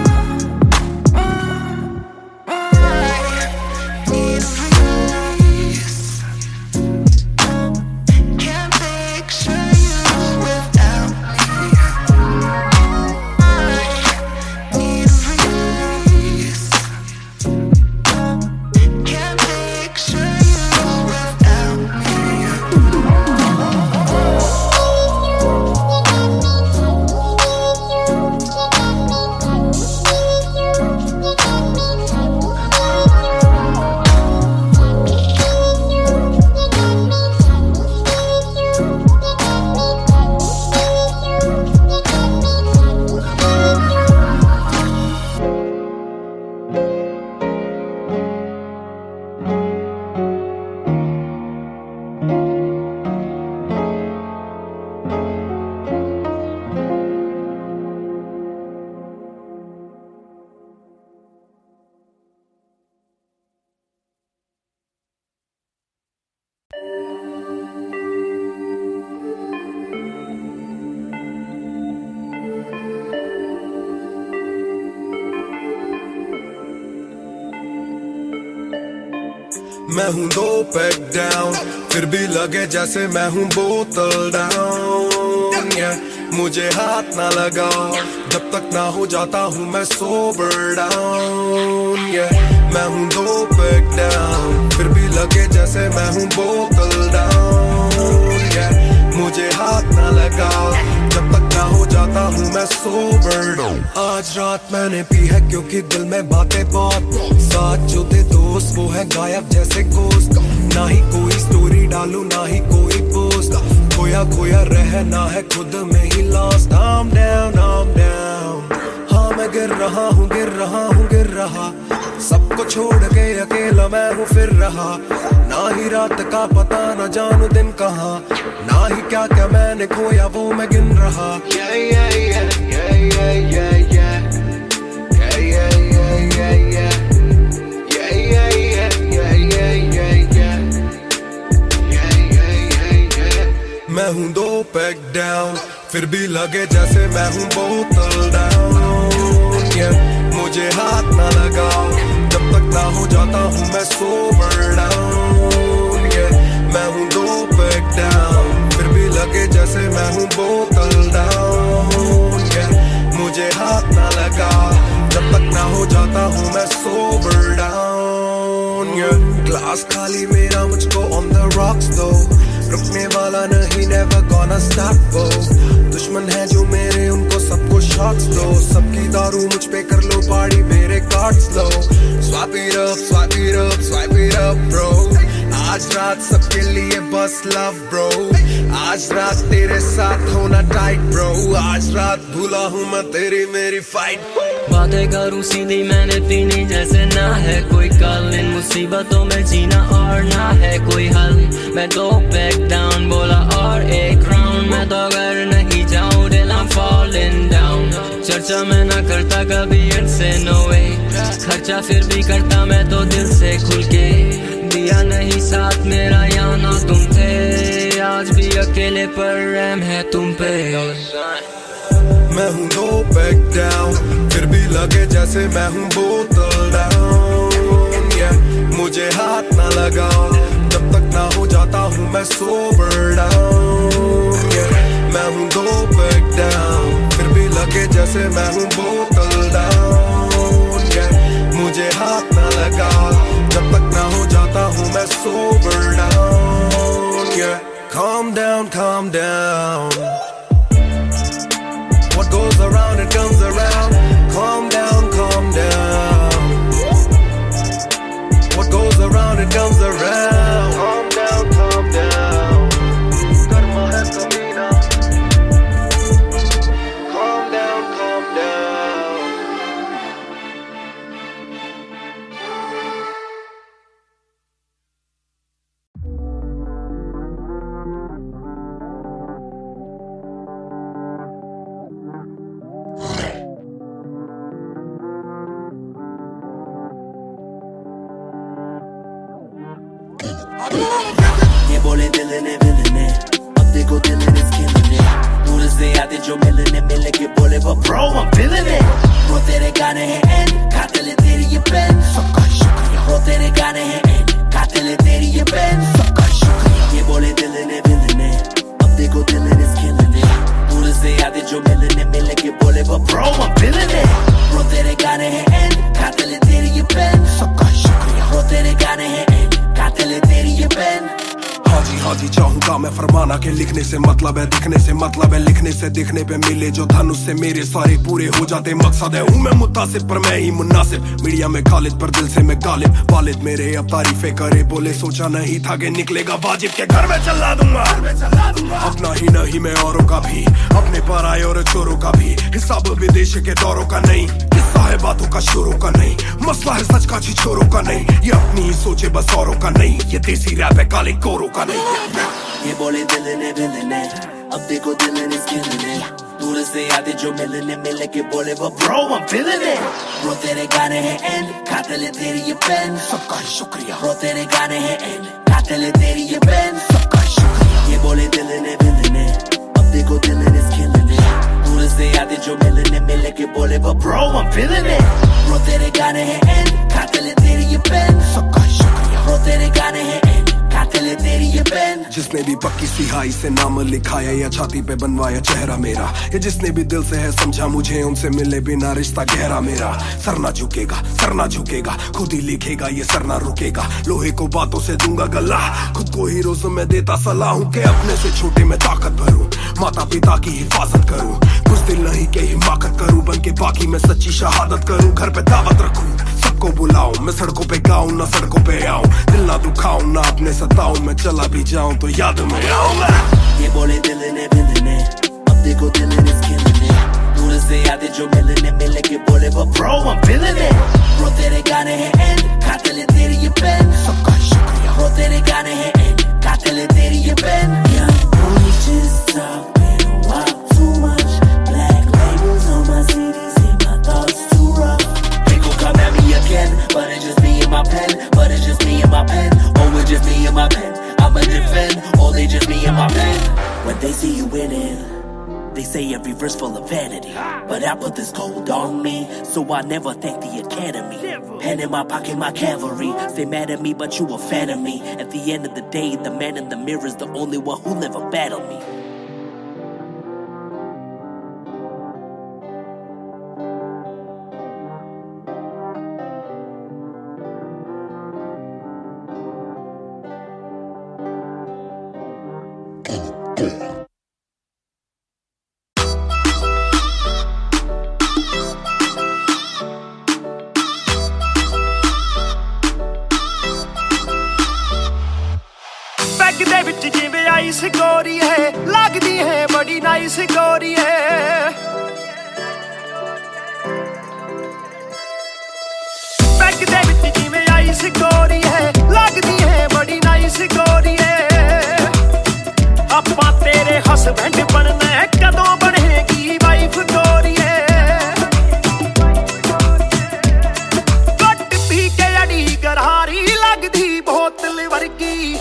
मैं हूँ 2 पैक डाउन फिर भी लगे जैसे मैं हूँ बोतल डाउन मुझे हाथ ना लगाओ जब तक ना हो जाता हूँ मैं सोबर डाउन मैं हूँ 2 पैक डाउन फिर भी लगे जैसे मैं हूँ बोतल डाउन मुझे हाथ ना लगाओ जब तक ना हो जाता हूँ मैं सोबर डाउन आज रात मैंने पी है क्योंकि दिल में बातें बहुत साथ जो थे दोस्त वो है गायब जैसे गोश्त ना ही कोई स्टोरी डालूं ना ही कोई पोस्ट खोया खोया रहना है खुद में ही लॉस्ट I'm down हाँ मैं गिर रहा हूँ गिर रहा सबको छोड़ के अकेला मैं हूँ फिर रहा ना ही रात का पता ना जानू दिन कहाँ ना ही क्या क्या मैंने खोया वो मैं गिन रहा मैं हूँ 2 पैक डाउन फिर भी लगे जैसे मैं हूँ बोतल डाउन मुझे हाथ ना लगाओ जब तक ना हो जाता हूँ मैं सोबर डाउन मैं हूँ 2 पैक डाउन फिर भी लगे जैसे मैं हूँ बोतल डाउन मुझे हाथ ना लगाओ जब तक ना हो जाता हूँ मैं सोबर डाउन ग्लास खाली मेरा मुझको ऑन द रॉक्स दो रुकने वाला नहीं never gonna stop वो दुश्मन है जो मेरे उनको सबको शॉट्स दो सबकी दारू मुझ पे कर लो पार्टी मेरे cards low swipe it up bro आज रात सबके लिए बस लव ब्रो आज रात तेरे साथ होना टाइट ब्रो आज रात भूला हूँ मैं तेरी मेरी फाइट बातें करूँ सीधी मैंने पीनी जैसे ना है कोई कल इन मुसीबतों में जीना और ना है कोई हल मैं 2 पैक डाउन बोला और एक राउंड मैं तो अगर नहीं जाऊँ दिल I'm falling down चर्चा मैं ना करता कभी इनसे no way खर्चा फिर भी करता मैं तो दिल से खुल के दिया नहीं साथ मेरा यहाँ ना तुम थे आज भी अकेले पर रहम है तुम पे मैं हूँ 2 पैक डाउन फिर भी लगे जैसे मैं हूँ बोतल डाउन मुझे हाथ ना लगाओ जब तक ना हो जाता हूँ मैं सोबर डाउन मैं हूँ 2 पैक डाउन फिर भी लगे जैसे मैं हूँ बोतल डाउन मुझे हाथ ना लगाओ जब तक ना हो जाता हूँ मैं sober down calm down what goes around it comes around calm down what goes around it comes around calm down Karma है कमीना ये बोले दिल ने विलन है, अब देखो दिल is killing it. दूर से आते जो मिलने मिल के बोले वो bro I'm feeling it. Bro तेरे गाने हैं एंड कातिल है तेरी ये पेन, सबका शुक्रिया. Bro तेरे गाने हैं एंड कातिल है तेरी ये पेन, सबका शुक्रिया. ये बोले दिल ने विलन है, अब देखो दिल is killing it. दूर से आते जो मिलने मिल के बोले वो bro I'm feeling it. Bro तेरे गाने हैं एंड कातिल है तेरी ये पेन, सबका शुक्रिया. Bro तेरे गाने हैं एंड कातिल है तेरी ये पेन. हाँ जी चाहूंगा मैं फरमाना के लिखने से मतलब है दिखने से मतलब है लिखने से दिखने पे मिले जो धन उससे मेरे सारे पूरे हो जाते मकसद है. हूँ मैं मुतासिब पर मैं ही मुनासिब, मीडिया में खालिद पर दिल से मैं गालिब. वालिद मेरे अब तारीफे करे बोले सोचा नहीं था कि निकलेगा वाजिब के घर में चला दूंगा. अपना ही नहीं मैं औरों का भी, अपने पर आए और चोरों का भी. हिसाब विदेश के दौरों का नहीं, किस्सा है बातों का शोरों का नहीं. मसला है सच का छिछोरों का नहीं, ये अपनी ही सोचे बस औरों का नहीं. ये देसी रैप है काले कोरों का नहीं. ये बोले दिल ने विलन है, अब देखो दिल is killing it. दूर से आते जो मिलने मिल के बोले वो bro I'm feeling it. Bro तेरे गाने हैं एंड कातिल है तेरी ये पेन, सबका शुक्रिया. Bro तेरे गाने हैं एंड कातिल है तेरी ये पेन, सबका शुक्रिया. ये बोले दिल ने विलन है, अब देखो दिल is killing it. दूर से आते जो मिलने मिल के बोले वो bro I'm feeling it. Bro तेरे गाने हैं एंड कातिल है तेरी ये पेन, सबका शुक्रिया. Bro तेरे गाने हैं एंड कातिल है तेरी ये पेन. जिसने भी पक्की सिहाई से नाम लिखाया या छाती पे बनवाया चेहरा मेरा, या जिसने भी दिल से है समझा मुझे उनसे मिले बिना रिश्ता गहरा मेरा. सर ना झुकेगा सर ना झुकेगा, खुद ही लिखेगा ये सर ना रुकेगा. लोहे को बातों से दूंगा गला, खुद को ही रोज में देता सलाह हूँ कि अपने से छोटे में ताकत भरूं, माता पिता की हिफाजत करूं. कुछ दिल नहीं के हिमाकत करूं, बन के बाकी मैं सच्ची शहादत करूं. घर पे दावत रखूं सबको बुलाऊं, मैं सड़कों पे गाऊं ना सड़कों पे आऊं. दिल ना दुखाऊं ना अपने सताऊं, मैं चला भी जाऊं तो याद में आऊंगा. ये बोले दिल ने विलन है, अब देखो दिल is killing it. दूर से आते जो मिलने मिल के बोले वो bro I'm feeling it. Bro तेरे गाने हैं एंड कातिल है तेरी ये पेन, सबका शुक्रिया. Bro तेरे गाने हैं एंड कातिल है तेरी ये pen. Young boys just talking a while too much. Black labels on my CD, say my thoughts too rough. They gon' come at me again, but it's just me and my pen, but it's just me and my pen. Oh it's just me and my pen, I'ma defend. Oh they just me and my pen. When they see you winning, they say every verse full of vanity, but I put this gold on me, so I never thank the academy. Pen in my pocket, my cavalry. Stay mad at me, but you a fan of me. At the end of the day, the man in the mirror is the only one who'll ever battle me. ਦੇ ਵਿੱਚ ਜਿਵੇਂ ice ਗੋਰੀ ਹੈ, ਲੱਗਦੀ ਹੈ ਬੜੀ nice ਗੋਰੀ ਹੈ. ਬੈਗ ਦੇ ਵਿੱਚ ਜਿਵੇਂ ਆਈਸ ਗੋਰੀ ਹੈ, ਲੱਗਦੀ ਹੈ ਬੜੀ ਨਾਈਸ ਗੋਰੀ ਹੈ. ਆਪਾਂ ਤੇਰੇ ਹਸਬੈਂਡ ਬਣਨਾ ਹੈ, ਕਦੋਂ ਬਣੇਗੀ ਵਾਈਫ ਗੋਰੀ ਹੈ. ਘੁੱਟ ਪੀ ਕੇ ਅੜੀ ਗਰਾਰੀ ਲੱਗਦੀ ਬੋਤਲ ਵਰਗੀ.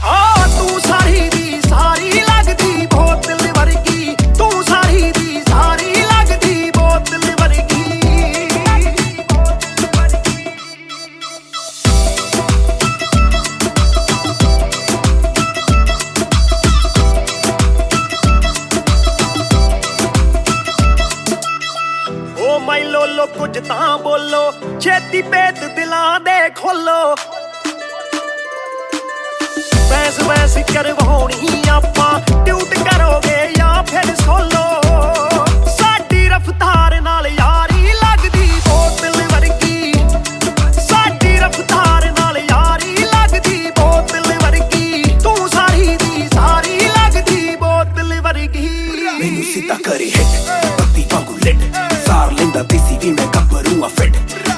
हाँ तू सारी दी सारी लगदी बोतल वर्गी, तू सारी दी सारी लगदी बोतल वर्गी. ओ माई लोलो कुछ तां बोलो, छेती पेत दिलां दे खोलो. बहस बहस करवाउणी आपां, ट्यूट करोगे या फिर सोलो. साडी रफ्तार नाल यारी लगदी बोतल वर्गी, साडी रफ्तार नाल यारी लगदी बोतल वर्गी. तू सारी दी सारी लगदी बोतल वर्गी. मैनू सीधा करे हिट पत्ती वांगू लिट, सार लेंदा देसी भी मैं गब्बरू आ फिट.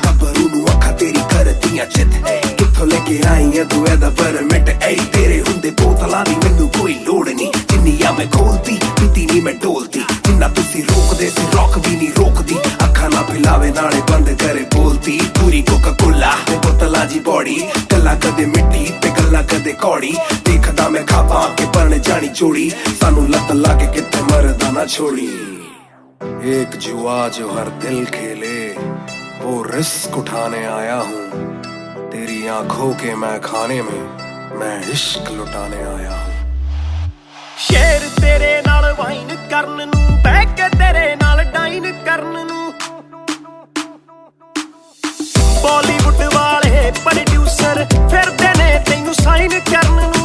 गब्बरू नू अखां तेरी करदियां चित, कित्थों लेके आई है तू एदा परमिट. ऐ तेरे हुंदे बोतलां दी मैनू कोई लोड़ नहीं, जिन्नियां मैं खोलती पीती नहीं मैं डोलती. जिन्ना तुसी रोकदे सी रॉक भी नहीं रोकदी, अखां ना पिला जावे नाले बंद करे बोलती पूरी कोका कोला ते बोतला जी बॉडी गल्ला कदे मिट्टी ते गल्ला कदे कौड़ी देखदा मैं खाबा के परने जानी जोड़ी सानू लत लागे किथे मरदा ना छोड़ी एक जुआ जो हर दिल खेले वो रिस्क उठाने आया हूँ तेरी आंखों के मैं खाने में मैं इश्क लुटाने आया हूँ शेर तेरे नाल वाइन करन नू बह के तेरे नाल डाइन करन नू बॉलीवुड वाले प्रोड्यूसर फिरदे ने तैनू साइन करन नू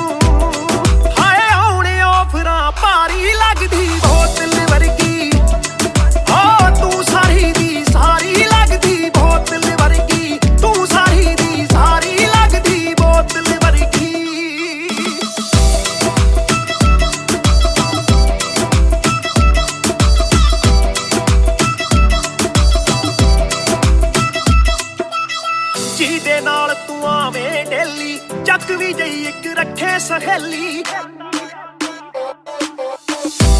हाय आउणे ऑफरां भारी लगदी बोतल वर्गी हो तू सारी दी सारी लगदी बोतल वर्गी तू सारी दी सारी लगदी बोतल वर्गी ਜਿਹਦੇ ਨਾਲ ਤੂੰ ਆਵੇਂ ਡੇਲੀ ਚੱਕ ਵੀ ਜਈ ਇੱਕ ਰੱਖੇ ਸਹੇਲੀ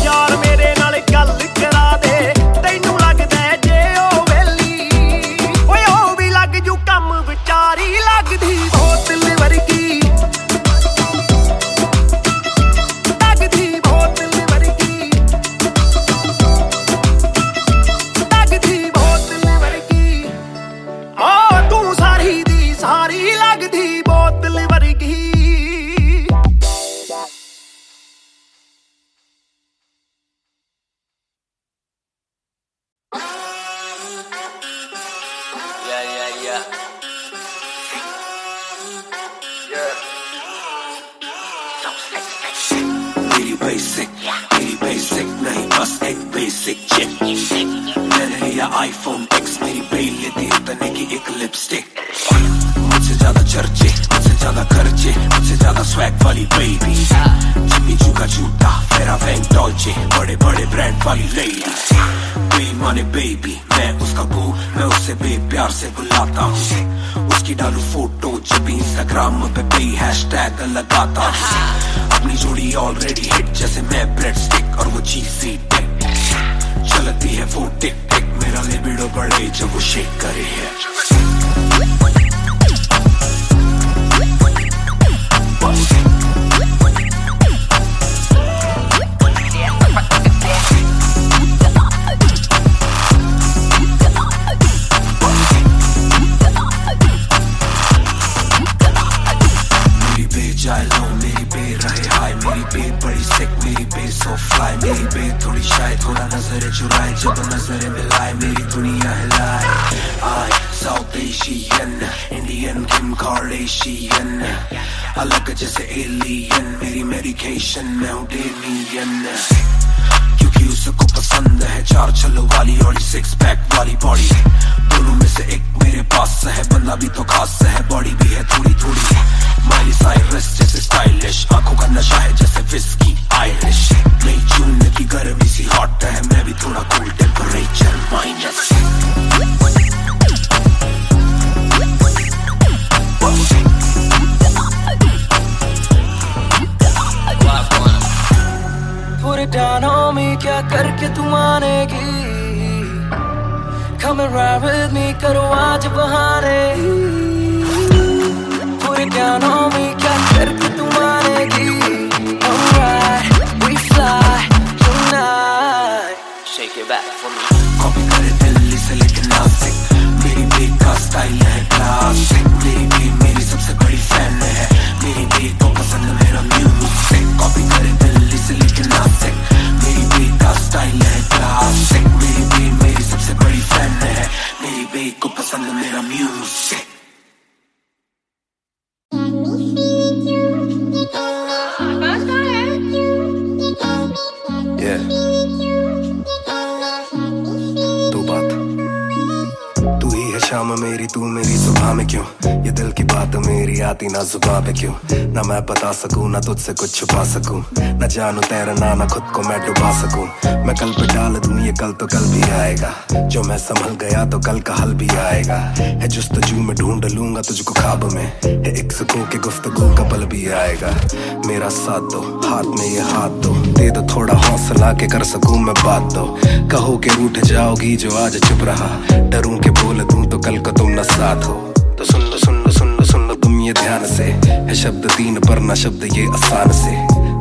ਯਾਰ ਮੇਰੇ ਨਾਲ ਗੱਲ ਕਰਾ ਦੇ ਤੈਨੂੰ ਲੱਗਦਾ ਜੇ ਉਹ ਵੇਲੀ ਓਏ ਉਹ ਵੀ ਲੱਗ ਜੂ ਕੰਮ ਵਿਚਾਰੀ ਲੱਗਦੀ ਬੋਤਲ ਵਰਗੀ ਲੱਗਦੀ ਬੋਤਲ ਵਰਗੀ ਲੱਗਦੀ ਬੋਤਲ ਵਰਗੀ ਓ ਤੂੰ ਸਾਰੀ ਦੀ ਸਾਰੀ ਲੱਗਦੀ ਬੋਤਲ ਵਰਗੀ मेरी बेसिक नहीं बस एक बेसिक चिप मैंने लिया आईफोन X मेरी बेल लेती इतने की एक लिपस्टिक मुझसे ज्यादा चर्चे मुझसे ज्यादा खर्चे मुझसे ज्यादा स्वैग वाली बेबी जिम्मी चू का जूता मेरा बैंक डॉल्चे बड़े बड़े ब्रांड वाली लेडी बेईमाने बेबी मैं उसका बू मैं उसे बेप्यार से बुलाता हूँ उसकी डालू फोटो जब इंस्टाग्राम पे कई हैशटैग लगाता हूँ अपनी जोड़ी ऑलरेडी हिट जैसे मैं ब्रेड स्टिक और वो चीज़ी टिक चलती है वो टिक टिक मेरा लिबिडो बढ़े जब वो शेक करे है मेरी बे थोड़ी शायद थोड़ा नजर चुराए जब नजर मिलाए मेरी दुनिया हिलाए आई साउथ एशियन इंडियन किम कार्डेशियन अलग जैसे एलियन मेरी मेडिकेशन मैं हूँ डेलियन क्योंकि उसको पसंद है चार छल्लों वाली और 6 पैक वाली बॉडी दोनों में से एक मेरे पास है बंदा भी तो खास है बॉडी भी है थोड़ी थोड़ी माइली साइरस जैसे स्टाइलिश आंखों का नशा है जैसे विस्की आयरिश नई जून की गर्मी सी हॉट है मैं भी थोड़ा cool temperature minus Put it down on me, क्या करके तू मानेगी Come and ride with me, करो आज बहाने Put it down on me, क्या करके तू मानेगी Alright, we fly tonight Shake it back for me copy करे दिल्ली से लेके नासिक मेरी बेग का स्टाइल है क्लासिक मेरी बेग मेरी सबसे बड़ी फैन है मेरी बेग को पसंद मेरा म्यूजिक कॉपी करे दिल्ली से लेके नासिक मेरी बेग का स्टाइल है क्लासिक मेरी बेग मेरी सबसे बड़ी फैन है मेरी बेग को पसंद मेरा म्यूजिक शाम मेरी तू मेरी सुबह में क्यों, ये दिल की बात मेरी आती ना जुबान पे क्यों, ना मैं बता सकूं ना तुझसे कुछ छुपा सकूं, ना जानू तैरना ना खुद को मैं डुबा सकूं। मैं कल पे डाल दूं ये कल तो कल भी आएगा, जो मैं संभल गया तो कल का हल भी आएगा। है जुस्तजू में ढूंढ लूंगा तुझको ख्वाब में, है एक सुकून के गुफ्तगू का पल भी आएगा। मेरा साथ दो, हाथ में ये हाथ दो, दे दो थोड़ा हौसला के कर सकूं मैं बात दो। कहो के रूठ जाओगी जो आज चुप रहा, डरूं के बोल दूं तो कल को तुम न साथ हो। तो सुन लो सुन लो सुन लो सुन लो तुम ये ध्यान से, है शब्द तीन पर ना शब्द ये आसान से।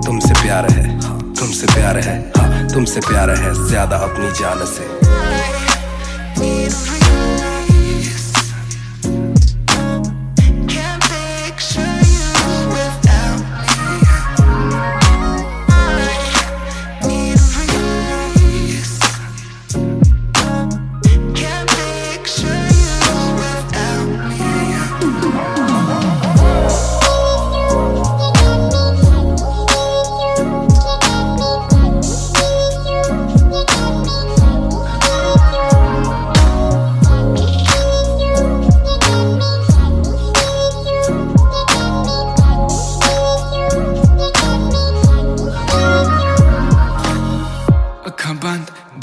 तुमसे प्यार है, तुमसे प्यार है, हाँ तुमसे प्यार है ज्यादा अपनी जान से।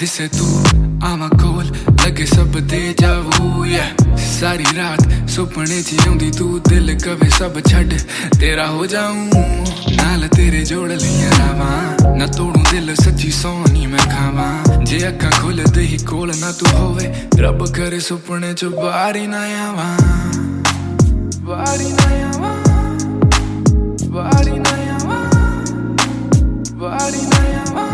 दिसे तू आवा कोल लगे सब दे जावू या सारी रात सुपने च आउंदी तू दिल कवे सब छड़ तेरा हो जाऊं नाल तेरे जोड़ लिया रावां ना तोड़ू दिल सच्ची सोनी मैं खावां जे अखा खोल दे ही कोल ना तू होवे रब करे सुपने च बारी ना आवां बारी ना आवां बारी ना आवां बारी ना आवां